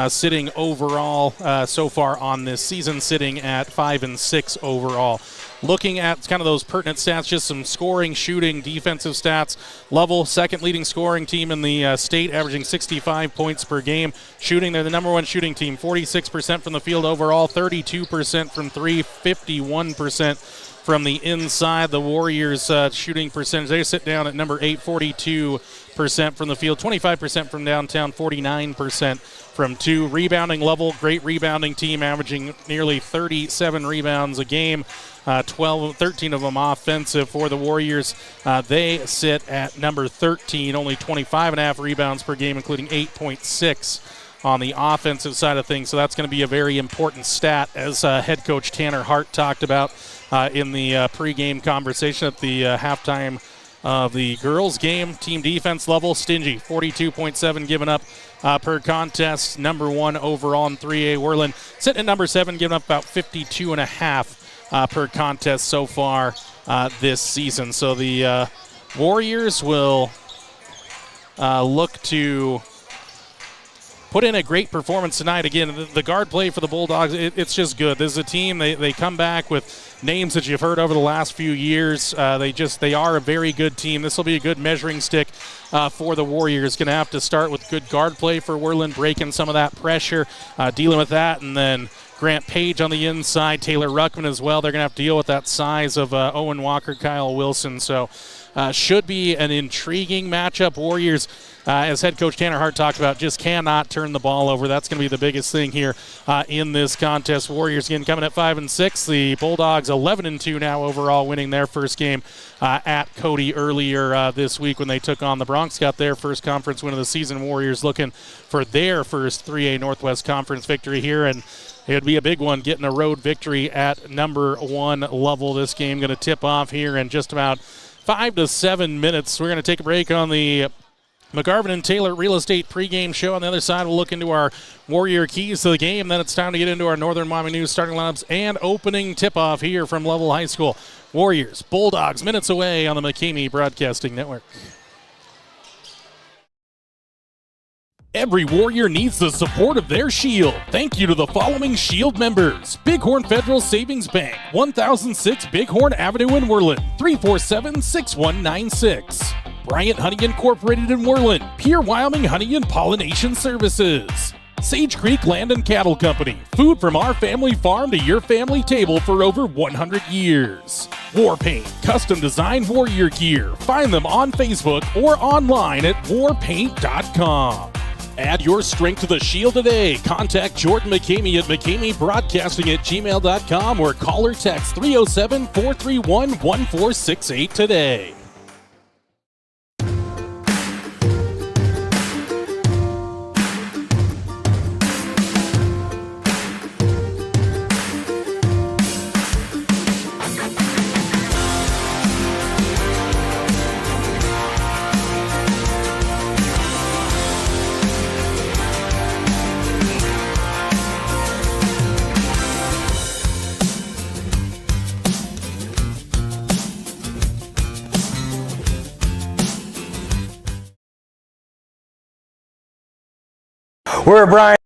sitting overall so far on this season, sitting at 5-6 overall. Looking at kind of those pertinent stats, just some scoring, shooting, defensive stats. Lovell, second leading scoring team in the state, averaging 65 points per game. Shooting, they're the number one shooting team, 46% from the field overall, 32% from three, 51% from the inside. The Warriors' shooting percentage, they sit down at number 8, 42% from the field, 25% from downtown, 49% from two. Rebounding Lovell, great rebounding team, averaging nearly 37 rebounds a game. 13 of them offensive for the Warriors. They sit at number 13, only 25.5 rebounds per game, including 8.6 on the offensive side of things. So that's going to be a very important stat, as head coach Tanner Hart talked about in the pregame conversation at the halftime of the girls' game. Team defense level, stingy, 42.7 given up per contest. Number one overall in 3A. Worland sitting at number 7, giving up about 52.5 per contest so far this season. So the Warriors will look to put in a great performance tonight. Again, the guard play for the Bulldogs, it's just good. This is a team, they come back with names that you've heard over the last few years. They are a very good team. This will be a good measuring stick for the Warriors. Going to have to start with good guard play for Worland, breaking some of that pressure, dealing with that, and then Grant Page on the inside, Taylor Ruckman as well. They're going to have to deal with that size of Owen Walker, Kyle Wilson. So should be an intriguing matchup. Warriors, as head coach Tanner Hart talked about, just cannot turn the ball over. That's going to be the biggest thing here in this contest. Warriors again coming at 5-6. The Bulldogs 11-2 now overall, winning their first game at Cody earlier this week when they took on the Bronx. Got their first conference win of the season. Warriors looking for their first 3A Northwest Conference victory here, and it would be a big one, getting a road victory at number 1 Lovell. This game going to tip off here in just about 5 to 7 minutes. We're going to take a break on the McGarvin and Taylor Real Estate pregame show. On the other side, we'll look into our Warrior keys to the game. Then it's time to get into our Northern Wyoming News starting lineups and opening tip-off here from Lovell High School. Warriors, Bulldogs, minutes away on the McCamey Broadcasting Network. Every Warrior needs the support of their Shield. Thank you to the following Shield members: Bighorn Federal Savings Bank, 1006 Bighorn Avenue in Worland, 347-6196. Bryant Honey Incorporated in Worland, Pure Wyoming Honey and Pollination Services. Sage Creek Land and Cattle Company, food from our family farm to your family table for over 100 years. War Paint, custom designed warrior gear. Find them on Facebook or online at warpaint.com. Add your strength to the Shield today. Contact Jordan McCamey at McCameyBroadcasting@gmail.com or call or text 307-431-1468 today. We're Brian.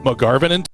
McGarvin and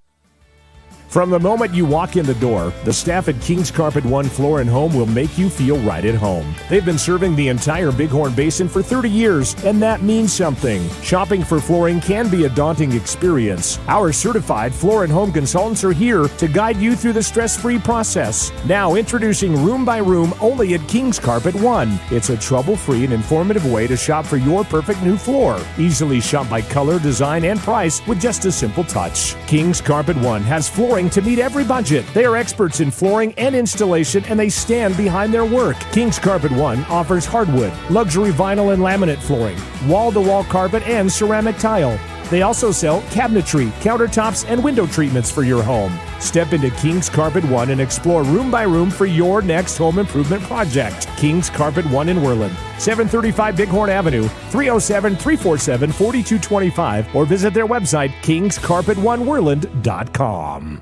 From the moment you walk in the door, the staff at King's Carpet One Floor and Home will make you feel right at home. They've been serving the entire Bighorn Basin for 30 years, and that means something. Shopping for flooring can be a daunting experience. Our certified floor and home consultants are here to guide you through the stress-free process. Now introducing Room by Room only at King's Carpet One. It's a trouble-free and informative way to shop for your perfect new floor. Easily shop by color, design, and price with just a simple touch. King's Carpet One has flooring to meet every budget. They are experts in flooring and installation, and they stand behind their work. King's Carpet One offers hardwood, luxury vinyl and laminate flooring, wall-to-wall carpet, and ceramic tile. They also sell cabinetry, countertops, and window treatments for your home. Step into King's Carpet One and explore room by room for your next home improvement project. King's Carpet One in Worland, 735 Bighorn Avenue, 307-347-4225, or visit their website, kingscarpetoneworland.com.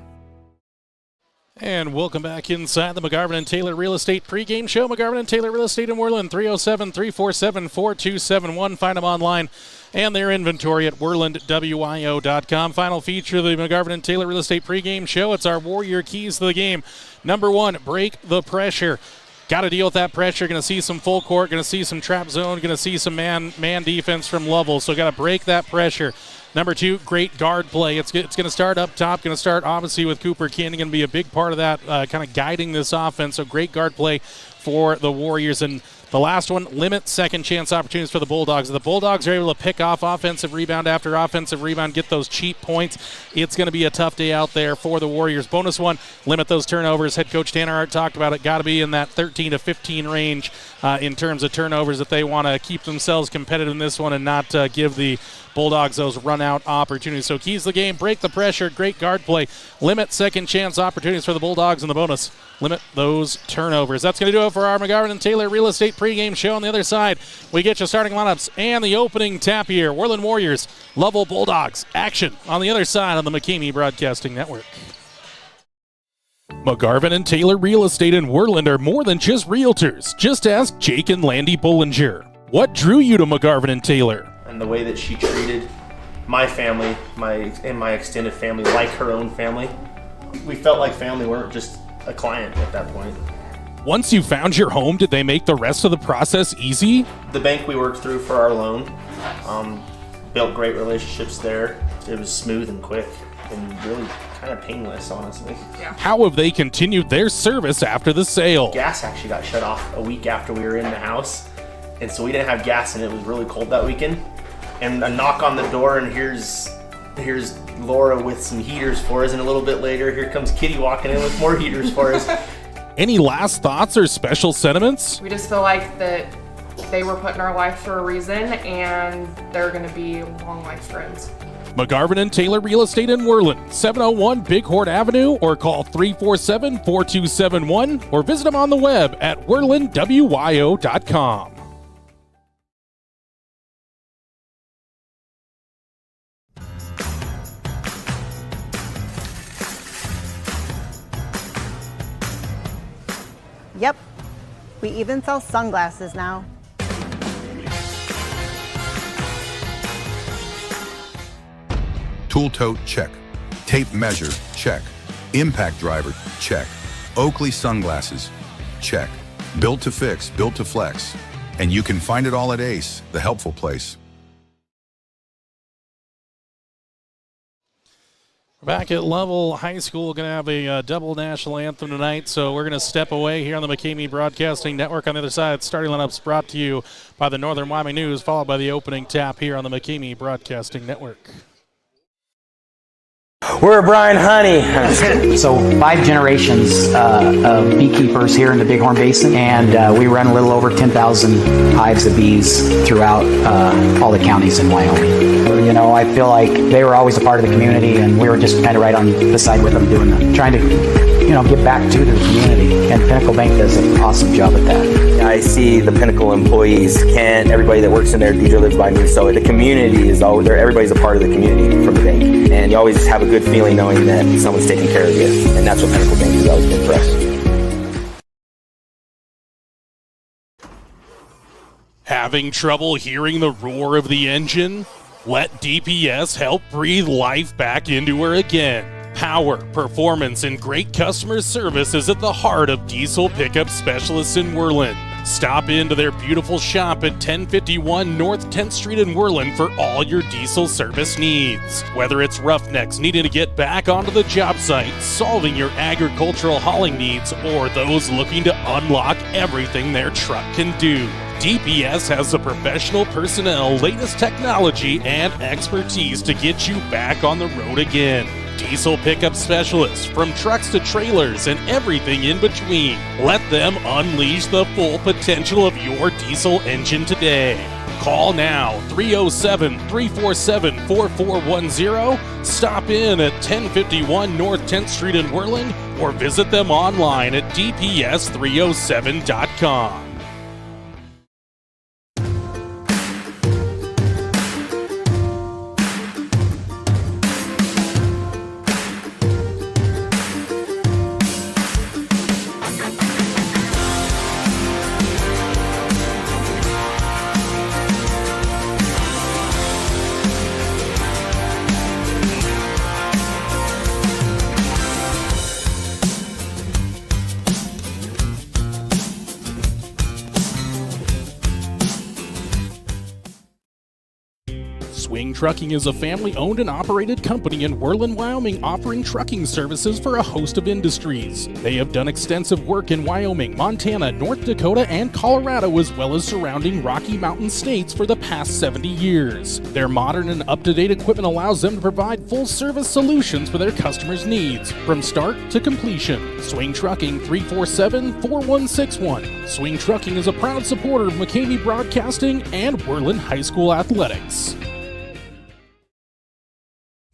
And welcome back inside the McGarvin and Taylor Real Estate pregame show. McGarvin and Taylor Real Estate in Worland, 307-347-4271. Find them online and their inventory at worlandwio.com. Final feature of the McGarvin and Taylor Real Estate pregame show. It's our Warrior keys to the game. Number one, break the pressure. Got to deal with that pressure. Going to see some full court. Going to see some trap zone. Going to see some man defense from Lovell. So got to break that pressure. Number two, great guard play. It's going to start up top. Going to start obviously with Cooper Canning. Going to be a big part of that, kind of guiding this offense. So great guard play for the Warriors. And the last one, limit second chance opportunities for the Bulldogs. If the Bulldogs are able to pick off offensive rebound after offensive rebound, get those cheap points, it's going to be a tough day out there for the Warriors. Bonus one, limit those turnovers. Head coach Tanner Hart talked about it. Got to be in that 13 to 15 range in terms of turnovers if they want to keep themselves competitive in this one and not give the Bulldogs those run-out opportunities. So keys to the game, break the pressure, great guard play, limit second chance opportunities for the Bulldogs, and the bonus, limit those turnovers. That's going to do it for our McGarvin and Taylor Real Estate pregame show. On the other side, we get you starting lineups and the opening tap here. Worland Warriors, Lovell Bulldogs. Action on the other side on the McCamey Broadcasting Network. McGarvin and Taylor Real Estate in Worland are more than just realtors. Just ask Jake and Landy Bullinger. What drew you to McGarvin and Taylor? And the way that she treated my family, my extended family, like her own family. We felt like family, weren't just a client at that point. Once you found your home, did they make the rest of the process easy? The bank we worked through for our loan, built great relationships there. It was smooth and quick and really kind of painless, honestly. Yeah. How have they continued their service after the sale? Gas actually got shut off a week after we were in the house, and so we didn't have gas, and it was really cold that weekend. And a knock on the door, and here's Laura with some heaters for us, and a little bit later, here comes Kitty walking in with more heaters for us. Any last thoughts or special sentiments? We just feel like that they were put in our life for a reason, and they're going to be long life friends. McGarvin and Taylor Real Estate in Worland, 701 Bighorn Avenue, or call 347-4271, or visit them on the web at worlandwio.com. Yep, we even sell sunglasses now. Tool tote, check. Tape measure, check. Impact driver, check. Oakley sunglasses, check. Built to fix, built to flex. And you can find it all at Ace, the helpful place. Back at Lovell High School, going to have a double national anthem tonight, so we're going to step away here on the McCamey Broadcasting Network. On the other side, starting lineups brought to you by the Northern Wyoming News, followed by the opening tap here on the McCamey Broadcasting Network. We're Brian Honey. So 5 generations of beekeepers here in the Bighorn Basin, and we run a little over 10,000 hives of bees throughout all the counties in Wyoming. You know, I feel like they were always a part of the community, and we were just kind of right on the side with them doing that, trying to, you know, give back to the community. And Pinnacle Bank does an awesome job at that. I see the Pinnacle employees, everybody that works in there, Deidre lives by me, so the community is always there. Everybody's a part of the community from the bank, and you always have a good feeling knowing that someone's taking care of you, and that's what Pinnacle Bank has always been for us. Having trouble hearing the roar of the engine? Let DPS help breathe life back into her again. Power, performance, and great customer service is at the heart of diesel pickup specialists in Worland. Stop into their beautiful shop at 1051 North 10th Street in Worland for all your diesel service needs. Whether it's roughnecks needing to get back onto the job site, solving your agricultural hauling needs, or those looking to unlock everything their truck can do, DPS has the professional personnel, latest technology, and expertise to get you back on the road again. Diesel pickup specialists, from trucks to trailers and everything in between. Let them unleash the full potential of your diesel engine today. Call now, 307-347-4410. Stop in at 1051 North 10th Street in Worland, or visit them online at dps307.com. Swing Trucking is a family-owned and operated company in Worland, Wyoming, offering trucking services for a host of industries. They have done extensive work in Wyoming, Montana, North Dakota, and Colorado, as well as surrounding Rocky Mountain states for the past 70 years. Their modern and up-to-date equipment allows them to provide full-service solutions for their customers' needs, from start to completion. Swing Trucking, 347-4161. Swing Trucking is a proud supporter of McCamey Broadcasting and Worland High School Athletics.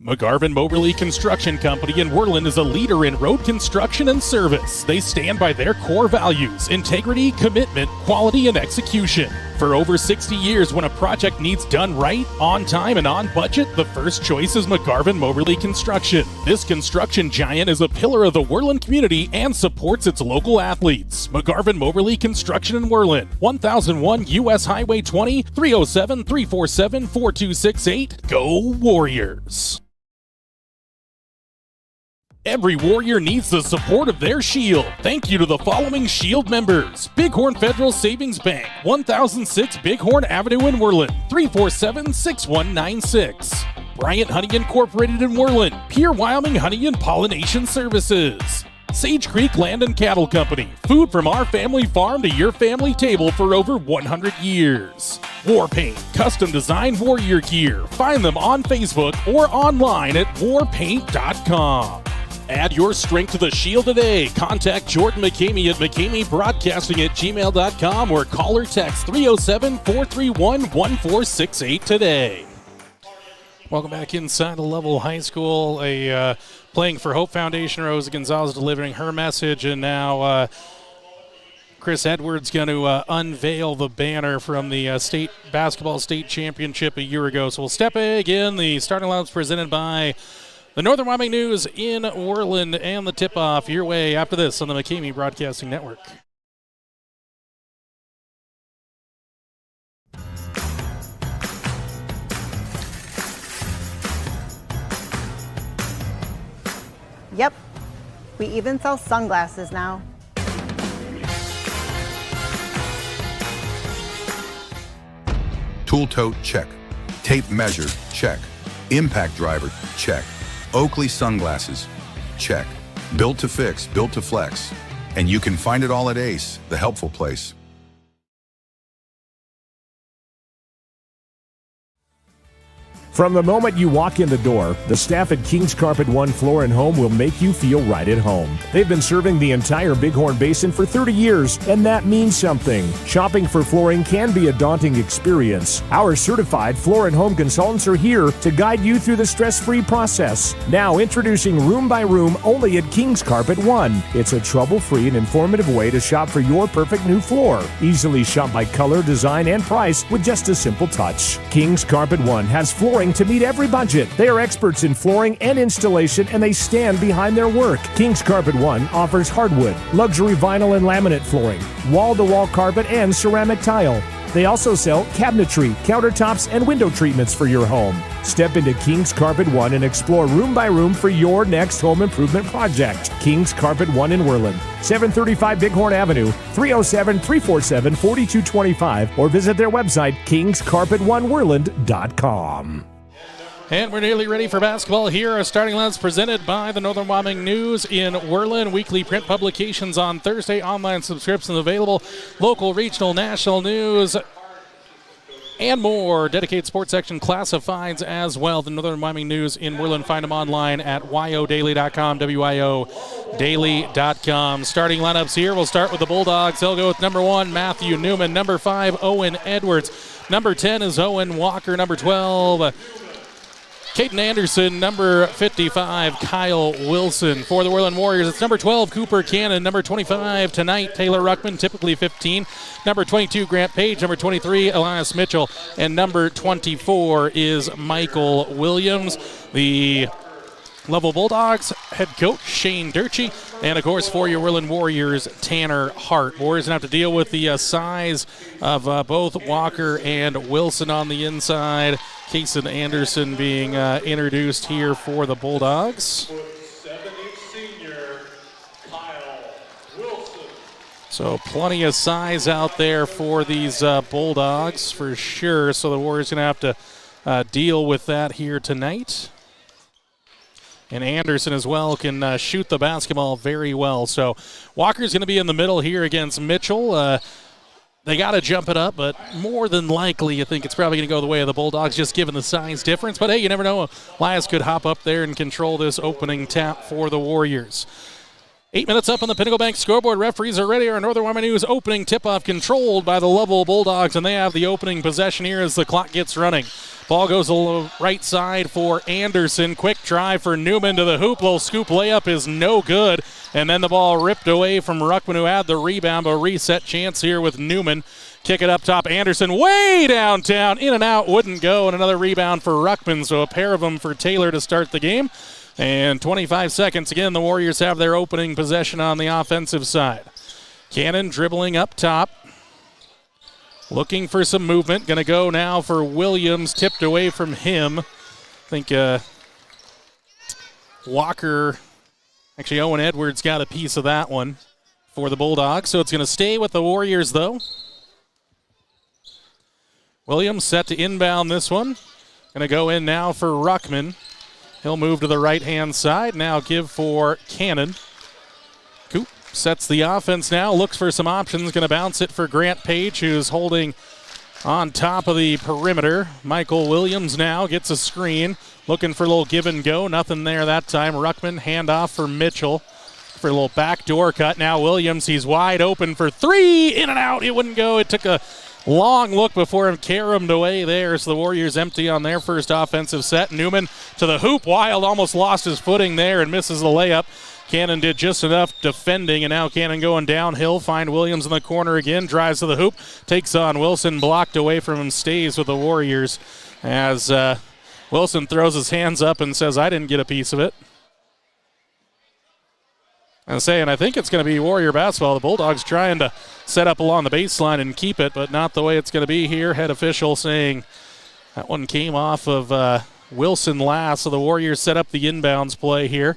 McGarvin Moberly Construction Company in Worland is a leader in road construction and service. They stand by their core values: integrity, commitment, quality, and execution. For over 60 years, when a project needs done right, on time, and on budget, the first choice is McGarvin Moberly Construction. This construction giant is a pillar of the Worland community and supports its local athletes. McGarvin Moberly Construction in Worland, 1001 U.S. Highway 20, 307-347-4268. Go Warriors! Every Warrior needs the support of their Shield. Thank you to the following Shield members: Bighorn Federal Savings Bank, 1006 Bighorn Avenue in Worland, 347-6196. Bryant Honey Incorporated in Worland, Pure Wyoming Honey and Pollination Services. Sage Creek Land and Cattle Company, food from our family farm to your family table for over 100 years. War Paint, custom designed warrior gear. Find them on Facebook or online at warpaint.com. Add your strength to the Shield today. Contact Jordan McCamey at McCameyBroadcasting@gmail.com or call or text 307-431-1468 today. Welcome back inside the Lovell High School. Playing for Hope Foundation, Rosa Gonzalez delivering her message, and now Chris Edwards going to unveil the banner from the state basketball state championship a year ago. So we'll step again. The starting lineups presented by the Northern Wyoming News in Worland, and the tip-off your way after this on the McCamey Broadcasting Network. Yep, we even sell sunglasses now. Tool tote, check. Tape measure, check. Impact driver, check. Oakley sunglasses, check. Built to fix, built to flex. And you can find it all at Ace, the helpful place. From the moment you walk in the door, the staff at King's Carpet One Floor and Home will make you feel right at home. They've been serving the entire Bighorn Basin for 30 years, and that means something. Shopping for flooring can be a daunting experience. Our certified floor and home consultants are here to guide you through the stress-free process. Now introducing Room by Room only at King's Carpet One. It's a trouble-free and informative way to shop for your perfect new floor. Easily shop by color, design, and price with just a simple touch. King's Carpet One has flooring to meet every budget. They are experts in flooring and installation, and they stand behind their work. King's Carpet One offers hardwood, luxury vinyl and laminate flooring, wall-to-wall carpet, and ceramic tile. They also sell cabinetry, countertops, and window treatments for your home. Step into King's Carpet One and explore room by room for your next home improvement project. King's Carpet One in Worland, 735 Bighorn Avenue, 307-347-4225, or visit their website, kingscarpet1worland.com. And we're nearly ready for basketball here. Our starting lineups presented by the Northern Wyoming News in Worland. Weekly print publications on Thursday. Online subscriptions available. Local, regional, national news, and more. Dedicated sports section classifieds as well. The Northern Wyoming News in Worland. Find them online at wyodaily.com, wyodaily.com. Starting lineups here. We'll start with the Bulldogs. They'll go with number 1, Matthew Newman. Number 5, Owen Edwards. Number 10 is Owen Walker. Number 12, Caden Anderson. Number 55, Kyle Wilson. For the Worland Warriors, it's number 12, Cooper Cannon. Number 25, tonight, Taylor Ruckman, typically 15. Number 22, Grant Page. Number 23, Elias Mitchell. And number 24 is Michael Williams. The Lovell Bulldogs head coach Shane Durchie, and of course for your Worland Warriors, Tanner Hart. Warriors going to have to deal with the size of both Walker and Wilson on the inside. Kason Anderson being introduced here for the Bulldogs. So plenty of size out there for these Bulldogs for sure. So the Warriors going to have to deal with that here tonight. And Anderson as well can shoot the basketball very well. So Walker's going to be in the middle here against Mitchell. They got to jump it up, but more than likely I think it's probably going to go the way of the Bulldogs just given the size difference. But hey, you never know. Elias could hop up there and control this opening tap for the Warriors. 8 minutes up on the Pinnacle Bank scoreboard. Referees are ready. Our Northern Wyoming News opening tip-off controlled by the Lovell Bulldogs, and they have the opening possession here as the clock gets running. Ball goes to the right side for Anderson. Quick drive for Newman to the hoop. Little scoop layup is no good. And then the ball ripped away from Ruckman, who had the rebound. A reset chance here with Newman. Kick it up top. Anderson way downtown. In and out. Wouldn't go. And another rebound for Ruckman. So a pair of them for Taylor to start the game. And 25 seconds. Again, the Warriors have their opening possession on the offensive side. Cannon dribbling up top. Looking for some movement. Going to go now for Williams. Tipped away from him. I think Walker, actually Owen Edwards got a piece of that one for the Bulldogs. So it's going to stay with the Warriors though. Williams set to inbound this one. Going to go in now for Ruckman. He'll move to the right-hand side. Now give for Cannon. Coop sets the offense now. Looks for some options. Going to bounce it for Grant Page, who's holding on top of the perimeter. Michael Williams now gets a screen. Looking for a little give and go. Nothing there that time. Ruckman, handoff for Mitchell for a little backdoor cut. Now Williams, he's wide open for three. In and out. It wouldn't go. It took a long look before him caromed away there. So the Warriors empty on their first offensive set. Newman to the hoop. Wild almost lost his footing there and misses the layup. Cannon did just enough defending, and now Cannon going downhill. Find Williams in the corner again. Drives to the hoop. Takes on Wilson. Blocked away from him. Stays with the Warriors as Wilson throws his hands up and says, I didn't get a piece of it. I'm saying I think it's going to be Warrior basketball. The Bulldogs trying to set up along the baseline and keep it, but not the way it's going to be here. Head official saying that one came off of Wilson last, so the Warriors set up the inbounds play here.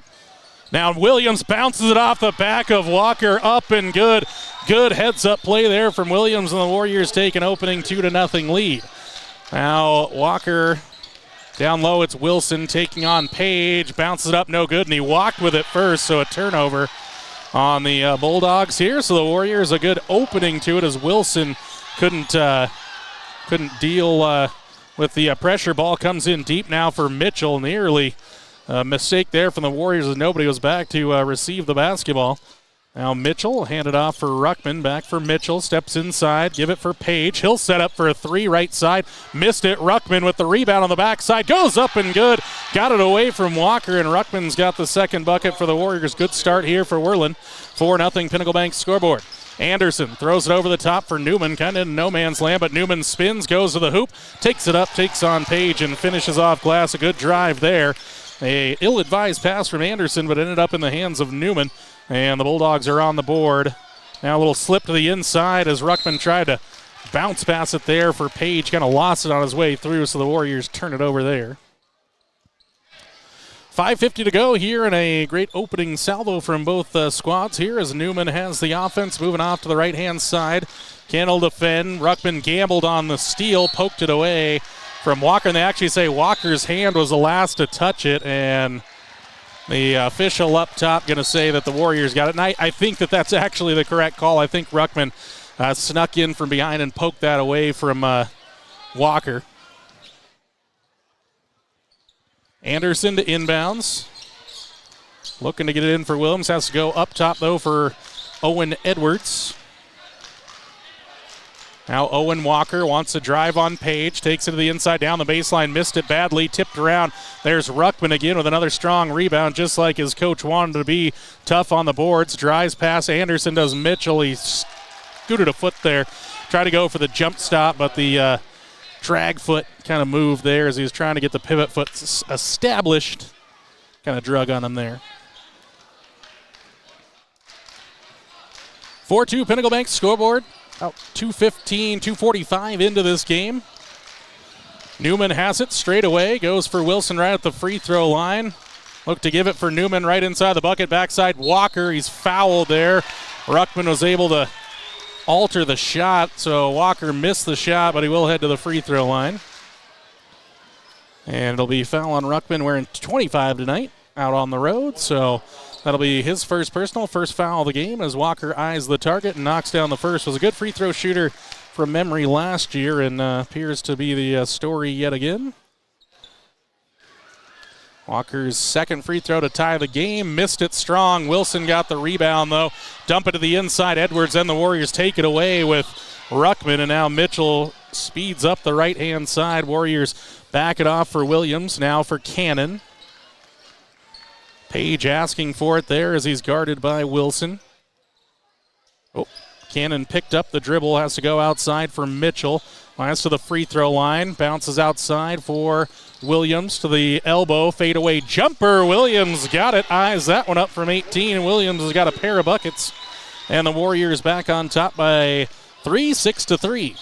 Now Williams bounces it off the back of Walker, up and good. Good heads-up play there from Williams, and the Warriors take an opening 2-0 lead. Now Walker down low, it's Wilson taking on Page. Bounces it up, no good, and he walked with it first, so a turnover on the Bulldogs here. So the Warriors a good opening to it as Wilson couldn't deal with the pressure. Ball comes in deep now for Mitchell. Nearly a mistake there from the Warriors as nobody was back to receive the basketball. Now Mitchell handed off for Ruckman. Back for Mitchell. Steps inside. Give it for Page. He'll set up for a three right side. Missed it. Ruckman with the rebound on the backside. Goes up and good. Got it away from Walker, and Ruckman's got the second bucket for the Warriors. Good start here for Worland. 4-0 Pinnacle Bank scoreboard. Anderson throws it over the top for Newman. Kind of in no man's land, but Newman spins, goes to the hoop, takes it up, takes on Page, and finishes off glass. A good drive there. A ill-advised pass from Anderson, but ended up in the hands of Newman. And the Bulldogs are on the board. Now a little slip to the inside as Ruckman tried to Bounce pass it there for Page. Kind of lost it on his way through, so the Warriors turn it over there. 5:50 to go here, and a great opening salvo from both squads here as Newman has the offense moving off to the right-hand side. Cannell defend. Ruckman gambled on the steal, poked it away from Walker, and they actually say Walker's hand was the last to touch it, and the official up top going to say that the Warriors got it. And I think that that's actually the correct call. I think Ruckman snuck in from behind and poked that away from Walker. Anderson to inbounds. Looking to get it in for Williams. Has to go up top, though, for Owen Edwards. Now Owen Walker wants to drive on Page. Takes it to the inside down the baseline. Missed it badly. Tipped around. There's Ruckman again with another strong rebound, just like his coach wanted to be tough on the boards. Drives past Anderson. Does Mitchell. He scooted a foot there. Tried to go for the jump stop, but the drag foot kind of moved there as he was trying to get the pivot foot established. Kind of drug on him there. 4-2 Pinnacle Bank scoreboard. About 2:45 into this game. Newman has it straight away. Goes for Wilson right at the free throw line. Look to give it for Newman right inside the bucket. Backside Walker. He's fouled there. Ruckman was able to alter the shot, so Walker missed the shot, but he will head to the free throw line. And it'll be foul on Ruckman wearing 25 tonight out on the road, so that'll be his first personal, first foul of the game as Walker eyes the target and knocks down the first. Was a good free throw shooter from memory last year and appears to be the story yet again. Walker's second free throw to tie the game. Missed it strong. Wilson got the rebound, though. Dump it to the inside. Edwards and the Warriors take it away with Ruckman, and now Mitchell speeds up the right-hand side. Warriors back it off for Williams. Now for Cannon. Page asking for it there as he's guarded by Wilson. Oh, Cannon picked up the dribble. Has to go outside for Mitchell. Lines to the free throw line. Bounces outside for Williams to the elbow. Fadeaway jumper. Williams got it. Eyes that one up from 18. Williams has got a pair of buckets. And the Warriors back on top by 3, 6-3.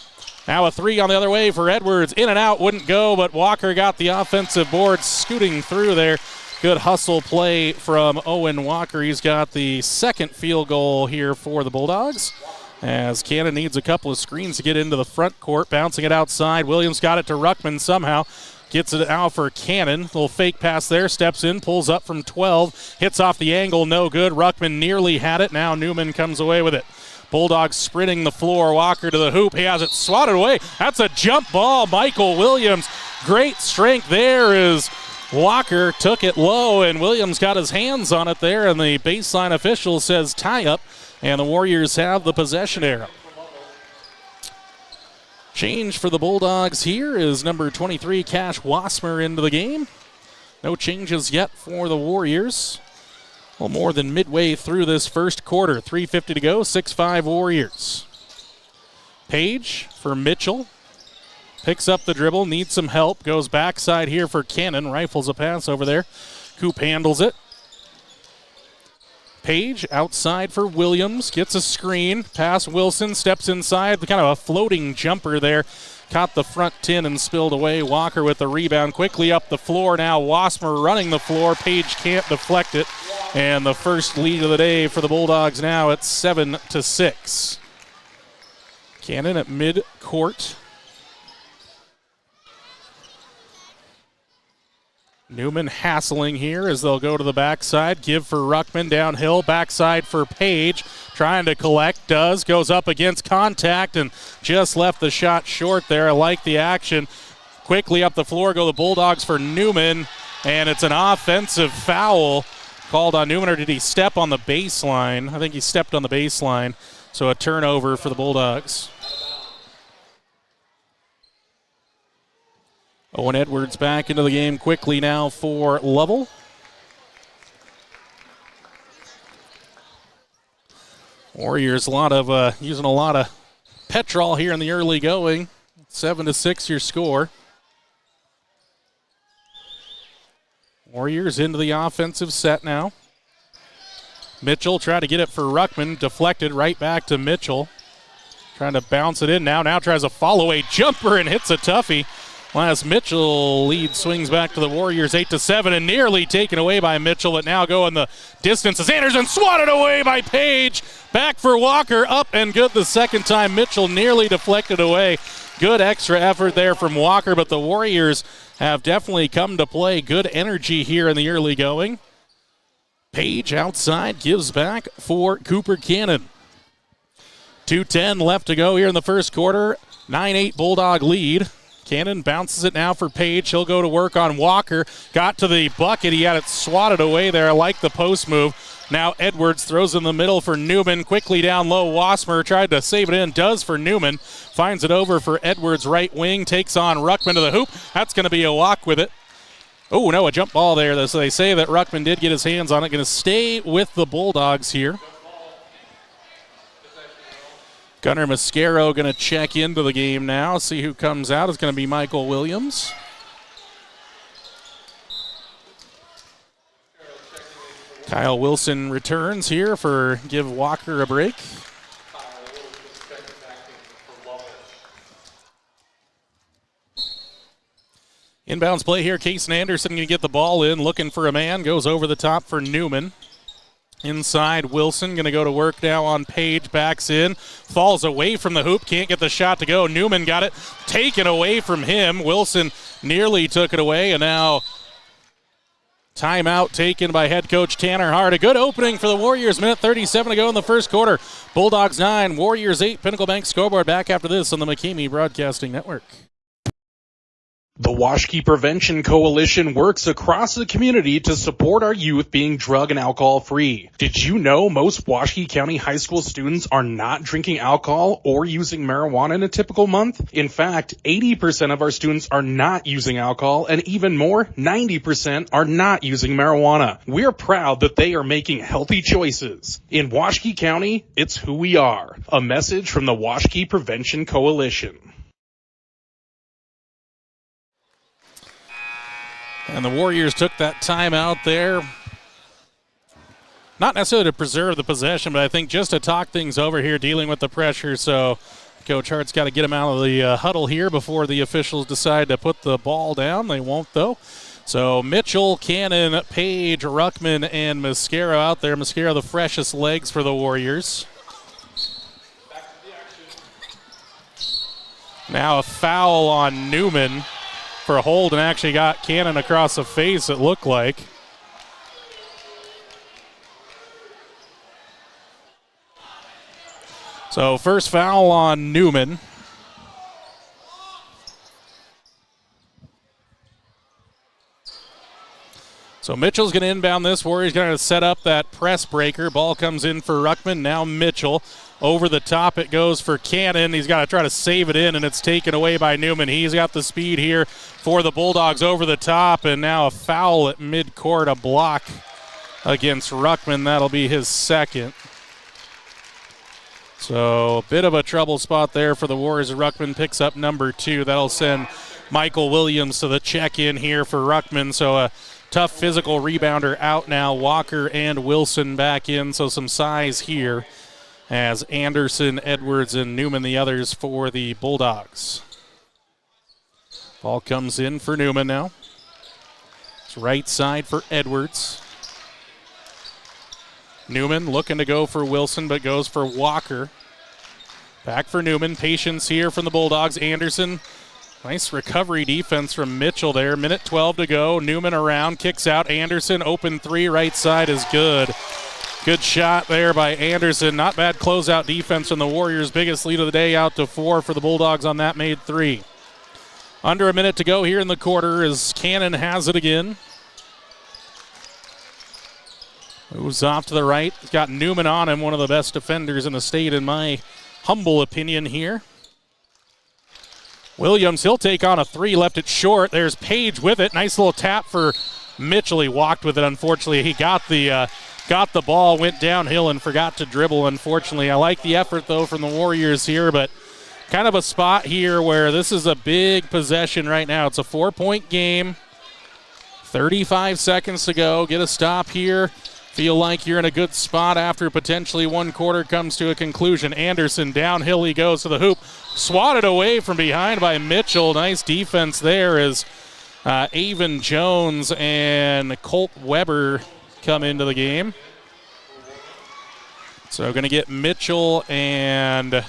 Now a three on the other way for Edwards. In and out, wouldn't go, but Walker got the offensive board scooting through there. Good hustle play from Owen Walker. He's got the second field goal here for the Bulldogs. As Cannon needs a couple of screens to get into the front court. Bouncing it outside. Williams got it to Ruckman somehow. Gets it out for Cannon. Little fake pass there. Steps in. Pulls up from 12. Hits off the angle. No good. Ruckman nearly had it. Now Newman comes away with it. Bulldogs sprinting the floor. Walker to the hoop. He has it swatted away. That's a jump ball. Michael Williams. Great strength there is Walker. Took it low, and Williams got his hands on it there, and the baseline official says tie up. And the Warriors have the possession arrow. Change for the Bulldogs here is number 23, Cash Wasmer, into the game. No changes yet for the Warriors. Well, more than midway through this first quarter. 3:50 to go, 6-5 Warriors. Page for Mitchell. Picks up the dribble, needs some help. Goes backside here for Cannon. Rifles a pass over there. Coop handles it. Page outside for Williams. Gets a screen. Pass Wilson. Steps inside. Kind of a floating jumper there. Caught the front tin and spilled away. Walker with the rebound. Quickly up the floor now. Wasmer running the floor. Page can't deflect it. And the first lead of the day for the Bulldogs now at 7-6. Cannon at mid-court. Newman hassling here as they'll go to the backside. Give for Ruckman downhill. Backside for Page. Trying to collect. Does. Goes up against contact and just left the shot short there. I like the action. Quickly up the floor go the Bulldogs for Newman. And it's an offensive foul called on Newman. Or did he step on the baseline? I think he stepped on the baseline. So a turnover for the Bulldogs. Owen Edwards back into the game quickly now for Lovell. Warriors using a lot of petrol here in the early going. 7-6 your score. Warriors into the offensive set now. Mitchell tried to get it for Ruckman. Deflected right back to Mitchell. Trying to bounce it in now. Now tries a follow-away jumper and hits a toughie. Last Mitchell lead swings back to the Warriors 8-7 and nearly taken away by Mitchell, but now going the distance as Anderson swatted away by Page. Back for Walker, up and good the second time. Mitchell nearly deflected away. Good extra effort there from Walker, but the Warriors have definitely come to play. Good energy here in the early going. Page outside gives back for Cooper Cannon. 2:10 left to go here in the first quarter. 9-8 Bulldog lead. Cannon bounces it now for Page. He'll go to work on Walker. Got to the bucket. He had it swatted away there. I like the post move. Now Edwards throws in the middle for Newman. Quickly down low. Wasmer tried to save it in. Does for Newman. Finds it over for Edwards. Right wing. Takes on Ruckman to the hoop. That's going to be a walk with it. Oh, no, a jump ball there. So they say that Ruckman did get his hands on it. Going to stay with the Bulldogs here. Gunnar Mascaro going to check into the game now. See who comes out. It's going to be Michael Williams. Kyle Wilson returns here for give Walker a break. Inbounds play here. Cason Anderson going to get the ball in. Looking for a man. Goes over the top for Newman. Inside, Wilson going to go to work now on Page. Backs in. Falls away from the hoop. Can't get the shot to go. Newman got it taken away from him. Wilson nearly took it away. And now timeout taken by head coach Tanner Hart. A good opening for the Warriors. Minute 37 to go in the first quarter. Bulldogs 9, Warriors 8. Pinnacle Bank scoreboard back after this on the McKamey Broadcasting Network. The Washkey Prevention Coalition works across the community to support our youth being drug and alcohol free. Did you know most Washkey County high school students are not drinking alcohol or using marijuana in a typical month? In fact, 80% of our students are not using alcohol, and even more, 90% are not using marijuana. We're proud that they are making healthy choices. In Washkey County, it's who we are. A message from the Washkey Prevention Coalition. And the Warriors took that timeout there. Not necessarily to preserve the possession, but I think just to talk things over here, dealing with the pressure. So Coach Hart's got to get him out of the huddle here before the officials decide to put the ball down. They won't, though. So Mitchell, Cannon, Page, Ruckman, and Mascaro out there. Mascaro, the freshest legs for the Warriors. Now a foul on Newman for a hold, and actually got Cannon across the face, it looked like. So first foul on Newman. So Mitchell's going to inbound this. Warriors going to set up that press breaker. Ball comes in for Ruckman. Now Mitchell. Over the top it goes for Cannon. He's got to try to save it in, and it's taken away by Newman. He's got the speed here for the Bulldogs over the top, and now a foul at midcourt, a block against Ruckman. That'll be his second. So a bit of a trouble spot there for the Warriors. Ruckman picks up number 2. That'll send Michael Williams to the check-in here for Ruckman. So a tough physical rebounder out now. Walker and Wilson back in, so some size here as Anderson, Edwards, and Newman the others for the Bulldogs. Ball comes in for Newman now. It's right side for Edwards. Newman looking to go for Wilson, but goes for Walker. Back for Newman. Patience here from the Bulldogs. Anderson. Nice recovery defense from Mitchell there. Minute 12 to go. Newman around, kicks out. Anderson, open 3, right side is good. Good shot there by Anderson. Not bad closeout defense from the Warriors. Biggest lead of the day, out to 4 for the Bulldogs on that made 3. Under a minute to go here in the quarter as Cannon has it again. Moves off to the right. He's got Newman on him, one of the best defenders in the state in my humble opinion here. Williams, he'll take on a 3, left it short. There's Page with it. Nice little tap for Mitchell. He walked with it, unfortunately. He got the ball, went downhill, and forgot to dribble, unfortunately. I like the effort, though, from the Warriors here, but kind of a spot here where this is a big possession right now. It's a 4-point game. 35 seconds to go. Get a stop here. Feel like you're in a good spot after potentially one quarter comes to a conclusion. Anderson, downhill he goes to the hoop. Swatted away from behind by Mitchell. Nice defense there as Avon Jones and Colt Weber come into the game. So going to get Mitchell and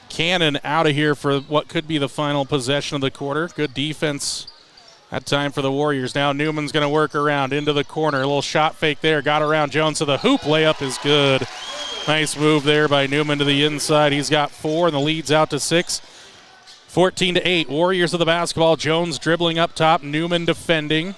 Cannon out of here for what could be the final possession of the quarter. Good defense that time for the Warriors. Now Newman's going to work around into the corner. A little shot fake there. Got around Jones to the hoop. Layup is good. Nice move there by Newman to the inside. He's got 4, and the lead's out to 6. 14-8. Warriors of the basketball. Jones dribbling up top. Newman defending.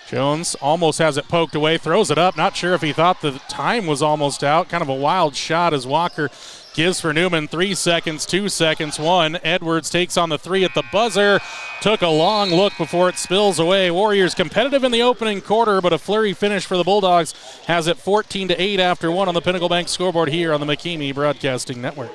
Jones almost has it poked away. Throws it up. Not sure if he thought the time was almost out. Kind of a wild shot as Walker gives for Newman. 3 seconds, 2 seconds, 1. Edwards takes on the 3 at the buzzer. Took a long look before it spills away. Warriors competitive in the opening quarter, but a flurry finish for the Bulldogs has it 14-8 after 1 on the Pinnacle Bank scoreboard here on the McKamey Broadcasting Network.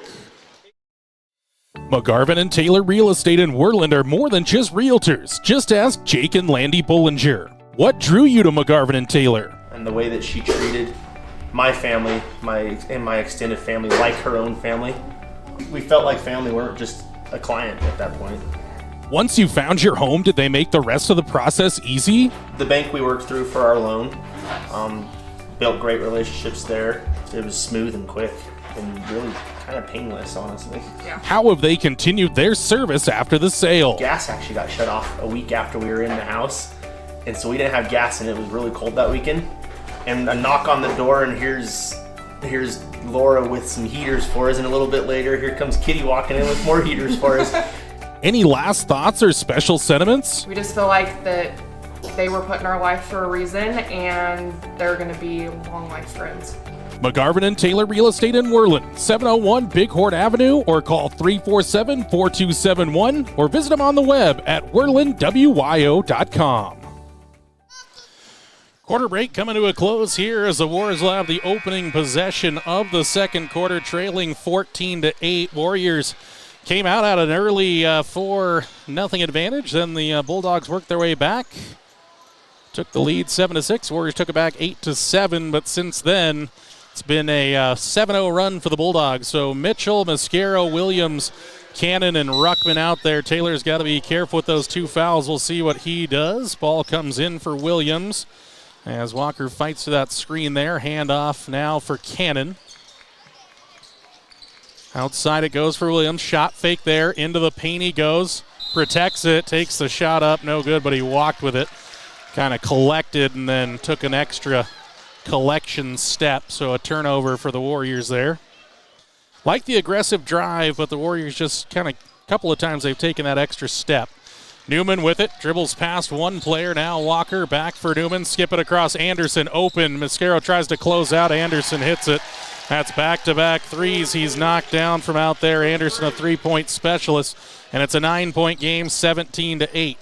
McGarvin and Taylor Real Estate in Worland are more than just realtors. Just ask Jake and Landy Bullinger. What drew you to McGarvin and Taylor? And the way that she treated my family, and my extended family, like her own family. We felt like family, weren't just a client at that point. Once you found your home, did they make the rest of the process easy? The bank we worked through for our loan, built great relationships there. It was smooth and quick and really kind of painless, honestly. Yeah. How have they continued their service after the sale? Gas actually got shut off a week after we were in the house, and so we didn't have gas, and it was really cold that weekend. And a knock on the door, and here's Laura with some heaters for us, and a little bit later, here comes Kitty walking in with more heaters for us. Any last thoughts or special sentiments? We just feel like that they were put in our life for a reason, and they're going to be long life friends. McGarvin and Taylor Real Estate in Worland, 701 Bighorn Avenue, or call 347-4271, or visit them on the web at worlandwyo.com. Quarter break coming to a close here as the Warriors will have the opening possession of the second quarter, trailing 14-8. Warriors came out at an early 4-0 advantage. Then the Bulldogs worked their way back. Took the lead 7-6. Warriors took it back 8-7, but since then it's been a 7-0 run for the Bulldogs. So Mitchell, Mascaro, Williams, Cannon, and Ruckman out there. Taylor's got to be careful with those 2 fouls. We'll see what he does. Ball comes in for Williams as Walker fights to that screen there. Handoff now for Cannon. Outside it goes for Williams. Shot fake there. Into the paint he goes. Protects it. Takes the shot up. No good, but he walked with it. Kind of collected and then took an extra collection step. So a turnover for the Warriors there. Like the aggressive drive, but the Warriors just kind of a couple of times they've taken that extra step. Newman with it, dribbles past one player. Now Walker back for Newman. Skip it across Anderson, open. Mascaro tries to close out. Anderson hits it. That's back-to-back threes. He's knocked down from out there. Anderson, a three-point specialist. And it's a 9-point game, 17-8.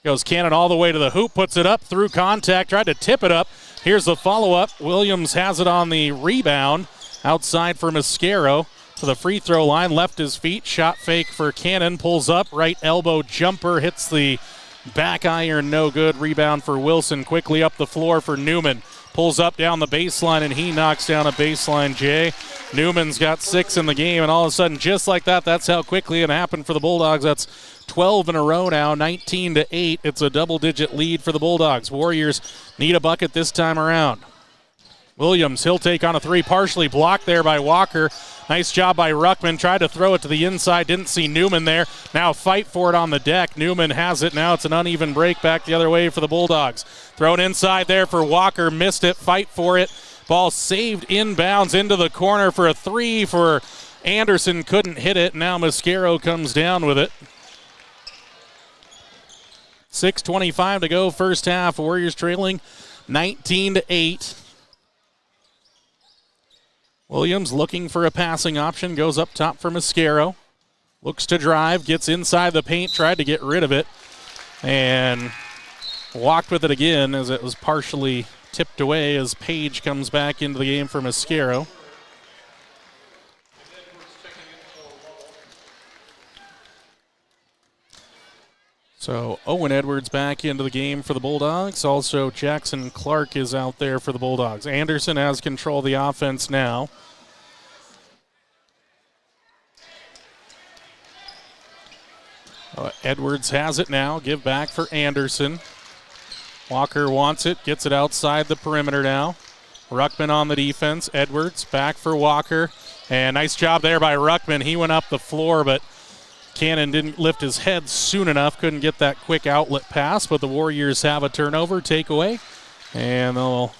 Goes Cannon all the way to the hoop, puts it up through contact, tried to tip it up. Here's the follow-up. Williams has it on the rebound. Outside for Mascaro. To the free throw line, left his feet, shot fake for Cannon, pulls up, right elbow jumper, hits the back iron, no good. Rebound for Wilson, quickly up the floor for Newman. Pulls up down the baseline, and he knocks down a baseline J. Newman's got 6 in the game, and all of a sudden, just like that, that's how quickly it happened for the Bulldogs. That's 12 in a row now, 19-8. It's a double-digit lead for the Bulldogs. Warriors need a bucket this time around. Williams, he'll take on a 3, partially blocked there by Walker. Nice job by Ruckman. Tried to throw it to the inside. Didn't see Newman there. Now fight for it on the deck. Newman has it. Now it's an uneven break back the other way for the Bulldogs. Thrown inside there for Walker. Missed it. Fight for it. Ball saved inbounds into the corner for a 3 for Anderson. Couldn't hit it. Now Mascaro comes down with it. 6:25 to go first half. Warriors trailing 19-8. Williams looking for a passing option, goes up top for Mascaro. Looks to drive, gets inside the paint, tried to get rid of it, and walked with it again as it was partially tipped away as Page comes back into the game for Mascaro. So Owen Edwards back into the game for the Bulldogs. Also Jackson Clark is out there for the Bulldogs. Anderson has control of the offense now. Edwards has it now. Give back for Anderson. Walker wants it. Gets it outside the perimeter now. Ruckman on the defense. Edwards back for Walker. And nice job there by Ruckman. He went up the floor, but Cannon didn't lift his head soon enough. Couldn't get that quick outlet pass, but the Warriors have a turnover, takeaway. And they'll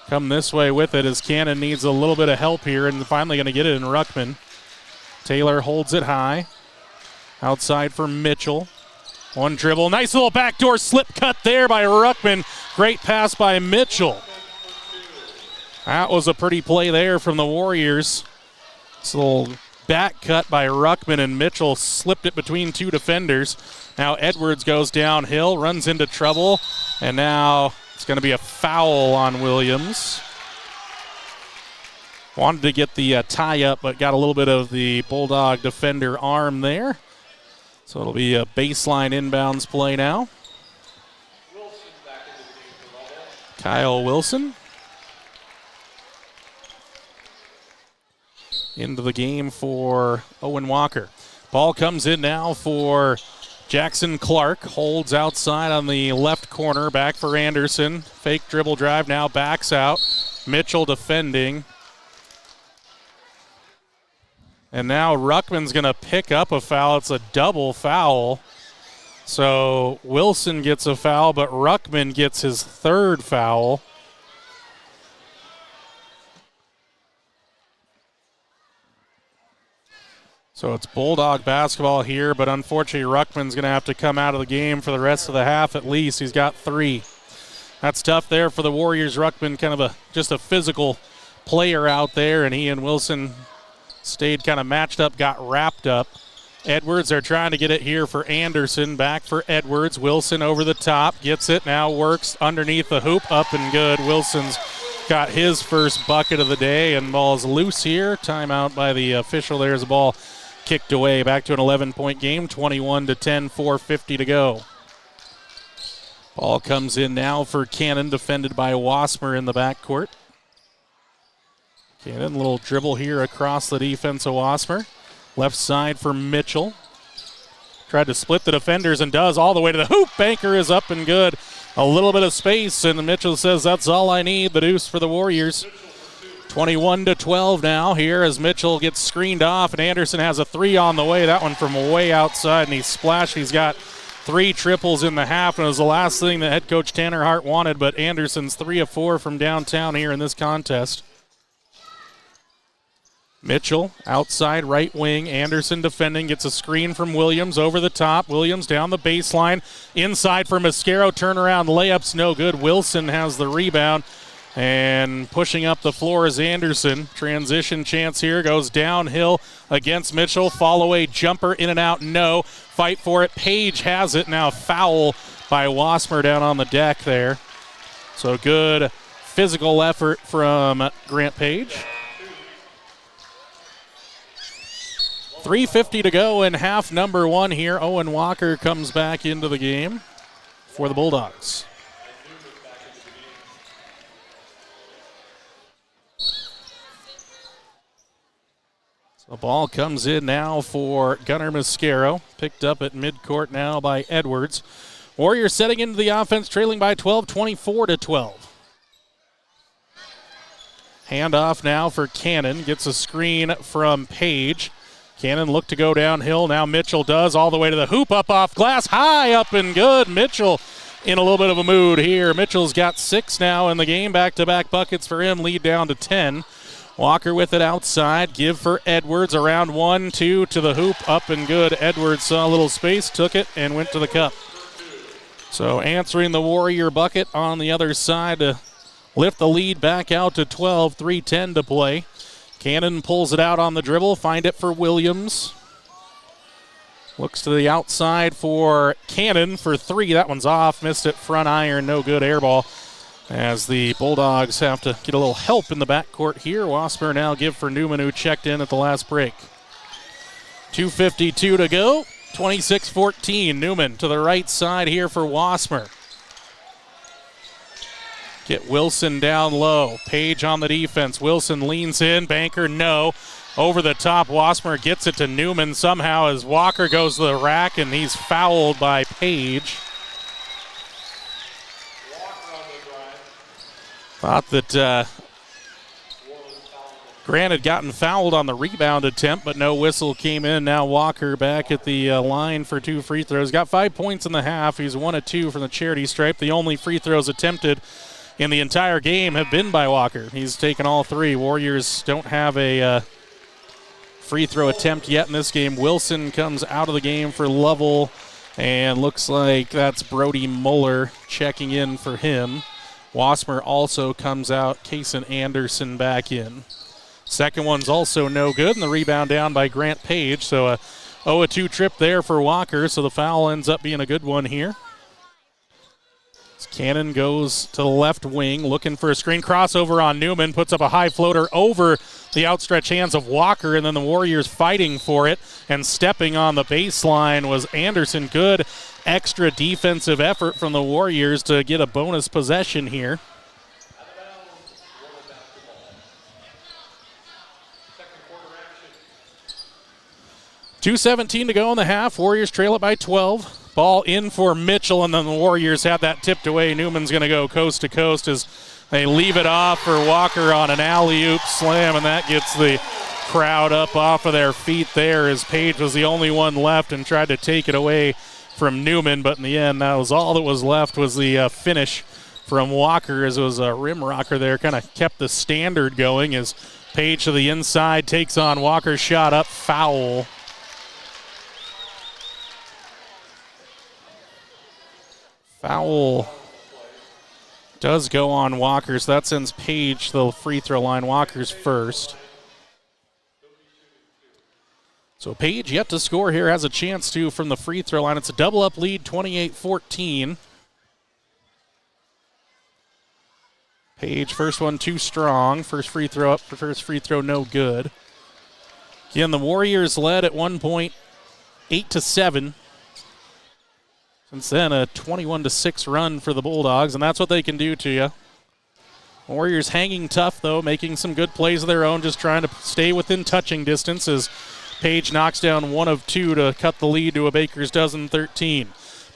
come this way with it as Cannon needs a little bit of help here and finally going to get it in Ruckman. Taylor holds it high. Outside for Mitchell. One dribble. Nice little backdoor slip cut there by Ruckman. Great pass by Mitchell. That was a pretty play there from the Warriors. This little back cut by Ruckman, and Mitchell slipped it between two defenders. Now Edwards goes downhill, runs into trouble, and now it's going to be a foul on Williams. Wanted to get the tie up, but got a little bit of the Bulldog defender arm there. So it'll be a baseline inbounds play now. Kyle Wilson into the game for Owen Walker. Ball comes in now for Jackson Clark. Holds outside on the left corner. Back for Anderson. Fake dribble drive now backs out. Mitchell defending. And now Ruckman's going to pick up a foul. It's a double foul. So Wilson gets a foul, but Ruckman gets his third foul. So it's Bulldog basketball here, but unfortunately Ruckman's going to have to come out of the game for the rest of the half at least. He's got 3. That's tough there for the Warriors. Ruckman kind of just a physical player out there, and he and Wilson stayed kind of matched up, got wrapped up. Edwards, they're trying to get it here for Anderson. Back for Edwards. Wilson over the top. Gets it. Now works underneath the hoop. Up and good. Wilson's got his first bucket of the day, and ball's loose here. Timeout by the official. There's a ball kicked away. Back to an 11-point game. 21-10, 4:50 to go. Ball comes in now for Cannon, defended by Wasmer in the backcourt. Cannon, little dribble here across the defense of Wasmer. Left side for Mitchell. Tried to split the defenders and does all the way to the hoop. Banker is up and good. A little bit of space, and Mitchell says that's all I need. The deuce for the Warriors. 21-12 now here as Mitchell gets screened off, and Anderson has a 3 on the way. That one from way outside, and he's splashed. He's got 3 triples in the half, and it was the last thing that head coach Tanner Hart wanted, but Anderson's 3 of 4 from downtown here in this contest. Mitchell, outside right wing. Anderson defending, gets a screen from Williams over the top. Williams down the baseline. Inside for Mascaro. Turnaround layups, no good. Wilson has the rebound. And pushing up the floor is Anderson. Transition chance here. Goes downhill against Mitchell. Fall away jumper in and out. No. Fight for it. Page has it. Now foul by Wasmer down on the deck there. So good physical effort from Grant Page. 3:50 to go in half number 1 here. Owen Walker comes back into the game for the Bulldogs. So the ball comes in now for Gunnar Mascaro. Picked up at midcourt now by Edwards. Warriors setting into the offense, trailing by 12, 24-12. Handoff now for Cannon. Gets a screen from Page. Cannon looked to go downhill. Now Mitchell does all the way to the hoop, up off glass, high, up and good. Mitchell in a little bit of a mood here. Mitchell's got 6 now in the game. Back-to-back buckets for him, lead down to 10. Walker with it outside. Give for Edwards. Around 1, 2 to the hoop, up and good. Edwards saw a little space, took it, and went to the cup. So answering the Warrior bucket on the other side to lift the lead back out to 12, 3:10 to play. Cannon pulls it out on the dribble, find it for Williams. Looks to the outside for Cannon for 3. That one's off, missed it front iron, no good, air ball. As the Bulldogs have to get a little help in the backcourt here. Wasmer now give for Newman, who checked in at the last break. 2:52 to go. 26-14. Newman to the right side here for Wasmer. Get Wilson down low. Page on the defense. Wilson leans in. Banker, no. Over the top, Wasmer gets it to Newman somehow as Walker goes to the rack, and he's fouled by Page. Thought that Grant had gotten fouled on the rebound attempt, but no whistle came in. Now Walker back at the line for 2 free throws. Got 5 points in the half. He's 1 of 2 from the charity stripe. The only free throws attempted in the entire game have been by Walker. He's taken all 3. Warriors don't have a free throw attempt yet in this game. Wilson comes out of the game for Lovell, and looks like that's Brody Muller checking in for him. Wasmer also comes out. Kaysen Anderson back in. Second one's also no good, and the rebound down by Grant Page. So a 0-2 trip there for Walker, so the foul ends up being a good one here. Cannon goes to the left wing, looking for a screen crossover on Newman, puts up a high floater over the outstretched hands of Walker, and then the Warriors fighting for it, and stepping on the baseline was Anderson. Good extra defensive effort from the Warriors to get a bonus possession here. .2:17 to go in the half. Warriors trail it by 12. Ball in for Mitchell, and then the Warriors have that tipped away. Newman's going to go coast to coast as they leave it off for Walker on an alley-oop slam, and that gets the crowd up off of their feet there as Page was the only one left and tried to take it away from Newman, but in the end, that was all that was left was the finish from Walker, as it was a rim rocker there, kind of kept the standard going as Page to the inside takes on Walker's shot up, foul. Foul does go on Walker, so that sends Page to the free throw line. Walker's first. So Page yet to score here, has a chance to from the free throw line. It's a double-up lead, 28-14. Page, first one too strong. First free throw up, first free throw no good. Again, the Warriors led at one point, 8-7. Since then, a 21-6 run for the Bulldogs, and that's what they can do to you. Warriors hanging tough, though, making some good plays of their own, just trying to stay within touching distance as Page knocks down 1 of 2 to cut the lead to a baker's dozen 13.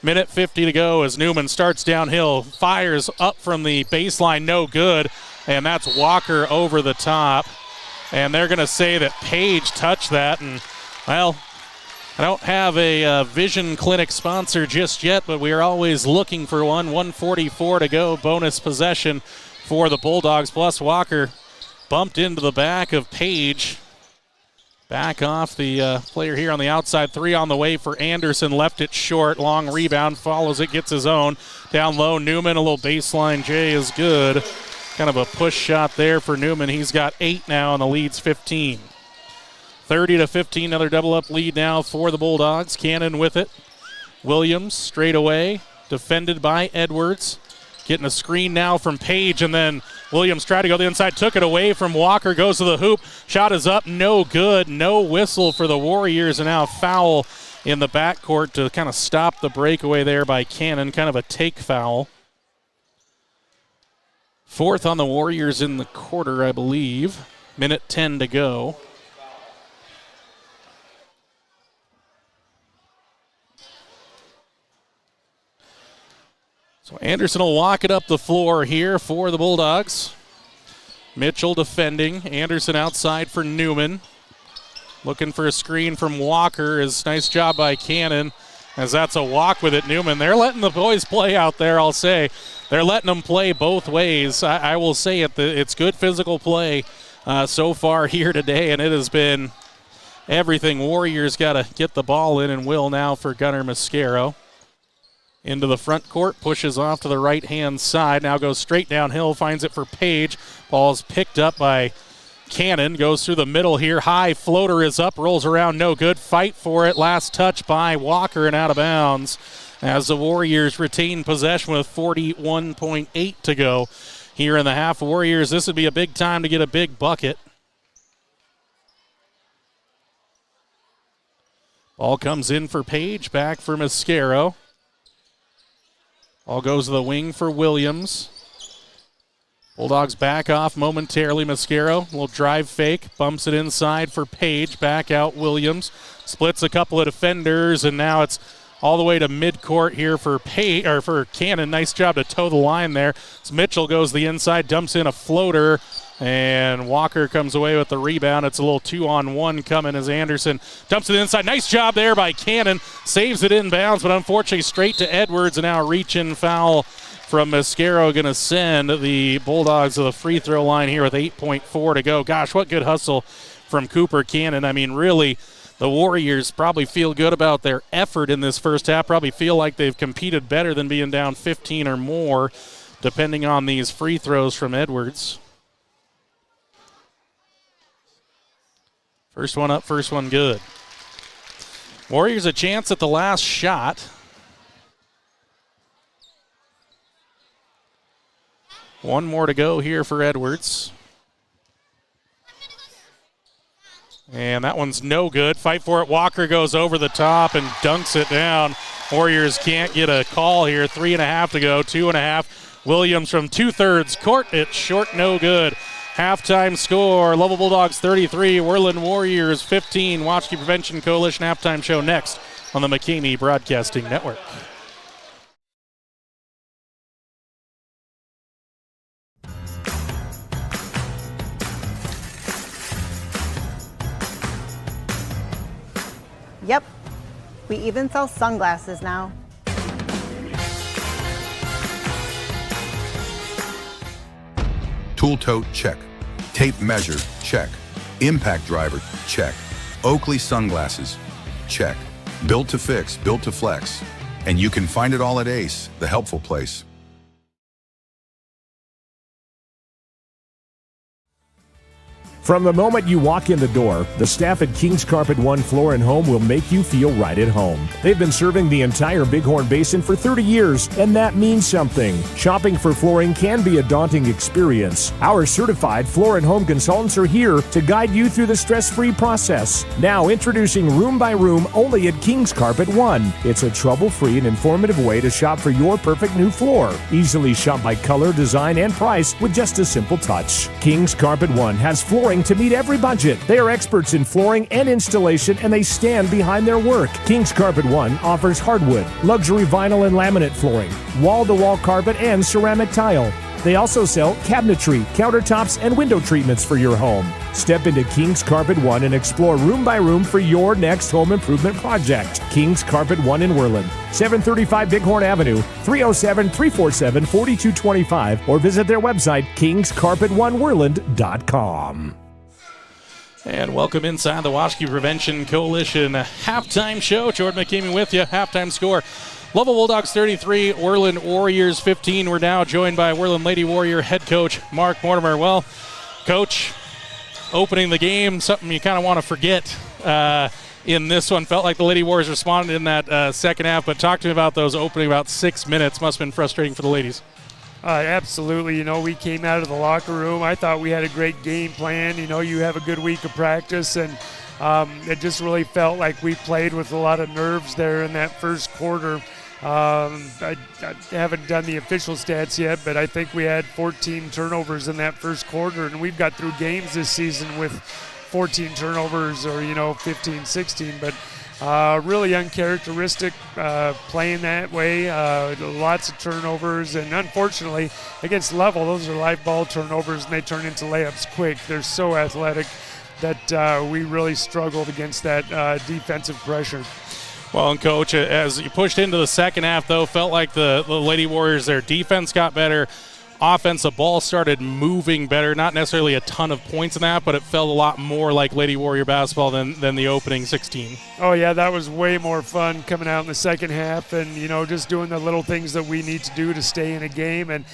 Minute 50 to go as Newman starts downhill, fires up from the baseline, no good, and that's Walker over the top. And they're going to say that Page touched that, and, well, I don't have a vision clinic sponsor just yet, but we are always looking for one. 1:44 to go, bonus possession for the Bulldogs. Plus Walker bumped into the back of Page. Back off the player here on the outside. 3 on the way for Anderson. Left it short. Long rebound. Follows it. Gets his own. Down low. Newman. A little baseline J is good. Kind of a push shot there for Newman. He's got 8 now, and the lead's 15. 30-15, another double-up lead now for the Bulldogs. Cannon with it. Williams straight away, defended by Edwards. Getting a screen now from Page, and then Williams tried to go the inside, took it away from Walker, goes to the hoop. Shot is up, no good. No whistle for the Warriors, and now foul in the backcourt to kind of stop the breakaway there by Cannon. Kind of a take foul. 4th on the Warriors in the quarter, I believe. Minute 10 to go. So Anderson will walk it up the floor here for the Bulldogs. Mitchell defending. Anderson outside for Newman. Looking for a screen from Walker. Nice job by Cannon, as that's a walk with it. Newman, they're letting the boys play out there, I'll say. They're letting them play both ways. I will say it. It's good physical play so far here today, and it has been everything. Warriors got to get the ball in, and will now for Gunnar Mascaro. Into the front court, pushes off to the right-hand side. Now goes straight downhill, finds it for Page. Ball's picked up by Cannon. Goes through the middle here. High floater is up, rolls around, no good. Fight for it. Last touch by Walker and out of bounds as the Warriors retain possession with 41.8 to go here in the half. Warriors, this would be a big time to get a big bucket. Ball comes in for Page, back for Mascaro. Ball goes to the wing for Williams. Bulldogs back off momentarily. Mascaro will drive fake, bumps it inside for Page, back out Williams. Splits a couple of defenders, and now it's all the way to midcourt here for for Cannon. Nice job to toe the line there. So Mitchell goes the inside, dumps in a floater, and Walker comes away with the rebound. It's a little 2-on-1 coming as Anderson dumps it inside. Nice job there by Cannon. Saves it inbounds, but unfortunately straight to Edwards, and now a reach-in foul from Mascaro going to send the Bulldogs to the free throw line here with 8.4 to go. Gosh, what good hustle from Cooper Cannon. I mean, really, the Warriors probably feel good about their effort in this first half, probably feel like they've competed better than being down 15 or more, depending on these free throws from Edwards. First one up, first one good. Warriors a chance at the last shot. One more to go here for Edwards. And that one's no good. Fight for it. Walker goes over the top and dunks it down. Warriors can't get a call here. 3.5 to go, 2.5. Williams from 2/3 court. It's short, no good. Halftime score, Lovell Bulldogs 33, Worland Warriors 15. Watchkey Prevention Coalition halftime show next on the McCamey Broadcasting Network. Yep, we even sell sunglasses now. Tool tote, check. Tape measure, check. Impact driver, check. Oakley sunglasses, check. Built to fix, built to flex. And you can find it all at Ace, the helpful place. From the moment you walk in the door, the staff at King's Carpet One Floor and Home will make you feel right at home. They've been serving the entire Bighorn Basin for 30 years, and that means something. Shopping for flooring can be a daunting experience. Our certified floor and home consultants are here to guide you through the stress-free process. Now introducing Room by Room only at King's Carpet One. It's a trouble-free and informative way to shop for your perfect new floor. Easily shop by color, design, and price with just a simple touch. King's Carpet One has flooring to meet every budget. They are experts in flooring and installation, and they stand behind their work. King's Carpet One offers hardwood, luxury vinyl and laminate flooring, wall-to-wall carpet, and ceramic tile. They also sell cabinetry, countertops, and window treatments for your home. Step into King's Carpet One and explore room by room for your next home improvement project. King's Carpet One in Worland, 735 Bighorn Avenue, 307-347-4225, or visit their website, kingscarpetoneworland.com. And welcome inside the Watchkey Prevention Coalition halftime show. Jordan McCamey with you. Halftime score, Lovell Bulldogs 33, Worland Warriors 15. We're now joined by Worland Lady Warrior head coach Mark Mortimer. Well, Coach, opening the game, something you kind of want to forget in this one. Felt like the Lady Warriors responded in that second half, but talk to me about those opening about 6 minutes. Must have been frustrating for the ladies. Absolutely. You know, we came out of the locker room. I thought we had a great game plan. You know, you have a good week of practice, and it just really felt like we played with a lot of nerves there in that first quarter. I haven't done the official stats yet, but I think we had 14 turnovers in that first quarter, and we've got through games this season with 14 turnovers or, 15, 16, but really uncharacteristic playing that way. Lots of turnovers, and unfortunately against Lovell, those are live ball turnovers, and they turn into layups quick. They're so athletic that we really struggled against that defensive pressure. Well, and Coach, as you pushed into the second half, though, felt like the Lady Warriors, their defense got better. Offense, the ball started moving better. Not necessarily a ton of points in that, but it felt a lot more like Lady Warrior basketball than the opening 16. Oh, yeah, that was way more fun coming out in the second half and, just doing the little things that we need to do to stay in a game. And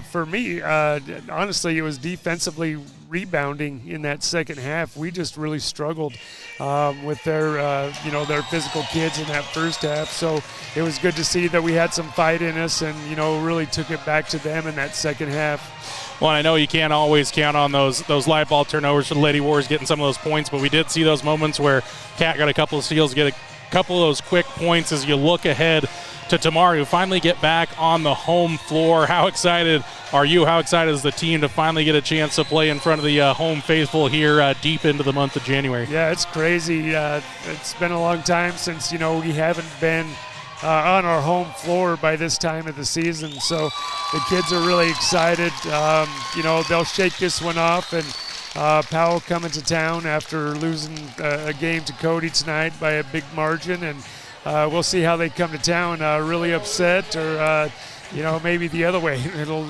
for me, honestly, it was defensively rebounding in that second half. We just really struggled with their physical kids in that first half. So it was good to see that we had some fight in us and, really took it back to them in that second half. Well, I know you can't always count on those live ball turnovers for the Lady Warriors getting some of those points, but we did see those moments where Kat got a couple of steals, get a couple of those quick points as you look ahead to tomorrow. You finally get back on the home floor. How excited are you? How excited is the team to finally get a chance to play in front of the home faithful here deep into the month of January? Yeah, it's crazy. It's been a long time since, we haven't been on our home floor by this time of the season. So the kids are really excited. They'll shake this one off, and Powell coming to town after losing a game to Cody tonight by a big margin, and we'll see how they come to town, really upset or, maybe the other way. It'll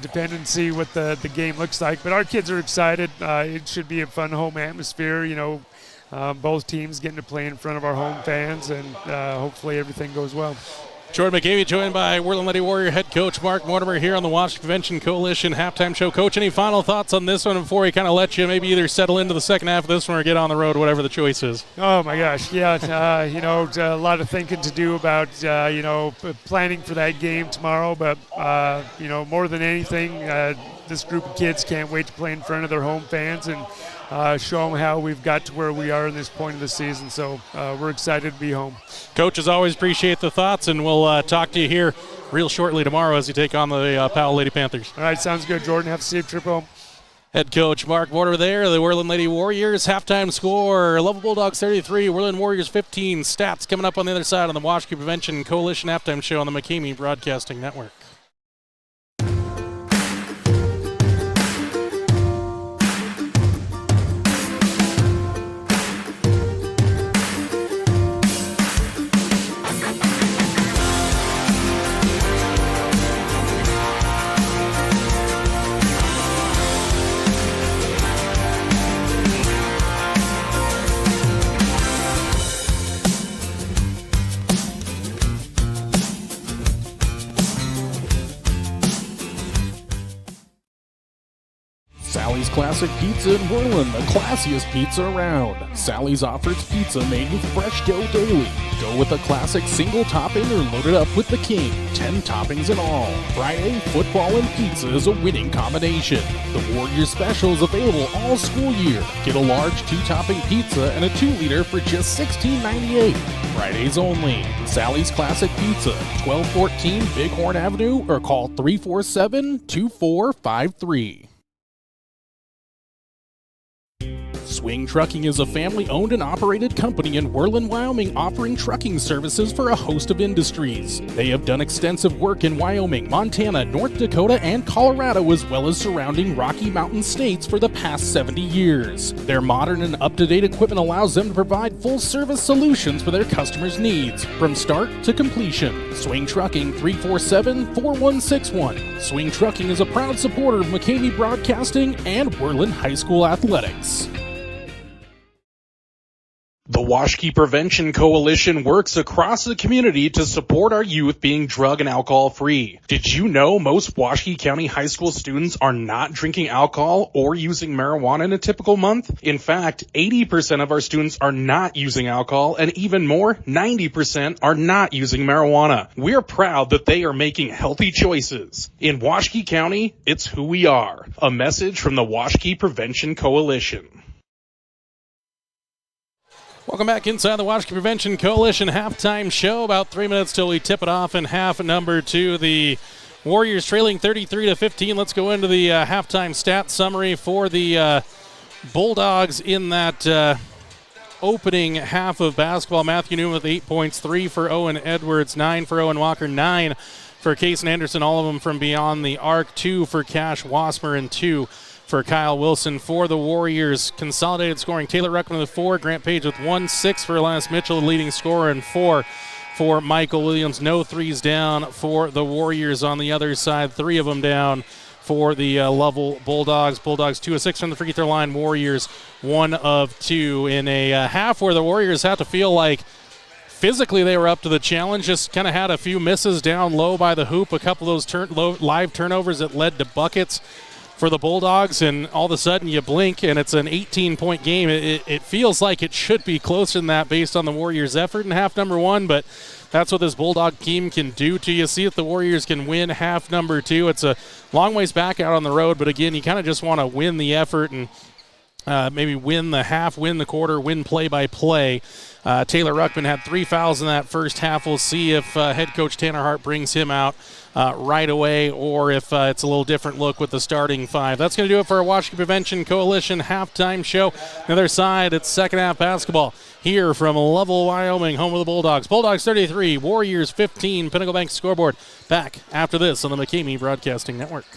depend and see what the game looks like. But our kids are excited. It should be a fun home atmosphere, both teams getting to play in front of our home fans, and hopefully everything goes well. Jordan McCavey joined by Worland Lady Warrior head coach Mark Mortimer here on the Washington Prevention Coalition halftime show. Coach, any final thoughts on this one before we kind of let you maybe either settle into the second half of this one or get on the road, whatever the choice is? Oh, my gosh, yeah. A lot of thinking to do about, planning for that game tomorrow. But, more than anything, this group of kids can't wait to play in front of their home fans and show them how we've got to where we are in this point of the season. So we're excited to be home. Coach, as always, appreciate the thoughts, and we'll talk to you here real shortly tomorrow as you take on the Powell Lady Panthers. All right, sounds good, Jordan. Have a safe trip home. Head coach Mark Mortimer there, the Worland Lady Warriors. Halftime score, Lovell Bulldogs 33, Worland Warriors 15. Stats coming up on the other side on the Washington Prevention Coalition halftime show on the McCamey Broadcasting Network. Sally's Classic Pizza in Worland, the classiest pizza around. Sally's offers pizza made with fresh dough daily. Go with a classic single topping or load it up with the king. 10 toppings in all. Friday, football and pizza is a winning combination. The Warriors Special is available all school year. Get a large 2-topping pizza and a 2-liter for just $16.98. Fridays only. Sally's Classic Pizza, 1214 Bighorn Avenue, or call 347-2453. Swing Trucking is a family-owned and operated company in Worland, Wyoming, offering trucking services for a host of industries. They have done extensive work in Wyoming, Montana, North Dakota, and Colorado, as well as surrounding Rocky Mountain states for the past 70 years. Their modern and up-to-date equipment allows them to provide full-service solutions for their customers' needs, from start to completion. Swing Trucking, 347-4161. Swing Trucking is a proud supporter of McCamey Broadcasting and Worland High School Athletics. The Washkey Prevention Coalition works across the community to support our youth being drug and alcohol free. Did you know most Washkey County high school students are not drinking alcohol or using marijuana in a typical month? In fact, 80% of our students are not using alcohol, and even more, 90% are not using marijuana. We're proud that they are making healthy choices. In Washkey County, it's who we are. A message from the Washkey Prevention Coalition. Welcome back inside the Washington Prevention Coalition halftime show. About 3 minutes till we tip it off in half number 2. The Warriors trailing 33-15. Let's go into the halftime stat summary for the Bulldogs in that opening half of basketball. Matthew Newman with 8 points, 3 for Owen Edwards, 9 for Owen Walker, 9 for Kason Anderson, all of them from beyond the arc, 2 for Cash Wasmer, and 2 for Kyle Wilson. For the Warriors, consolidated scoring, Taylor Ruckman with 4, Grant Page with 1, 6 for Elias Mitchell, the leading scorer, and 4 for Michael Williams. No threes down for the Warriors on the other side, 3 of them down for the Lovell Bulldogs. Bulldogs 2 of 6 from the free throw line, Warriors 1 of 2 in a half where the Warriors have to feel like physically they were up to the challenge, just kind of had a few misses down low by the hoop, a couple of those live turnovers that led to buckets. for the Bulldogs, and all of a sudden you blink and it's an 18-point game. It feels like it should be closer than that based on the Warriors' effort in half number one, but that's what this Bulldog team can do to you. See if the Warriors can win half number two. It's a long ways back out on the road, but again, you kind of just want to win the effort and maybe win the half, win the quarter, win play-by-play. Taylor Ruckman had 3 fouls in that first half. We'll see if head coach Tanner Hart brings him out right away, or if it's a little different look with the starting 5. That's going to do it for our Washington Prevention Coalition halftime show. On the other side, it's second half basketball here from Lovell, Wyoming, home of the Bulldogs. Bulldogs 33, Warriors 15, Pinnacle Bank scoreboard. Back after this on the McCamey Broadcasting Network.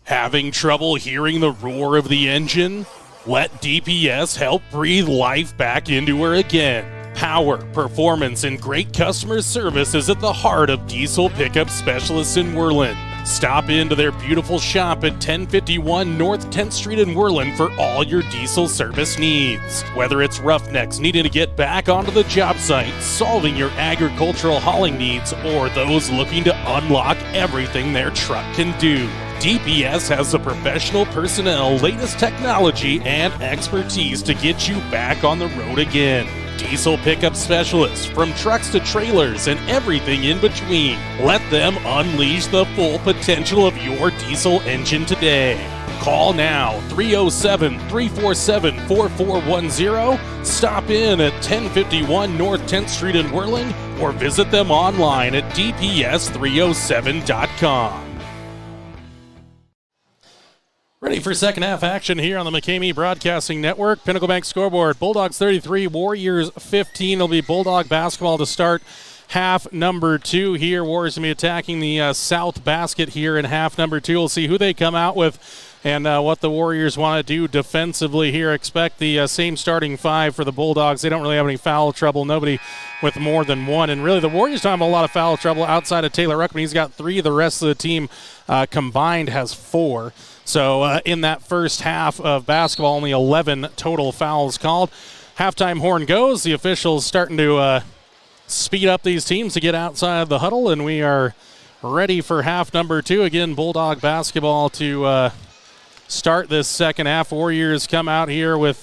Having trouble hearing the roar of the engine? Let DPS help breathe life back into her again. Power, performance, and great customer service is at the heart of diesel pickup specialists in Worland. Stop into their beautiful shop at 1051 North 10th Street in Worland for all your diesel service needs. Whether it's roughnecks needing to get back onto the job site, solving your agricultural hauling needs, or those looking to unlock everything their truck can do, DPS has the professional personnel, latest technology, and expertise to get you back on the road again. Diesel pickup specialists, from trucks to trailers and everything in between. Let them unleash the full potential of your diesel engine today. Call now, 307-347-4410. Stop in at 1051 North 10th Street in Worland, or visit them online at dps307.com. Ready for second half action here on the McCamey Broadcasting Network. Pinnacle Bank scoreboard, Bulldogs 33, Warriors 15. It'll be Bulldog basketball to start half number two here. Warriors going to be attacking the south basket here in half number two. We'll see who they come out with and what the Warriors want to do defensively here. Expect the same starting 5 for the Bulldogs. They don't really have any foul trouble. Nobody with more than 1. And really, the Warriors don't have a lot of foul trouble outside of Taylor Ruckman. He's got 3. The rest of the team combined has 4. So in that first half of basketball, only 11 total fouls called. Halftime horn goes. The officials starting to speed up these teams to get outside the huddle, and we are ready for half number two. Again, Bulldog basketball to start this second half. Warriors come out here with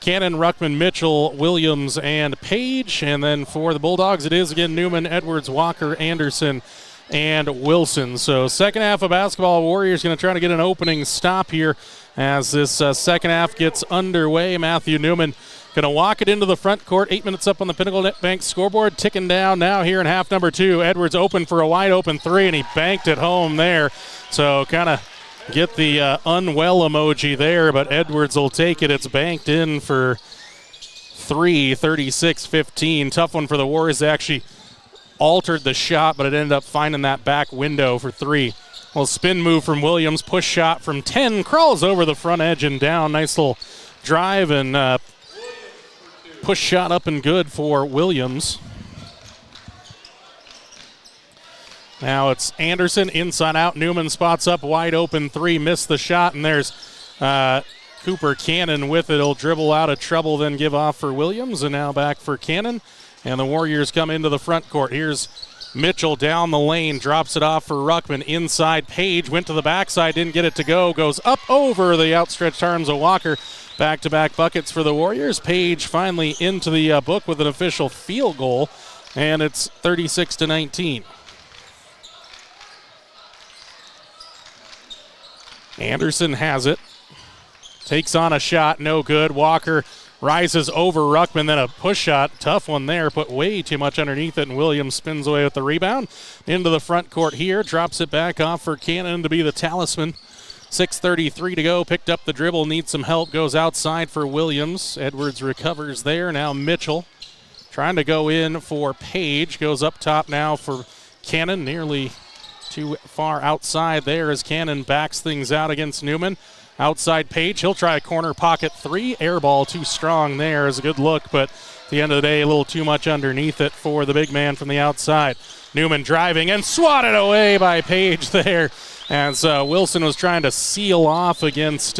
Cannon, Ruckman, Mitchell, Williams, and Page. And then for the Bulldogs, it is again Newman, Edwards, Walker, Anderson, and Wilson. So second half of basketball, Warriors going to try to get an opening stop here as this second half gets underway. Matthew Newman going to walk it into the front court. 8 minutes up on the Pinnacle Bank scoreboard, ticking down now here in half number two. Edwards open for a wide open 3, and he banked it home there. So kind of get the unwell emoji there, but Edwards will take it. It's banked in for 3, 36-15. Tough one for the Warriors. They actually altered the shot, but it ended up finding that back window for 3. Well, spin move from Williams, push shot from 10, crawls over the front edge and down. Nice little drive and push shot up and good for Williams. Now it's Anderson inside out. Newman spots up wide open 3, missed the shot, and there's Cooper Cannon with it. He'll dribble out of trouble, then give off for Williams, and now back for Cannon. And the Warriors come into the front court. Here's Mitchell down the lane, drops it off for Ruckman. Inside, Page went to the backside, didn't get it to go. Goes up over the outstretched arms of Walker. Back-to-back buckets for the Warriors. Page finally into the book with an official field goal, and it's 36-19. Anderson has it. Takes on a shot, no good. Walker rises over Ruckman, then a push shot. Tough one there, put way too much underneath it, and Williams spins away with the rebound. Into the front court here, drops it back off for Cannon to be the talisman. 6:33 to go, picked up the dribble, needs some help, goes outside for Williams. Edwards recovers there, now Mitchell trying to go in for Page. Goes up top now for Cannon, nearly too far outside there as Cannon backs things out against Newman. Outside Page, he'll try a corner pocket 3. Air ball too strong there is a good look, but at the end of the day, a little too much underneath it for the big man from the outside. Newman driving and swatted away by Page there as Wilson was trying to seal off against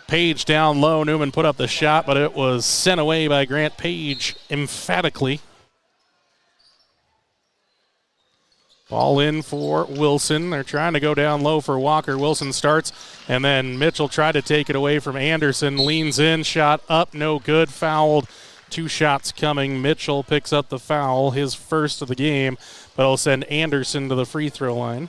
Page down low. Newman put up the shot, but it was sent away by Grant Page emphatically. Ball in for Wilson. They're trying to go down low for Walker. Wilson starts, and then Mitchell tried to take it away from Anderson. Leans in, shot up, no good, fouled. 2 shots coming. Mitchell picks up the foul, his first of the game, but it'll send Anderson to the free throw line.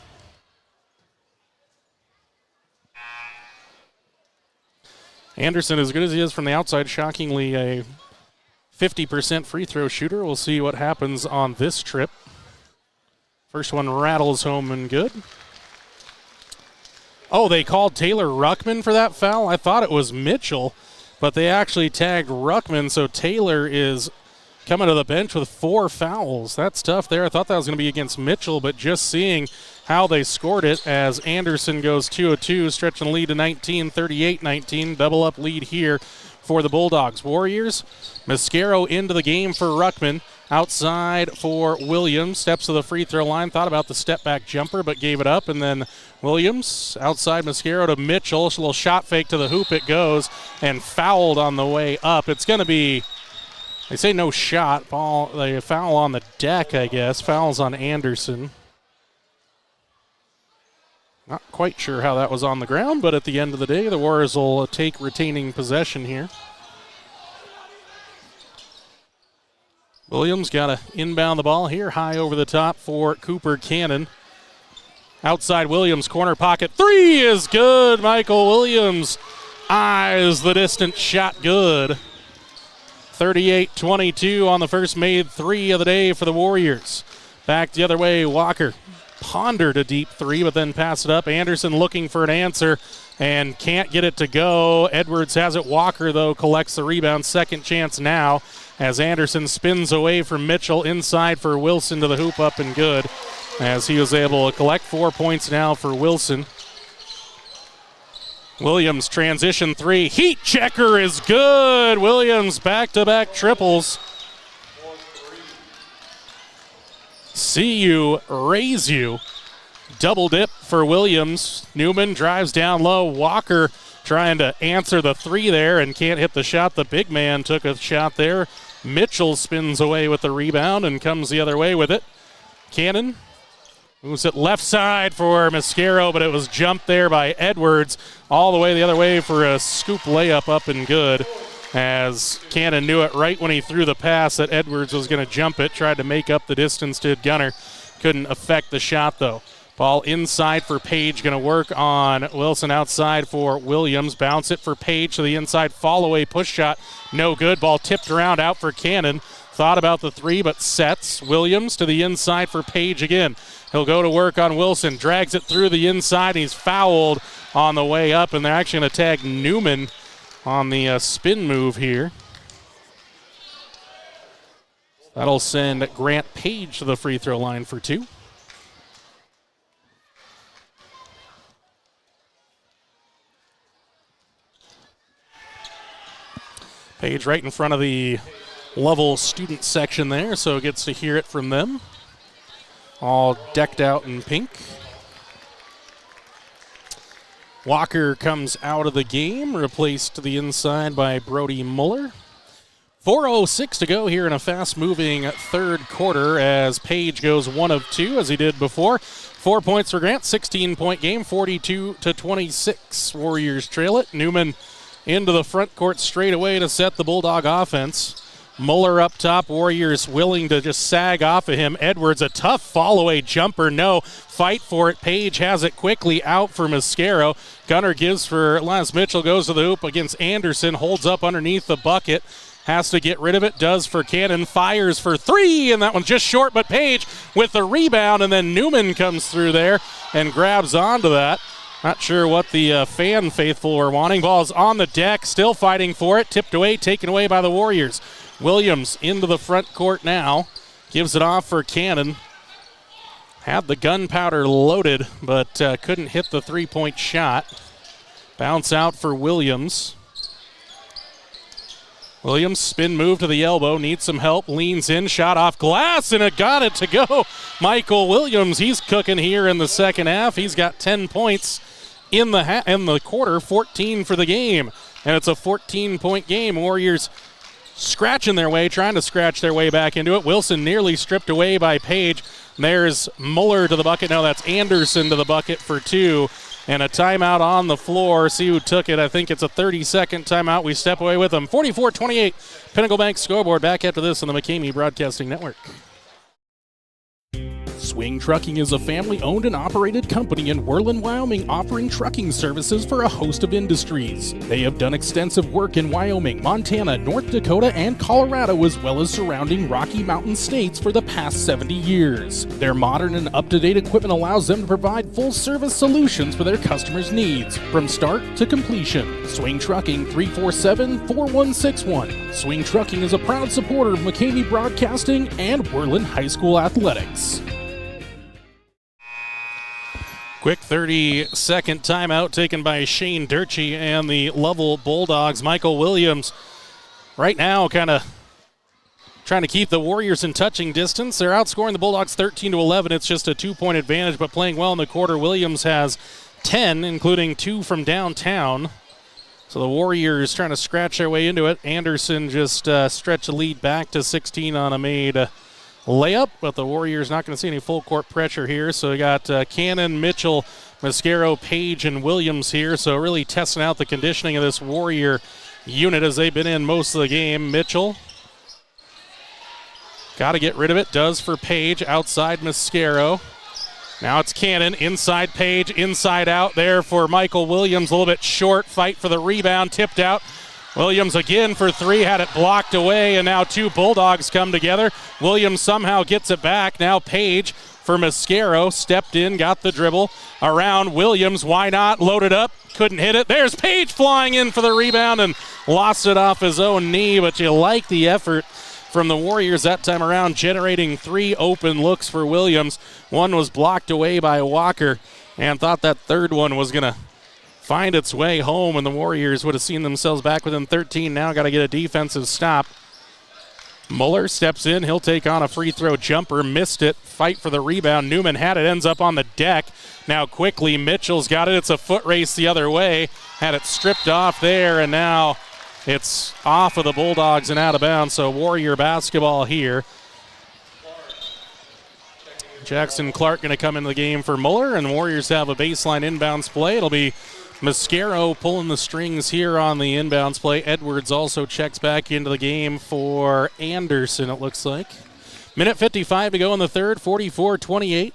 Anderson, as good as he is from the outside, shockingly a 50% free throw shooter. We'll see what happens on this trip. First one rattles home and good. Oh, they called Taylor Ruckman for that foul? I thought it was Mitchell, but they actually tagged Ruckman, so Taylor is coming to the bench with 4 fouls. That's tough there. I thought that was going to be against Mitchell, but just seeing how they scored it as Anderson goes 2 of 2, stretching the lead to 19, 38-19, double up lead here for the Bulldogs. Warriors, Mascaro into the game for Ruckman. Outside for Williams, steps to the free throw line, thought about the step back jumper, but gave it up. And then Williams, outside Mascaro to Mitchell, a little shot fake to the hoop, it goes, and fouled on the way up. It's going to be, they say no shot, ball, they foul on the deck, I guess. Fouls on Anderson. Not quite sure how that was on the ground, but at the end of the day, the Warriors will take retaining possession here. Williams got to inbound the ball here, high over the top for Cooper Cannon. Outside Williams, corner pocket. 3 is good. Michael Williams eyes the distant shot good. 38-22 on the first made 3 of the day for the Warriors. Back the other way, Walker pondered a deep 3, but then passed it up. Anderson looking for an answer and can't get it to go. Edwards has it. Walker, though, collects the rebound. Second chance now as Anderson spins away from Mitchell inside for Wilson to the hoop, up and good, as he was able to collect 4 points now for Wilson. Williams transition 3. Heat checker is good. Williams back-to-back triples. See you, raise you. Double dip for Williams. Newman drives down low. Walker trying to answer the 3 there and can't hit the shot. The big man took a shot there. Mitchell spins away with the rebound and comes the other way with it. Cannon moves it left side for Mascaro, but it was jumped there by Edwards. All the way the other way for a scoop layup, up and good, as Cannon knew it right when he threw the pass that Edwards was going to jump it. Tried to make up the distance, did Gunner. Couldn't affect the shot, though. Ball inside for Page, going to work on Wilson. Outside for Williams. Bounce it for Page to the inside. Fall away push shot. No good. Ball tipped around out for Cannon. Thought about the 3, but sets. Williams to the inside for Page again. He'll go to work on Wilson. Drags it through the inside. He's fouled on the way up, and they're actually going to tag Newman on the spin move here. That'll send Grant Page to the free throw line for 2. Page right in front of the Lovell student section there, so gets to hear it from them. All decked out in pink. Walker comes out of the game, replaced to the inside by Brody Muller. 4:06 to go here in a fast-moving third quarter as Page goes 1 of 2, as he did before. 4 points for Grant, 16-point game, 42-26. Warriors trail it. Newman into the front court straight away to set the Bulldog offense. Muller up top. Warriors willing to just sag off of him. Edwards, a tough fall-away jumper. No. Fight for it. Page has it quickly out for Mascaro. Gunner gives for Les. Mitchell goes to the hoop against Anderson. Holds up underneath the bucket. Has to get rid of it. Does for Cannon. Fires for 3, and that one's just short, but Page with the rebound, and then Newman comes through there and grabs onto that. Not sure what the fan faithful were wanting. Ball's on the deck, still fighting for it. Tipped away, taken away by the Warriors. Williams into the front court now. Gives it off for Cannon. Had the gunpowder loaded, but couldn't hit the 3-point shot. Bounce out for Williams. Williams, spin move to the elbow, needs some help, leans in, shot off glass, and it got it to go. Michael Williams, he's cooking here in the second half. He's got 10 points in the quarter, 14 for the game. And it's a 14-point game. Warriors scratching their way, trying to scratch their way back into it. Wilson nearly stripped away by Page. There's Muller to the bucket. No, that's Anderson to the bucket for 2. And a timeout on the floor. See who took it. I think it's a 30-second timeout. We step away with them. 44-28, Pinnacle Bank scoreboard. Back after this on the McCamey Broadcasting Network. Swing Trucking is a family-owned and operated company in Worland, Wyoming, offering trucking services for a host of industries. They have done extensive work in Wyoming, Montana, North Dakota, and Colorado, as well as surrounding Rocky Mountain states for the past 70 years. Their modern and up-to-date equipment allows them to provide full-service solutions for their customers' needs, from start to completion. Swing Trucking, 347-4161. Swing Trucking is a proud supporter of McCamey Broadcasting and Worland High School athletics. Quick 30-second timeout taken by Shane Durchie and the Lovell Bulldogs. Michael Williams right now kind of trying to keep the Warriors in touching distance. They're outscoring the Bulldogs 13-11. It's just a 2-point advantage, but playing well in the quarter. Williams has 10, including 2 from downtown. So the Warriors trying to scratch their way into it. Anderson just stretched the lead back to 16 on a made layup, but the Warriors not going to see any full court pressure here. So we got Cannon, Mitchell, Mascaro, Page, and Williams here. So really testing out the conditioning of this Warrior unit as they've been in most of the game. Mitchell got to get rid of it. Does for Page outside Mascaro. Now it's Cannon, inside Page, inside out there for Michael Williams. A little bit short, fight for the rebound, tipped out. Williams again for 3, had it blocked away, and now 2 Bulldogs come together. Williams somehow gets it back. Now Page for Mascaro, stepped in, got the dribble around Williams. Why not? Loaded up, couldn't hit it. There's Page flying in for the rebound and lost it off his own knee, but you like the effort from the Warriors that time around, generating 3 open looks for Williams. One was blocked away by Walker, and thought that third one was going to find its way home, and the Warriors would have seen themselves back within 13. Now got to get a defensive stop. Muller steps in. He'll take on a free throw jumper. Missed it. Fight for the rebound. Newman had it. Ends up on the deck. Now quickly Mitchell's got it. It's a foot race the other way. Had it stripped off there, and now it's off of the Bulldogs and out of bounds. So Warrior basketball here. Jackson Clark going to come into the game for Muller, and Warriors have a baseline inbounds play. It'll be Mascaro pulling the strings here on the inbounds play. Edwards also checks back into the game for Anderson, it looks like. Minute 55 to go in the third, 44-28.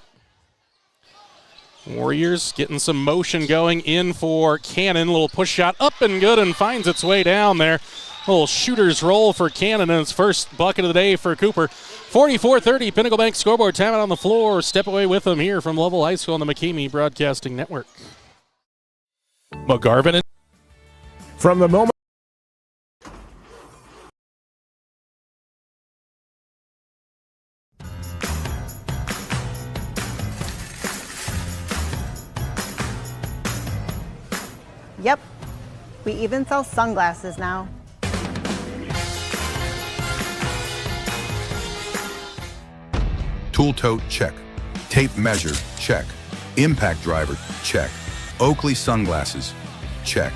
Warriors getting some motion going in for Cannon. A little push shot up and good and finds its way down there. A little shooter's roll for Cannon and its first bucket of the day for Cooper. 44-30, Pinnacle Bank scoreboard. Timeout on the floor. Step away with them here from Lovell High School on the McCamey Broadcasting Network. McGarvin from the moment. Yep, we even sell sunglasses now. Tool tote, check. Tape measure, check. Impact driver, check. Oakley sunglasses, check.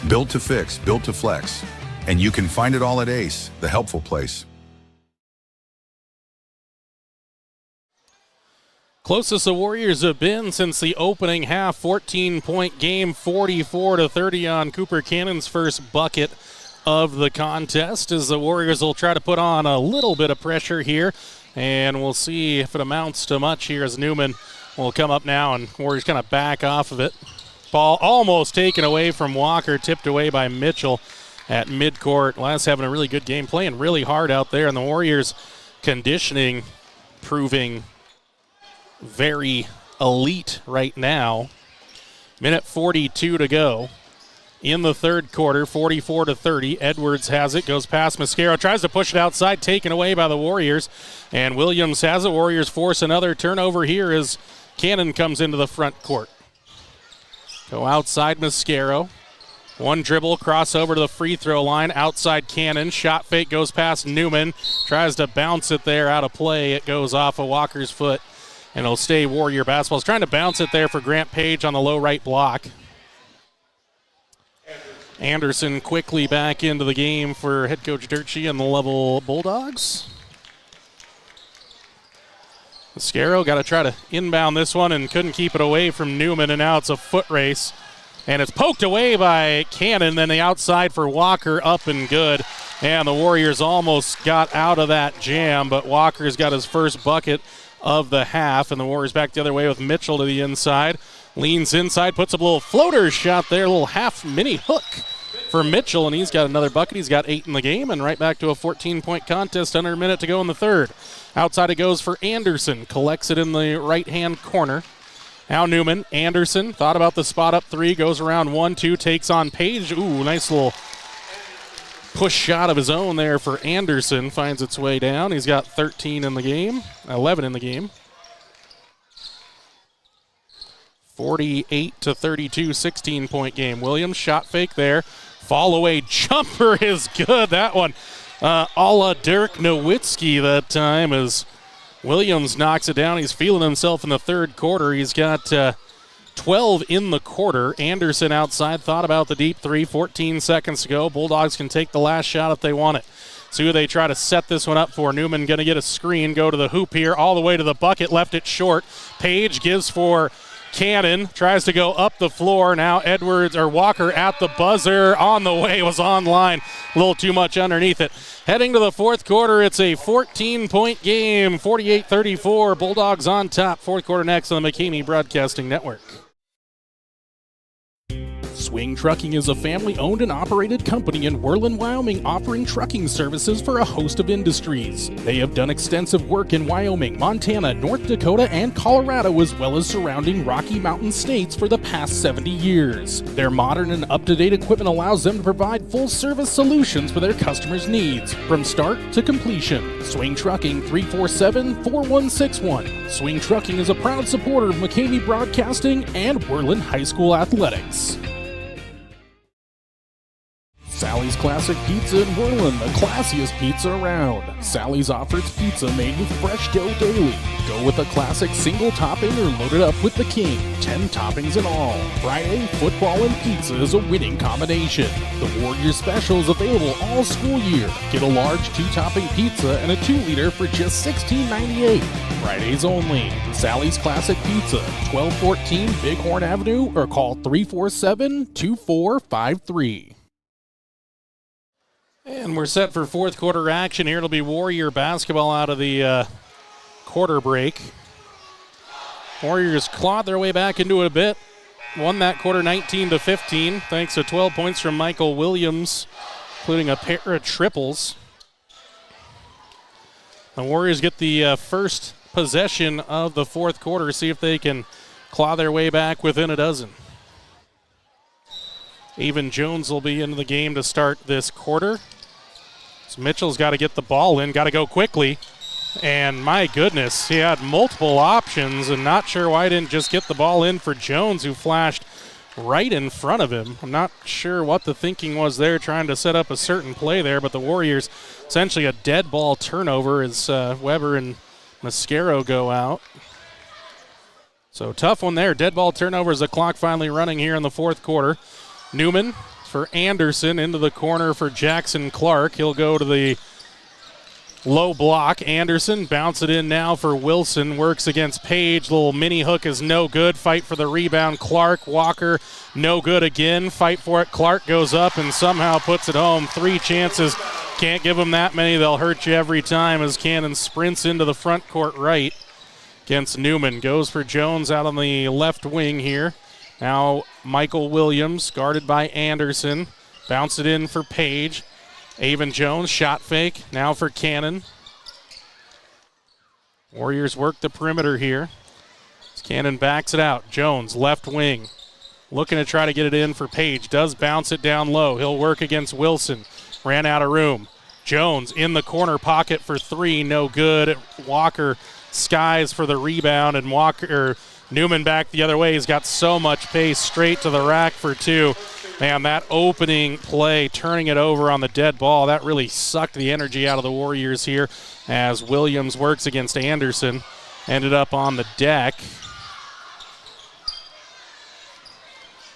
Built to fix, built to flex. And you can find it all at Ace, the helpful place. Closest the Warriors have been since the opening half. 14-point game, 44-30 on Cooper Cannon's first bucket of the contest, as the Warriors will try to put on a little bit of pressure here. And we'll see if it amounts to much here as Newman will come up now, and Warriors kind of back off of it. Ball almost taken away from Walker, tipped away by Mitchell at midcourt. Les having a really good game, playing really hard out there, and the Warriors conditioning proving very elite right now. Minute 42 to go in the third quarter, 44-30. Edwards has it, goes past Mascaro, tries to push it outside, taken away by the Warriors, and Williams has it. Warriors force another turnover here as Cannon comes into the front court. Go outside Mascaro. One dribble, cross over to the free throw line, outside Cannon. Shot fake goes past Newman. Tries to bounce it there out of play. It goes off of Walker's foot, and it'll stay Warrior basketball. He's trying to bounce it there for Grant Page on the low right block. Anderson quickly back into the game for head coach Dirtchi and the Lovell Bulldogs. Mascaro got to try to inbound this one and couldn't keep it away from Newman, and now it's a foot race. And it's poked away by Cannon, then the outside for Walker, up and good. And the Warriors almost got out of that jam, but Walker's got his first bucket of the half, and the Warriors back the other way with Mitchell to the inside. Leans inside, puts up a little floater shot there, a little half mini hook for Mitchell, and he's got another bucket. He's got 8 in the game, and right back to a 14-point contest, under a minute to go in the third. Outside it goes for Anderson, collects it in the right-hand corner. Now Newman, Anderson, thought about the spot up three, goes around 1-2, takes on Page. Ooh, nice little push shot of his own there for Anderson, finds its way down. He's got 13 in the game, 11 in the game. 48-32, 16-point game. Williams, shot fake there. Fall away jumper is good. That one a la Dirk Nowitzki that time as Williams knocks it down. He's feeling himself in the third quarter. He's got 12 in the quarter. Anderson outside, thought about the deep three. 14 seconds to go. Bulldogs can take the last shot if they want it. See who they try to set this one up for. Newman going to get a screen, go to the hoop here, all the way to the bucket, left it short. Page gives for Cannon, tries to go up the floor. Now Walker at the buzzer, on the way, was on line. A little too much underneath it. Heading to the fourth quarter, it's a 14-point game, 48-34. Bulldogs on top. Fourth quarter next on the McCamey Broadcasting Network. Swing Trucking is a family-owned and operated company in Worland, Wyoming, offering trucking services for a host of industries. They have done extensive work in Wyoming, Montana, North Dakota, and Colorado, as well as surrounding Rocky Mountain states for the past 70 years. Their modern and up-to-date equipment allows them to provide full-service solutions for their customers' needs, from start to completion. Swing Trucking, 347-4161. Swing Trucking is a proud supporter of McCamey Broadcasting and Worland High School Athletics. Sally's Classic Pizza in Worland, the classiest pizza around. Sally's offers pizza made with fresh dough daily. Go with a classic single topping or load it up with the king. 10 toppings in all. Friday, football and pizza is a winning combination. The Warriors Special is available all school year. Get a large 2-topping pizza and a 2-liter for just $16.98. Fridays only. Sally's Classic Pizza, 1214 Bighorn Avenue, or call 347-2453. And we're set for fourth quarter action here. It'll be Warrior basketball out of the quarter break. Warriors clawed their way back into it a bit. Won that quarter 19-15, thanks to 12 points from Michael Williams, including a pair of triples. The Warriors get the first possession of the fourth quarter, see if they can claw their way back within a dozen. Avon Jones will be into the game to start this quarter. So Mitchell's got to get the ball in, got to go quickly. And my goodness, he had multiple options, and not sure why he didn't just get the ball in for Jones, who flashed right in front of him. I'm not sure what the thinking was there, trying to set up a certain play there, but the Warriors essentially a dead ball turnover as Weber and Mascaro go out. So tough one there. Dead ball turnover as the clock finally running here in the fourth quarter. Newman for Anderson into the corner for Jackson Clark. He'll go to the low block. Anderson bounce it in now for Wilson. Works against Page. Little mini hook is no good. Fight for the rebound. Clark, Walker, no good again. Fight for it. Clark goes up and somehow puts it home. 3 chances. Can't give them that many. They'll hurt you every time as Cannon sprints into the front court right against Newman. Goes for Jones out on the left wing here. Now Michael Williams, guarded by Anderson. Bounce it in for Page. Avon Jones, shot fake. Now for Cannon. Warriors work the perimeter here. Cannon backs it out. Jones, left wing. Looking to try to get it in for Page. Does bounce it down low. He'll work against Wilson. Ran out of room. Jones in the corner pocket for 3. No good. Walker skies for the rebound, and Newman back the other way. He's got so much pace, straight to the rack for 2. Man, that opening play, turning it over on the dead ball, that really sucked the energy out of the Warriors here as Williams works against Anderson. Ended up on the deck.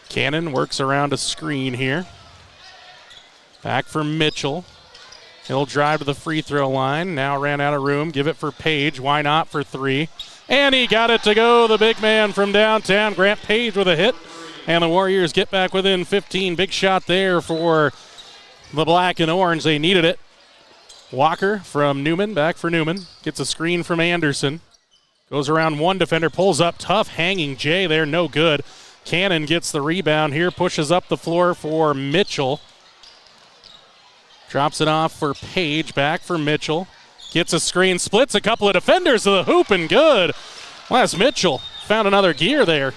Cannon works around a screen here. Back for Mitchell. He'll drive to the free throw line. Now ran out of room. Give it for Page. Why not for three? And he got it to go. The big man from downtown, Grant Page, with a hit. And the Warriors get back within 15. Big shot there for the black and orange. They needed it. Walker from Newman. Back for Newman. Gets a screen from Anderson. Goes around one defender. Pulls up tough. Hanging Jay there. No good. Cannon gets the rebound here. Pushes up the floor for Mitchell. Drops it off for Page. Back for Mitchell. Gets a screen. Splits a couple of defenders to the hoop and good. Wes Mitchell found another gear there.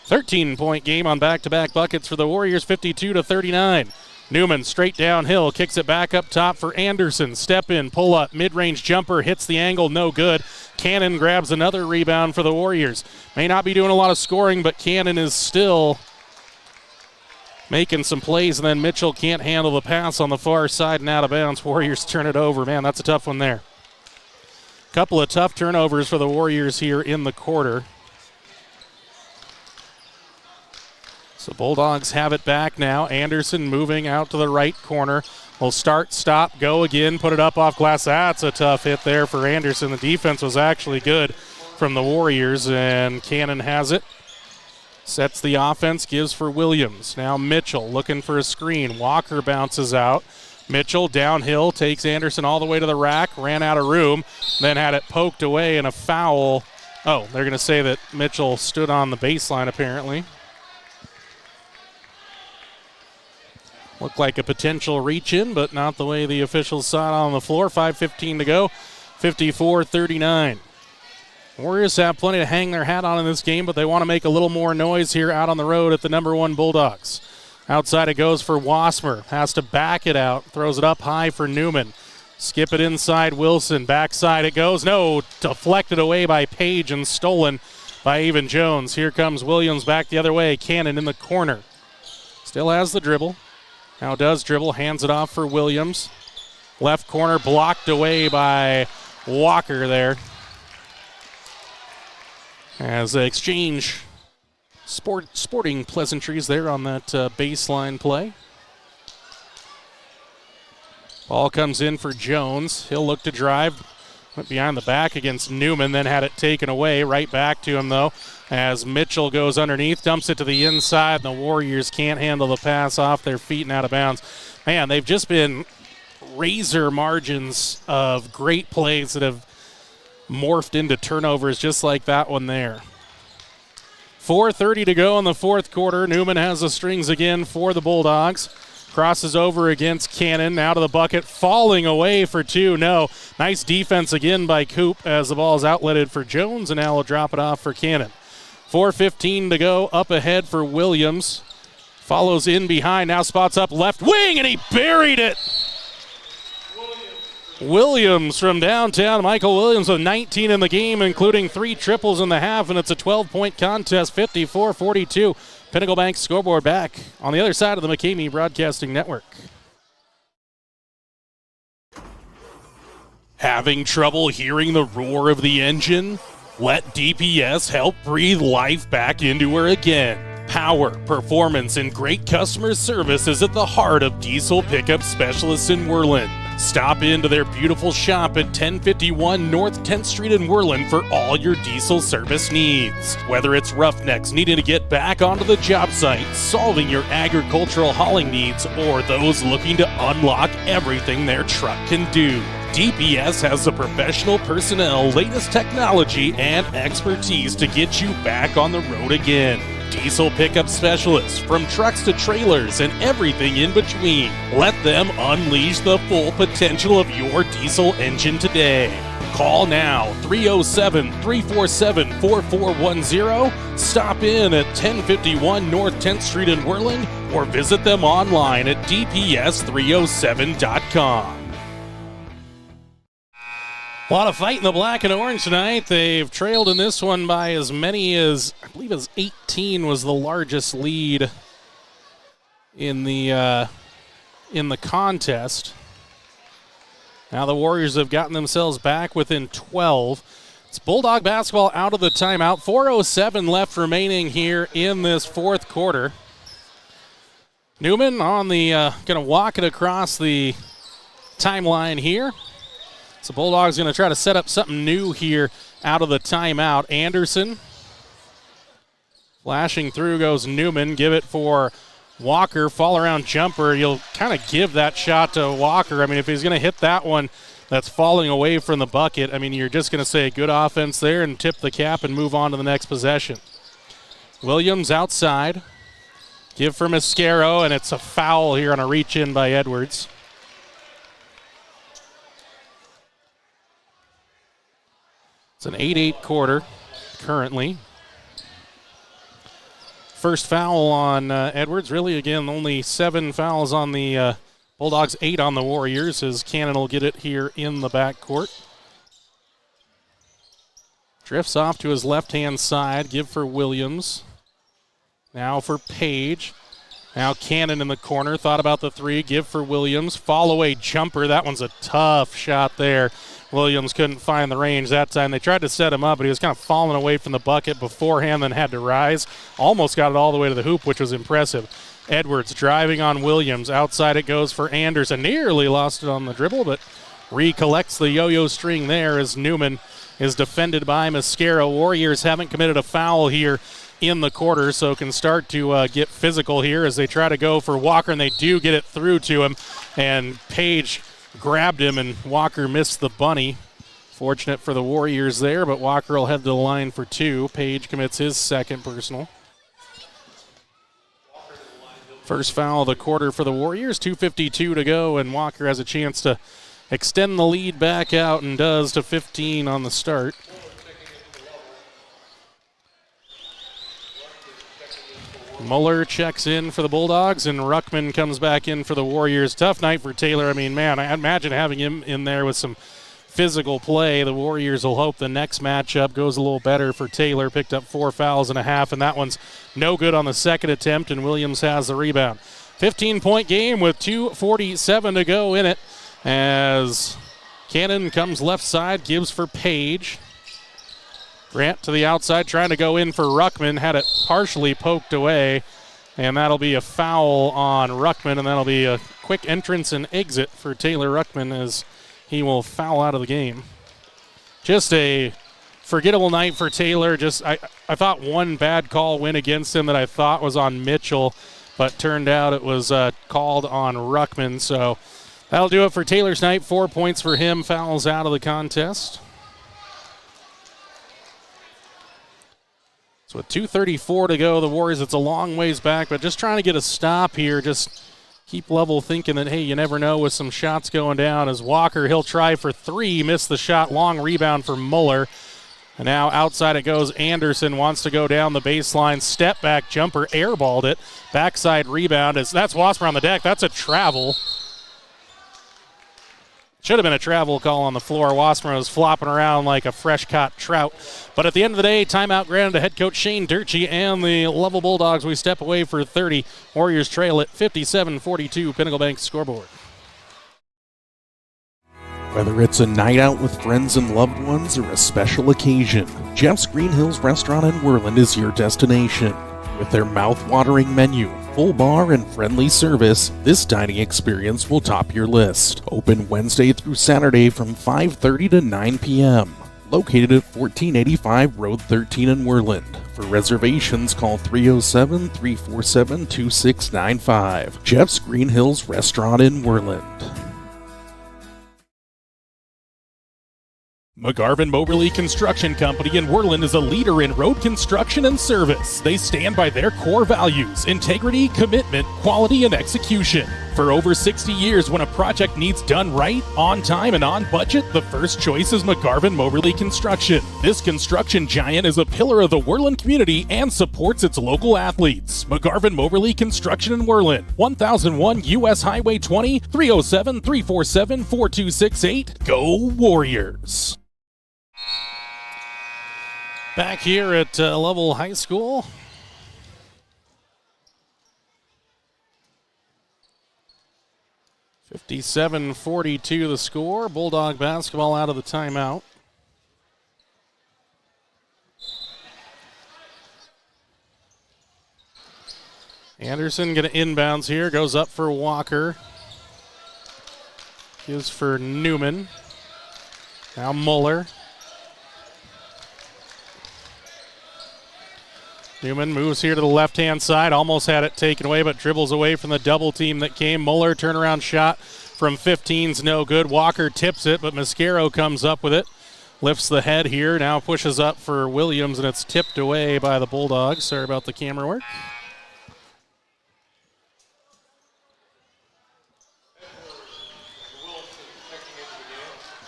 13-point game on back-to-back buckets for the Warriors, 52-39. Newman straight downhill, kicks it back up top for Anderson. Step in, pull up, mid-range jumper, hits the angle, no good. Cannon grabs another rebound for the Warriors. May not be doing a lot of scoring, but Cannon is still making some plays, and then Mitchell can't handle the pass on the far side and out of bounds. Warriors turn it over. Man, that's a tough one there. Couple of tough turnovers for the Warriors here in the quarter. So Bulldogs have it back now. Anderson moving out to the right corner. Will start, stop, go again, put it up off glass. That's a tough hit there for Anderson. The defense was actually good from the Warriors, and Cannon has it. Sets the offense, gives for Williams. Now Mitchell looking for a screen. Walker bounces out. Mitchell downhill, takes Anderson all the way to the rack, ran out of room, then had it poked away and a foul. Oh, they're going to say that Mitchell stood on the baseline apparently. Looked like a potential reach in, but not the way the officials saw it on the floor. 5:15 to go, 54-39. Warriors have plenty to hang their hat on in this game, but they want to make a little more noise here out on the road at the number one Bulldogs. Outside it goes for Wasmer. Has to back it out. Throws it up high for Newman. Skip it inside Wilson. Backside it goes. No, deflected away by Page and stolen by Avon Jones. Here comes Williams back the other way. Cannon in the corner. Still has the dribble. Now does dribble. Hands it off for Williams. Left corner blocked away by Walker there. As they exchange sporting pleasantries there on that baseline play. Ball comes in for Jones. He'll look to drive. Went behind the back against Newman, then had it taken away. Right back to him, though, as Mitchell goes underneath, dumps it to the inside, and the Warriors can't handle the pass off their feet and out of bounds. Man, they've just been razor margins of great plays that have morphed into turnovers just like that one there. 4:30 to go in the fourth quarter. Newman has the strings again for the Bulldogs. Crosses over against Cannon. Now to the bucket. Falling away for two. No. Nice defense again by Coop as the ball is outletted for Jones, and now will drop it off for Cannon. 4:15 to go. Up ahead for Williams. Follows in behind. Now spots up left wing, and he buried it. Williams from downtown. Michael Williams with 19 in the game, including 3 triples in the half, and it's a 12-point contest, 54-42. Pinnacle Bank scoreboard back on the other side of the McCamey Broadcasting Network. Having trouble hearing the roar of the engine? Let DPS help breathe life back into her again. Power, performance, and great customer service is at the heart of diesel pickup specialists in Worland. Stop into their beautiful shop at 1051 North 10th Street in Worland for all your diesel service needs. Whether it's roughnecks needing to get back onto the job site, solving your agricultural hauling needs, or those looking to unlock everything their truck can do, DPS has the professional personnel, latest technology, and expertise to get you back on the road again. Diesel pickup specialists, from trucks to trailers and everything in between. Let them unleash the full potential of your diesel engine today. Call now, 307-347-4410. Stop in at 1051 North 10th Street in Worland, or visit them online at dps307.com. A lot of fight in the black and orange tonight. They've trailed in this one by as many as, I believe as 18 was the largest lead in the contest. Now the Warriors have gotten themselves back within 12. It's Bulldog basketball out of the timeout. 4:07 left remaining here in this fourth quarter. Newman on the, going to walk it across the timeline here. So Bulldogs going to try to set up something new here out of the timeout. Anderson flashing through goes Newman. Give it for Walker. Fall around jumper. You'll kind of give that shot to Walker. I mean, if he's going to hit that one that's falling away from the bucket, I mean, you're just going to say good offense there and tip the cap and move on to the next possession. Williams outside. Give for Mascaro, and it's a foul here on a reach-in by Edwards. It's an 8-8 quarter currently. First foul on Edwards. Really, again, only 7 fouls on the Bulldogs, 8 on the Warriors, as Cannon will get it here in the backcourt. Drifts off to his left-hand side. Give for Williams. Now for Page. Now Cannon in the corner. Thought about the three. Give for Williams. Fall away jumper. That one's a tough shot there. Williams couldn't find the range that time. They tried to set him up, but he was kind of falling away from the bucket beforehand, then had to rise. Almost got it all the way to the hoop, which was impressive. Edwards driving on Williams. Outside it goes for Anderson. Nearly lost it on the dribble, but recollects the yo-yo string there as Newman is defended by Mascaro. Warriors haven't committed a foul here in the quarter, so can start to get physical here as they try to go for Walker, and they do get it through to him. And Page grabbed him, and Walker missed the bunny. Fortunate for the Warriors there, but Walker will head to the line for 2. Page commits his second personal. First foul of the quarter for the Warriors, 2:52 to go, and Walker has a chance to extend the lead back out and does to 15 on the start. Muller checks in for the Bulldogs, and Ruckman comes back in for the Warriors. Tough night for Taylor. I mean, man, I imagine having him in there with some physical play. The Warriors will hope the next matchup goes a little better for Taylor. Picked up 4 fouls and a half, and that one's no good on the second attempt, and Williams has the rebound. 15-point game with 2:47 to go in it as Cannon comes left side, gives for Page. Grant to the outside, trying to go in for Ruckman, had it partially poked away, and that'll be a foul on Ruckman, and that'll be a quick entrance and exit for Taylor Ruckman as he will foul out of the game. Just a forgettable night for Taylor. I thought one bad call went against him that I thought was on Mitchell, but turned out it was called on Ruckman, so that'll do it for Taylor's night. 4 points for him, fouls out of the contest. So with 2:34 to go, the Warriors, it's a long ways back, but just trying to get a stop here. Just keep level thinking that, hey, you never know with some shots going down. As Walker, he'll try for 3, missed the shot, long rebound for Muller. And now outside it goes. Anderson wants to go down the baseline, step back jumper, airballed it. Backside rebound, that's Wasmer on the deck. That's a travel. Should have been a travel call on the floor. Wasmer was flopping around like a fresh-caught trout. But at the end of the day, timeout granted to head coach Shane Durchie and the Lovell Bulldogs. We step away for 30. Warriors trail at 57-42. Pinnacle Bank scoreboard. Whether it's a night out with friends and loved ones or a special occasion, Jeff's Green Hills Restaurant in Worland is your destination. With their mouth-watering menu, full bar, and friendly service, this dining experience will top your list. Open Wednesday through Saturday from 5:30 to 9 p.m. Located at 1485 Road 13 in Worland. For reservations, call 307-347-2695. Jeff's Green Hills Restaurant in Worland. McGarvin Moberly Construction Company in Worland is a leader in road construction and service. They stand by their core values: integrity, commitment, quality, and execution. For over 60 years, when a project needs done right, on time, and on budget, the first choice is McGarvin Moberly Construction. This construction giant is a pillar of the Worland community and supports its local athletes. McGarvin Moberly Construction in Worland, 1001 U.S. Highway 20, 307-347-4268. Go Warriors! Back here at Lovell High School. (57-42) the score. Bulldog basketball out of the timeout. Anderson going to inbounds here, goes up for Walker. Gives for Newman. Now Muller. Newman moves here to the left-hand side, almost had it taken away, but dribbles away from the double team that came. Muller, turnaround shot from 15's no good. Walker tips it, but Mascaro comes up with it. Lifts the head here, now pushes up for Williams, and it's tipped away by the Bulldogs. Sorry about the camera work.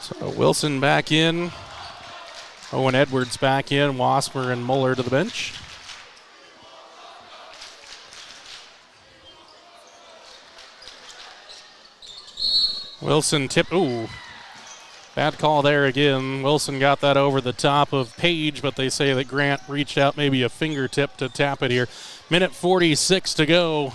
So Wilson back in. Owen Edwards back in. Wasmer and Muller to the bench. Wilson tip. Ooh. Bad call there again. Wilson got that over the top of Page, but they say that Grant reached out maybe a fingertip to tap it here. Minute 46 to go.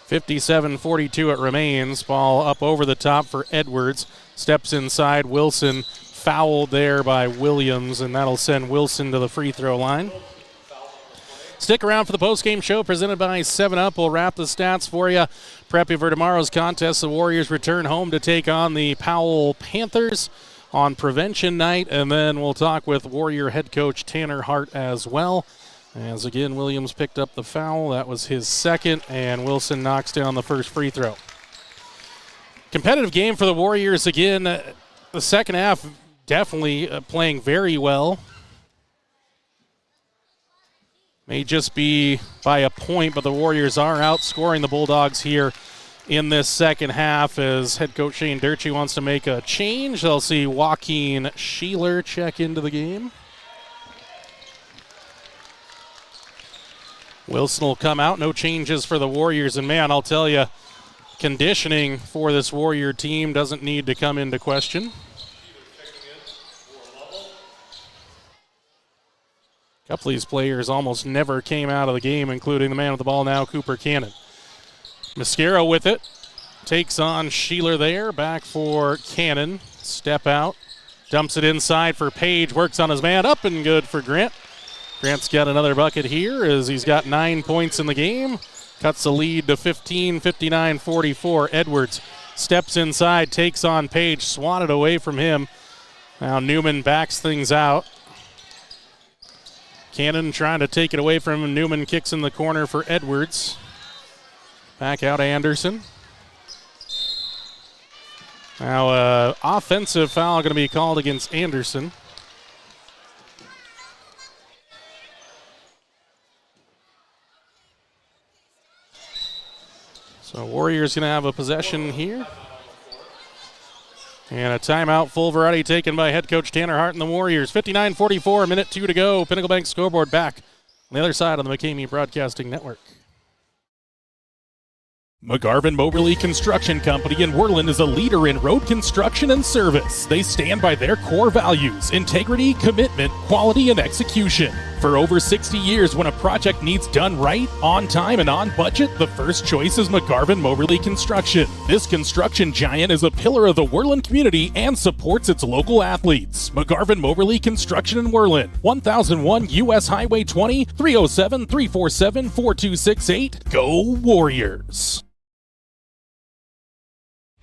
57-42 it remains. Ball up over the top for Edwards. Steps inside. Wilson fouled there by Williams, and that'll send Wilson to the free throw line. Stick around for the postgame show presented by 7-Up. We'll wrap the stats for you. Prep you for tomorrow's contest. The Warriors return home to take on the Powell Panthers on prevention night, and then we'll talk with Warrior head coach Tanner Hart as well. As again, Williams picked up the foul. That was his second, and Wilson knocks down the first free throw. Competitive game for the Warriors again. The second half definitely playing very well. May just be by a point, but the Warriors are outscoring the Bulldogs here in this second half as head coach Shane Durchie wants to make a change. They'll see Joaquin Sheeler check into the game. Wilson will come out. No changes for the Warriors. And, man, I'll tell you, conditioning for this Warrior team doesn't need to come into question. A couple of these players almost never came out of the game, including the man with the ball now, Cooper Cannon. Mascaro with it. Takes on Sheeler there. Back for Cannon. Step out. Dumps it inside for Page. Works on his man. Up and good for Grant. Grant's got another bucket here as he's got 9 points in the game. Cuts the lead to 15, 59-44. Edwards steps inside, takes on Page, swatted away from him. Now Newman backs things out. Cannon trying to take it away from him. Newman kicks in the corner for Edwards. Back out Anderson. Now offensive foul going to be called against Anderson. So Warriors going to have a possession here. And a timeout, full variety taken by head coach Tanner Hart and the Warriors. 59-44, minute 2 to go. Pinnacle Bank scoreboard back on the other side on the McCamey Broadcasting Network. McGarvin Moberly Construction Company in Worland is a leader in road construction and service. They stand by their core values: integrity, commitment, quality, and execution. For over 60 years, when a project needs done right, on time, and on budget, the first choice is McGarvin Moberly Construction. This construction giant is a pillar of the Worland community and supports its local athletes. McGarvin Moberly Construction in Worland, 1001 U.S. Highway 20, 307-347-4268. Go Warriors!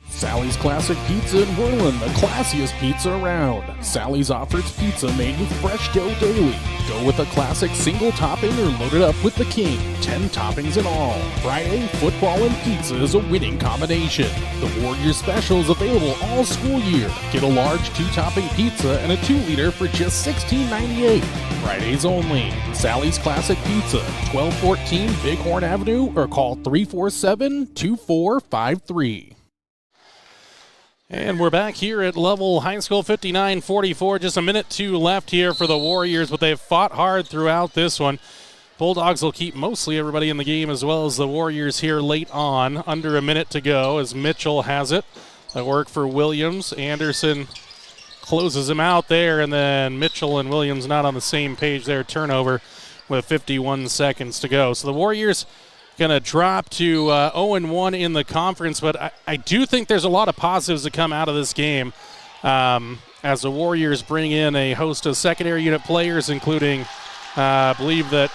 Sally's Classic Pizza in Worland, the classiest pizza around. Sally's offers pizza made with fresh dough daily. Go with a classic single topping or load it up with the king. 10 toppings in all. Friday, football and pizza is a winning combination. The Warrior Special is available all school year. Get a large 2-topping pizza and a 2-liter for just $16.98. Fridays only. Sally's Classic Pizza, 1214 Bighorn Avenue, or call 347-2453. And we're back here at Lovell High School, 59-44. Just a minute 2 left here for the Warriors, but they've fought hard throughout this one. Bulldogs will keep mostly everybody in the game, as well as the Warriors here late on. Under a minute to go as Mitchell has it. That work for Williams. Anderson closes him out there, and then Mitchell and Williams not on the same page there. Turnover with 51 seconds to go. So the Warriors going to drop to 0-1 in the conference, but I do think there's a lot of positives that come out of this game as the Warriors bring in a host of secondary unit players, including I believe that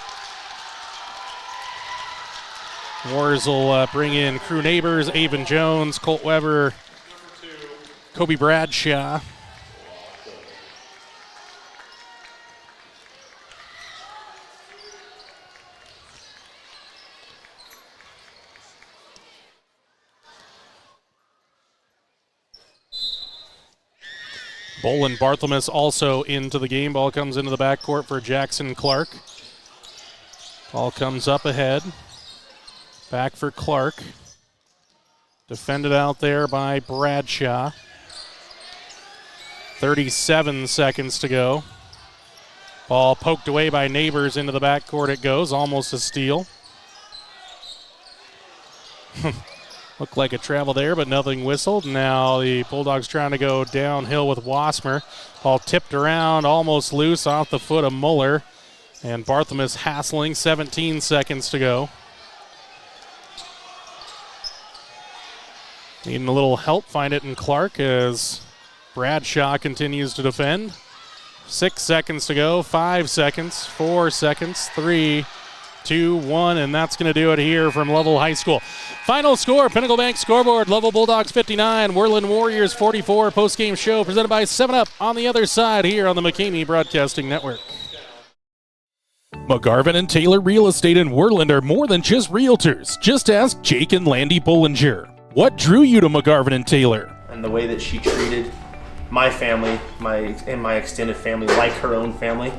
Warriors will bring in crew neighbors, Avon Jones, Colt Weber, Kobe Bradshaw. Bolin Barthelmess also into the game. Ball comes into the backcourt for Jackson Clark. Ball comes up ahead. Back for Clark. Defended out there by Bradshaw. 37 seconds to go. Ball poked away by Neighbors into the backcourt it goes. Almost a steal. Looked like a travel there, but nothing whistled. Now the Bulldogs trying to go downhill with Wasmer. Ball tipped around, almost loose off the foot of Muller. And Barthelmess hassling, 17 seconds to go. Needing a little help, find it in Clark as Bradshaw continues to defend. 6 seconds to go, 5 seconds, 4 seconds, 3, 2, 1, and that's going to do it here from Lovell High School. Final score, Pinnacle Bank scoreboard, Lovell Bulldogs 59, Worland Warriors 44. Post-game show presented by 7-Up on the other side here on the McCamey Broadcasting Network. McGarvin and Taylor Real Estate in Worland are more than just realtors. Just ask Jake and Landy Bollinger. What drew you to McGarvin and Taylor? And the way that she treated my family, my extended family, like her own family.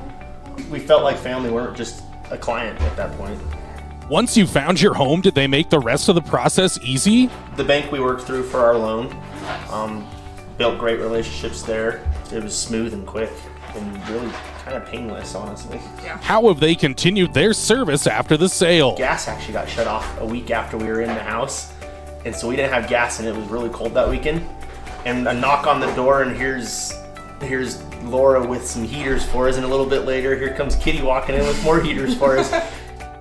We felt like family, weren't just a client at that point. Once you found your home, did they make the rest of the process easy? The bank we worked through for our loan, built great relationships there. It was smooth and quick and really kind of painless, honestly. Yeah. How have they continued their service after the sale? Gas actually got shut off a week after we were in the house, and so we didn't have gas, and it was really cold that weekend. And a knock on the door, and here's Laura with some heaters for us, and a little bit later, here comes Kitty walking in with more heaters for us.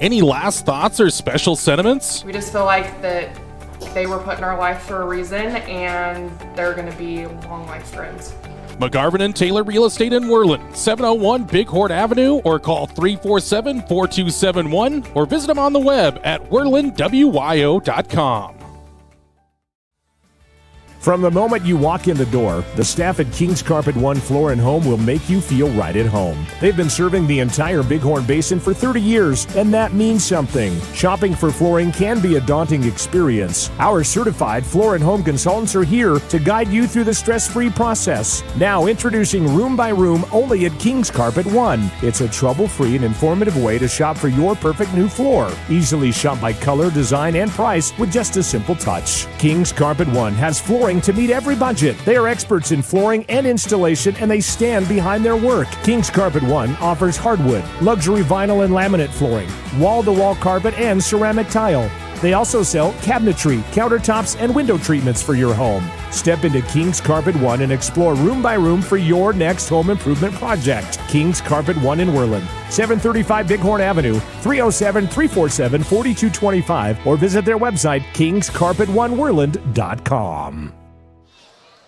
Any last thoughts or special sentiments? We just feel like that they were put in our life for a reason, and they're going to be long life friends. McGarvin and Taylor Real Estate in Worland, 701 Bighorn Avenue, or call 347-4271, or visit them on the web at worlandwyo.com. From the moment you walk in the door, the staff at King's Carpet One Floor and Home will make you feel right at home. They've been serving the entire Bighorn Basin for 30 years, and that means something. Shopping for flooring can be a daunting experience. Our certified floor and home consultants are here to guide you through the stress-free process. Now introducing Room by Room only at King's Carpet One. It's a trouble-free and informative way to shop for your perfect new floor. Easily shop by color, design, and price with just a simple touch. King's Carpet One has flooring to meet every budget. They are experts in flooring and installation, and they stand behind their work. King's Carpet One offers hardwood, luxury vinyl and laminate flooring, wall-to-wall carpet, and ceramic tile. They also sell cabinetry, countertops, and window treatments for your home. Step into King's Carpet One and explore room by room for your next home improvement project. King's Carpet One in Worland, 735 Bighorn Avenue, 307-347-4225, or visit their website, kingscarpetoneworland.com.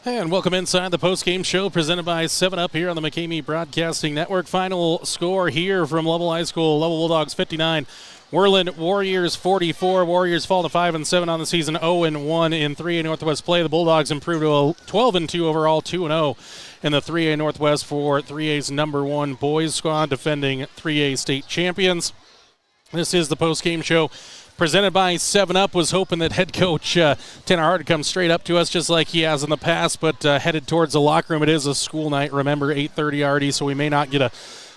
And welcome inside the post-game show presented by 7-Up here on the McCamey Broadcasting Network. Final score here from Lovell High School, Lovell Bulldogs 59, Worland Warriors 44. Warriors fall to 5-7 on the season, 0-1 in 3A Northwest play. The Bulldogs improved to a 12-2 overall, 2-0 in the 3A Northwest for 3A's number one boys squad, defending 3A state champions. This is the post-game show presented by 7-Up. Was hoping that head coach Tanner Hart would come straight up to us just like he has in the past, but headed towards the locker room. It is a school night, remember, 8:30 already, so we may not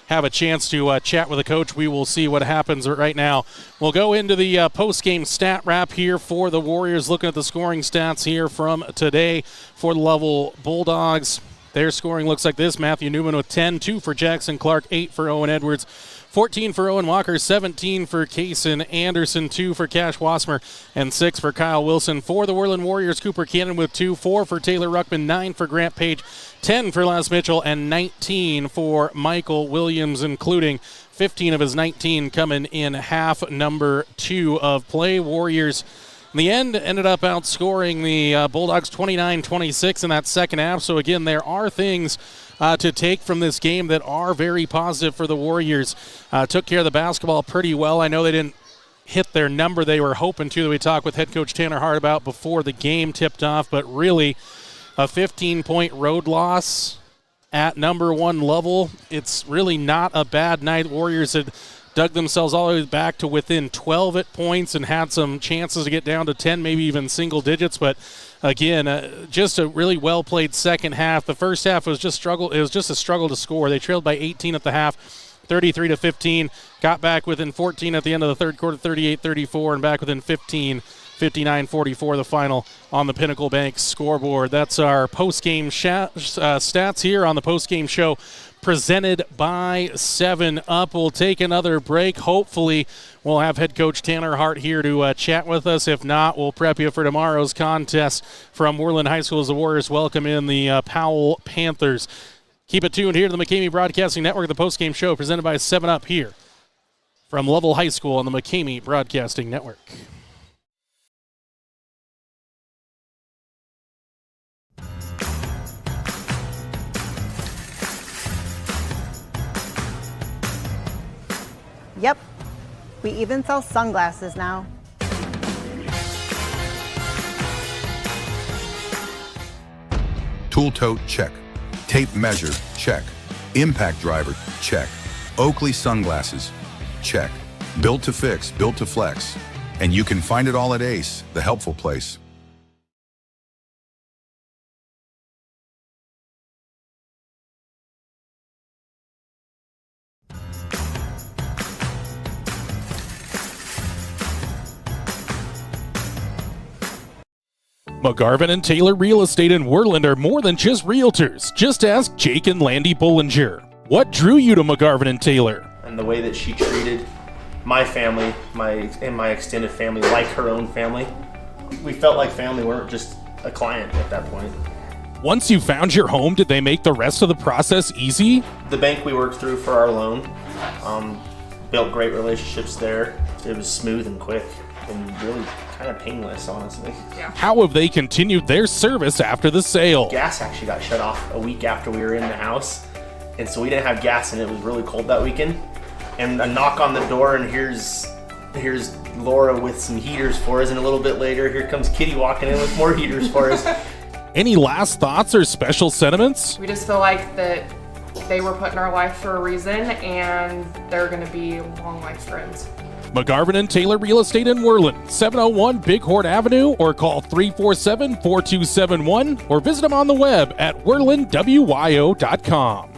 have a chance to chat with the coach. We will see what happens. But right now, we'll go into the post-game stat wrap here for the Warriors, looking at the scoring stats here from today for the Lovell Bulldogs. Their scoring looks like this. Matthew Newman with 10, 2 for Jackson Clark, 8 for Owen Edwards, 14 for Owen Walker, 17 for Kaysen Anderson, 2 for Cash Wasmer, and 6 for Kyle Wilson. For the Worland Warriors, Cooper Cannon with 2, 4 for Taylor Ruckman, 9 for Grant Page, 10 for Les Mitchell, and 19 for Michael Williams, including 15 of his 19 coming in half number 2 of play. Warriors in the end ended up outscoring the Bulldogs 29-26 in that second half. So again, there are things to take from this game that are very positive for the Warriors. Took care of the basketball pretty well. I know they didn't hit their number they were hoping to, that we talked with head coach Tanner Hart about before the game tipped off. But really, a 15-point road loss at number 1 Lovell. It's really not a bad night. Warriors had dug themselves all the way back to within 12 at points and had some chances to get down to 10, maybe even single digits. But again, just a really well-played second half. The first half was just struggle. It was just a struggle to score. They trailed by 18 at the half, 33-15. Got back within 14 at the end of the third quarter, 38-34, and back within 15. 59-44 the final on the Pinnacle Bank scoreboard. That's our post-game stats here on the post-game show presented by 7UP. We'll take another break. Hopefully we'll have head coach Tanner Hart here to chat with us. If not, we'll prep you for tomorrow's contest from Worland High School as the Warriors welcome in the Powell Panthers. Keep it tuned here to the McCamey Broadcasting Network, the post-game show presented by 7UP here from Lovell High School on the McCamey Broadcasting Network. Yep, we even sell sunglasses now. Tool tote, check. Tape measure, check. Impact driver, check. Oakley sunglasses, check. Built to fix, built to flex. And you can find it all at Ace, the helpful place. McGarvin and Taylor Real Estate in Worland are more than just realtors. Just ask Jake and Landy Bollinger. What drew you to McGarvin and Taylor? And the way that she treated my family, my extended family, like her own family. We felt like family, weren't just a client at that point. Once you found your home, did they make the rest of the process easy? The bank we worked through for our loan, built great relationships there. It was smooth and quick and really kind of painless, honestly. Yeah. How have they continued their service after the sale? Gas actually got shut off a week after we were in the house, and so we didn't have gas, and it was really cold that weekend. And a knock on the door, and here's Laura with some heaters for us, and a little bit later, here comes Kitty walking in with more heaters for us. Any last thoughts or special sentiments? We just feel like that they were put in our life for a reason, and they're going to be long life friends. McGarvin and Taylor Real Estate in Worland, 701 Bighorn Avenue, or call 347-4271, or visit them on the web at worlandwyo.com.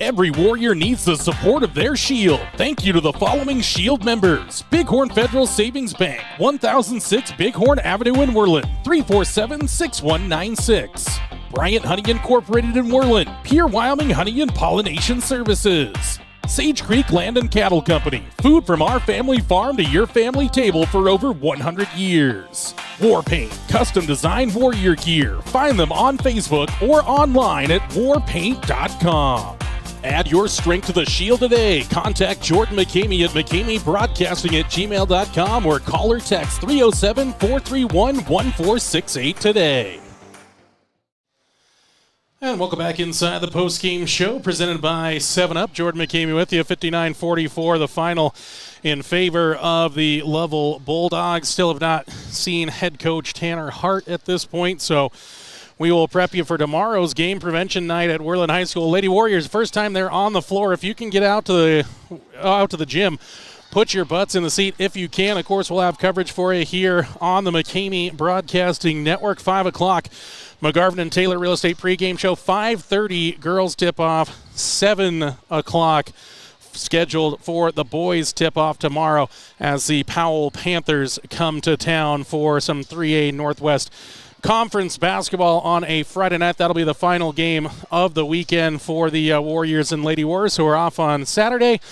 Every Warrior needs the support of their Shield. Thank you to the following Shield members: Bighorn Federal Savings Bank, 1006 Bighorn Avenue in Worland, 347-6196. Bryant Honey Incorporated in Worland, Pure Wyoming Honey and Pollination Services. Sage Creek Land and Cattle Company, food from our family farm to your family table for over 100 years. War Paint, custom design warrior gear. Find them on Facebook or online at warpaint.com. Add your strength to the Shield today. Contact Jordan McCamey at McCameyBroadcasting@gmail.com or call or text 307-431-1468 today. And welcome back inside the post-game show presented by 7UP. Jordan McCamey with you. 59-44, the final in favor of the Lovell Bulldogs. Still have not seen head coach Tanner Hart at this point, so we will prep you for tomorrow's game prevention night at Worland High School. Lady Warriors, first time they're on the floor. If you can get out to the gym, put your butts in the seat if you can. Of course, we'll have coverage for you here on the McCamey Broadcasting Network. 5 o'clock. McGarvin and Taylor Real Estate pregame show. 5:30 girls tip-off. 7 o'clock scheduled for the boys tip-off tomorrow as the Powell Panthers come to town for some 3A Northwest Conference basketball on a Friday night. That'll be the final game of the weekend for the Warriors and Lady Warriors, who are off on Saturday.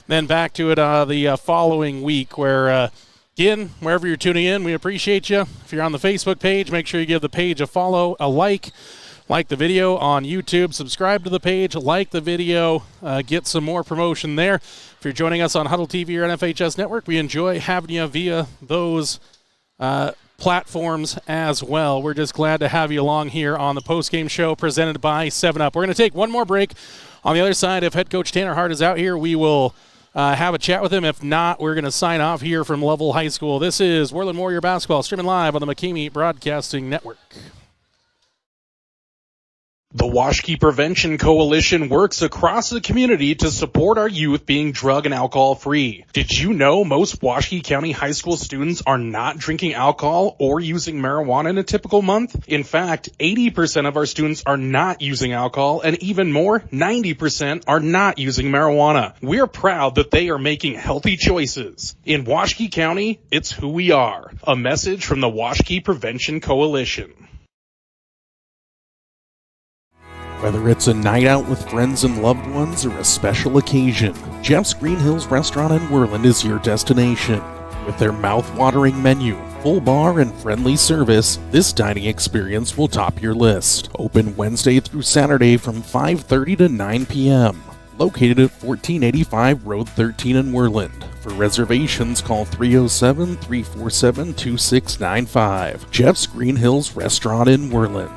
Then back to it the following week, where again, wherever you're tuning in, we appreciate you. If you're on the Facebook page, make sure you give the page a follow, a like the video on YouTube, subscribe to the page, like the video, get some more promotion there. If you're joining us on Huddle TV or NFHS Network, we enjoy having you via those platforms as well. We're just glad to have you along here on the postgame show presented by 7UP. We're going to take one more break. On the other side, if head coach Tanner Hart is out here, we will have a chat with him. If not, we're going to sign off here from Lovell High School. This is Worland Warrior Basketball, streaming live on the McKamey Broadcasting Network. The Washkey Prevention Coalition works across the community to support our youth being drug and alcohol free. Did you know most Washkey County high school students are not drinking alcohol or using marijuana in a typical month? In fact, 80% of our students are not using alcohol, and even more, 90% are not using marijuana. We're proud that they are making healthy choices. In Washkey County, it's who we are. A message from the Washkey Prevention Coalition. Whether it's a night out with friends and loved ones or a special occasion, Jeff's Green Hills Restaurant in Worland is your destination. With their mouth-watering menu, full bar, and friendly service, this dining experience will top your list. Open Wednesday through Saturday from 5:30 to 9 p.m. Located at 1485 Road 13 in Worland. For reservations, call 307-347-2695. Jeff's Green Hills Restaurant in Worland.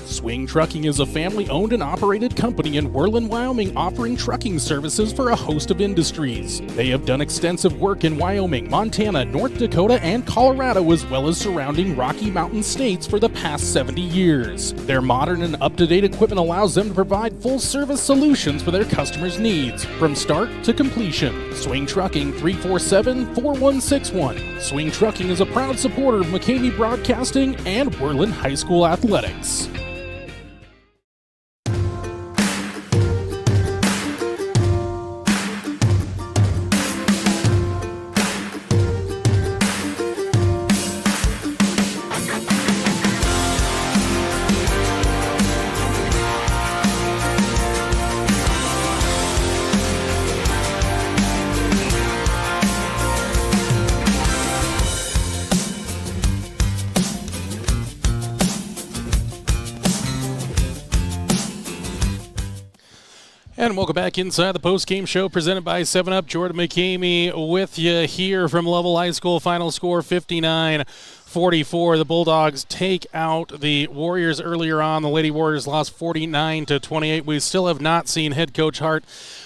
Swing Trucking is a family-owned and operated company in Worland, Wyoming, offering trucking services for a host of industries. They have done extensive work in Wyoming, Montana, North Dakota, and Colorado, as well as surrounding Rocky Mountain states for the past 70 years. Their modern and up-to-date equipment allows them to provide full-service solutions for their customers' needs, from start to completion. Swing Trucking, 347-4161. Swing Trucking is a proud supporter of McKamey Broadcasting and Worland High School Athletics. And welcome back inside the post-game show presented by 7-Up. Jordan McKamey with you here from Lovell High School. Final score 59-44. The Bulldogs take out the Warriors earlier on. The Lady Warriors lost 49-28. We still have not seen head coach Hart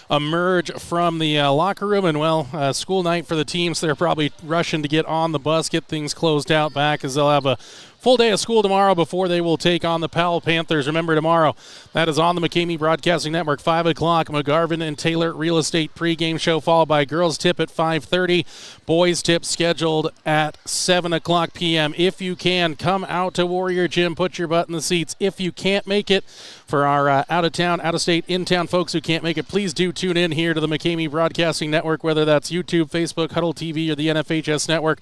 emerge from the locker room. And, school night for the team, so they're probably rushing to get on the bus, get things closed out back, as they'll have a full day of school tomorrow before they will take on the Powell Panthers. Remember, tomorrow, that is on the McKamey Broadcasting Network, 5 o'clock, McGarvin and Taylor Real Estate pregame show, followed by girls tip at 5:30, boys tip scheduled at 7 o'clock p.m. If you can, come out to Warrior Gym, put your butt in the seats. If you can't make it, for our out-of-town, out-of-state, in-town folks who can't make it, please do tune in here to the McKamey Broadcasting Network, whether that's YouTube, Facebook, Huddle TV, or the NFHS Network.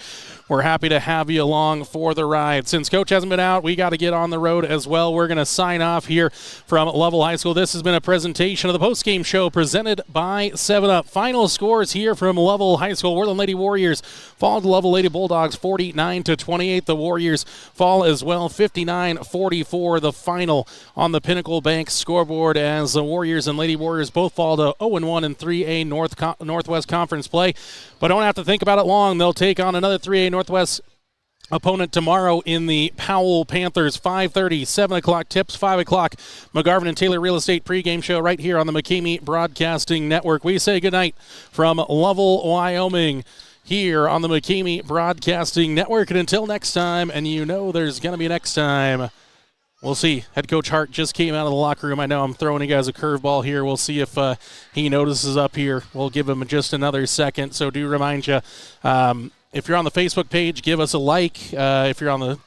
We're happy to have you along for the ride. Since Coach hasn't been out, we got to get on the road as well. We're going to sign off here from Lovell High School. This has been a presentation of the postgame show presented by 7-Up. Final scores here from Lovell High School. Worland Lady Warriors fall to Lovell Lady Bulldogs 49-28. The Warriors fall as well, 59-44. The final on the Pinnacle Bank scoreboard, as the Warriors and Lady Warriors both fall to 0-1 in 3A Northwest Conference play. But don't have to think about it long. They'll take on another 3A Northwest opponent tomorrow in the Powell Panthers. 5:30, 7 o'clock tips, 5 o'clock McGarvin and Taylor Real Estate pregame show right here on the McKamey Broadcasting Network. We say goodnight from Lovell, Wyoming, here on the McKamey Broadcasting Network. And until next time, and you know there's going to be next time, we'll see. Head Coach Hart just came out of the locker room. I know I'm throwing you guys a curveball here. We'll see if he notices up here. We'll give him just another second. So do remind you, if you're on the Facebook page, give us a like. If you're on the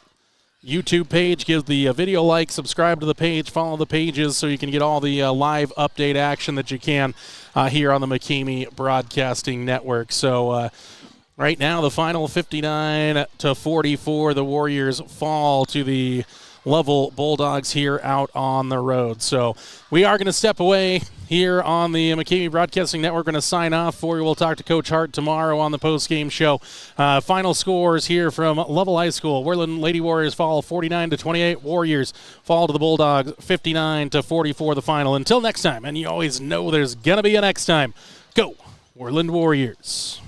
YouTube page, give the video like, subscribe to the page, follow the pages so you can get all the live update action that you can here on the McKamey Broadcasting Network. So right now, the final 59-44. The Warriors fall to the Lovell Bulldogs here out on the road. So we are going to step away here on the McKamey Broadcasting Network. We're going to sign off for you. We'll talk to Coach Hart tomorrow on the post-game show. Final scores here from Lovell High School. Worland Lady Warriors fall 49-28. Warriors fall to the Bulldogs 59-44 the final. Until next time, and you always know there's going to be a next time, go Worland Warriors.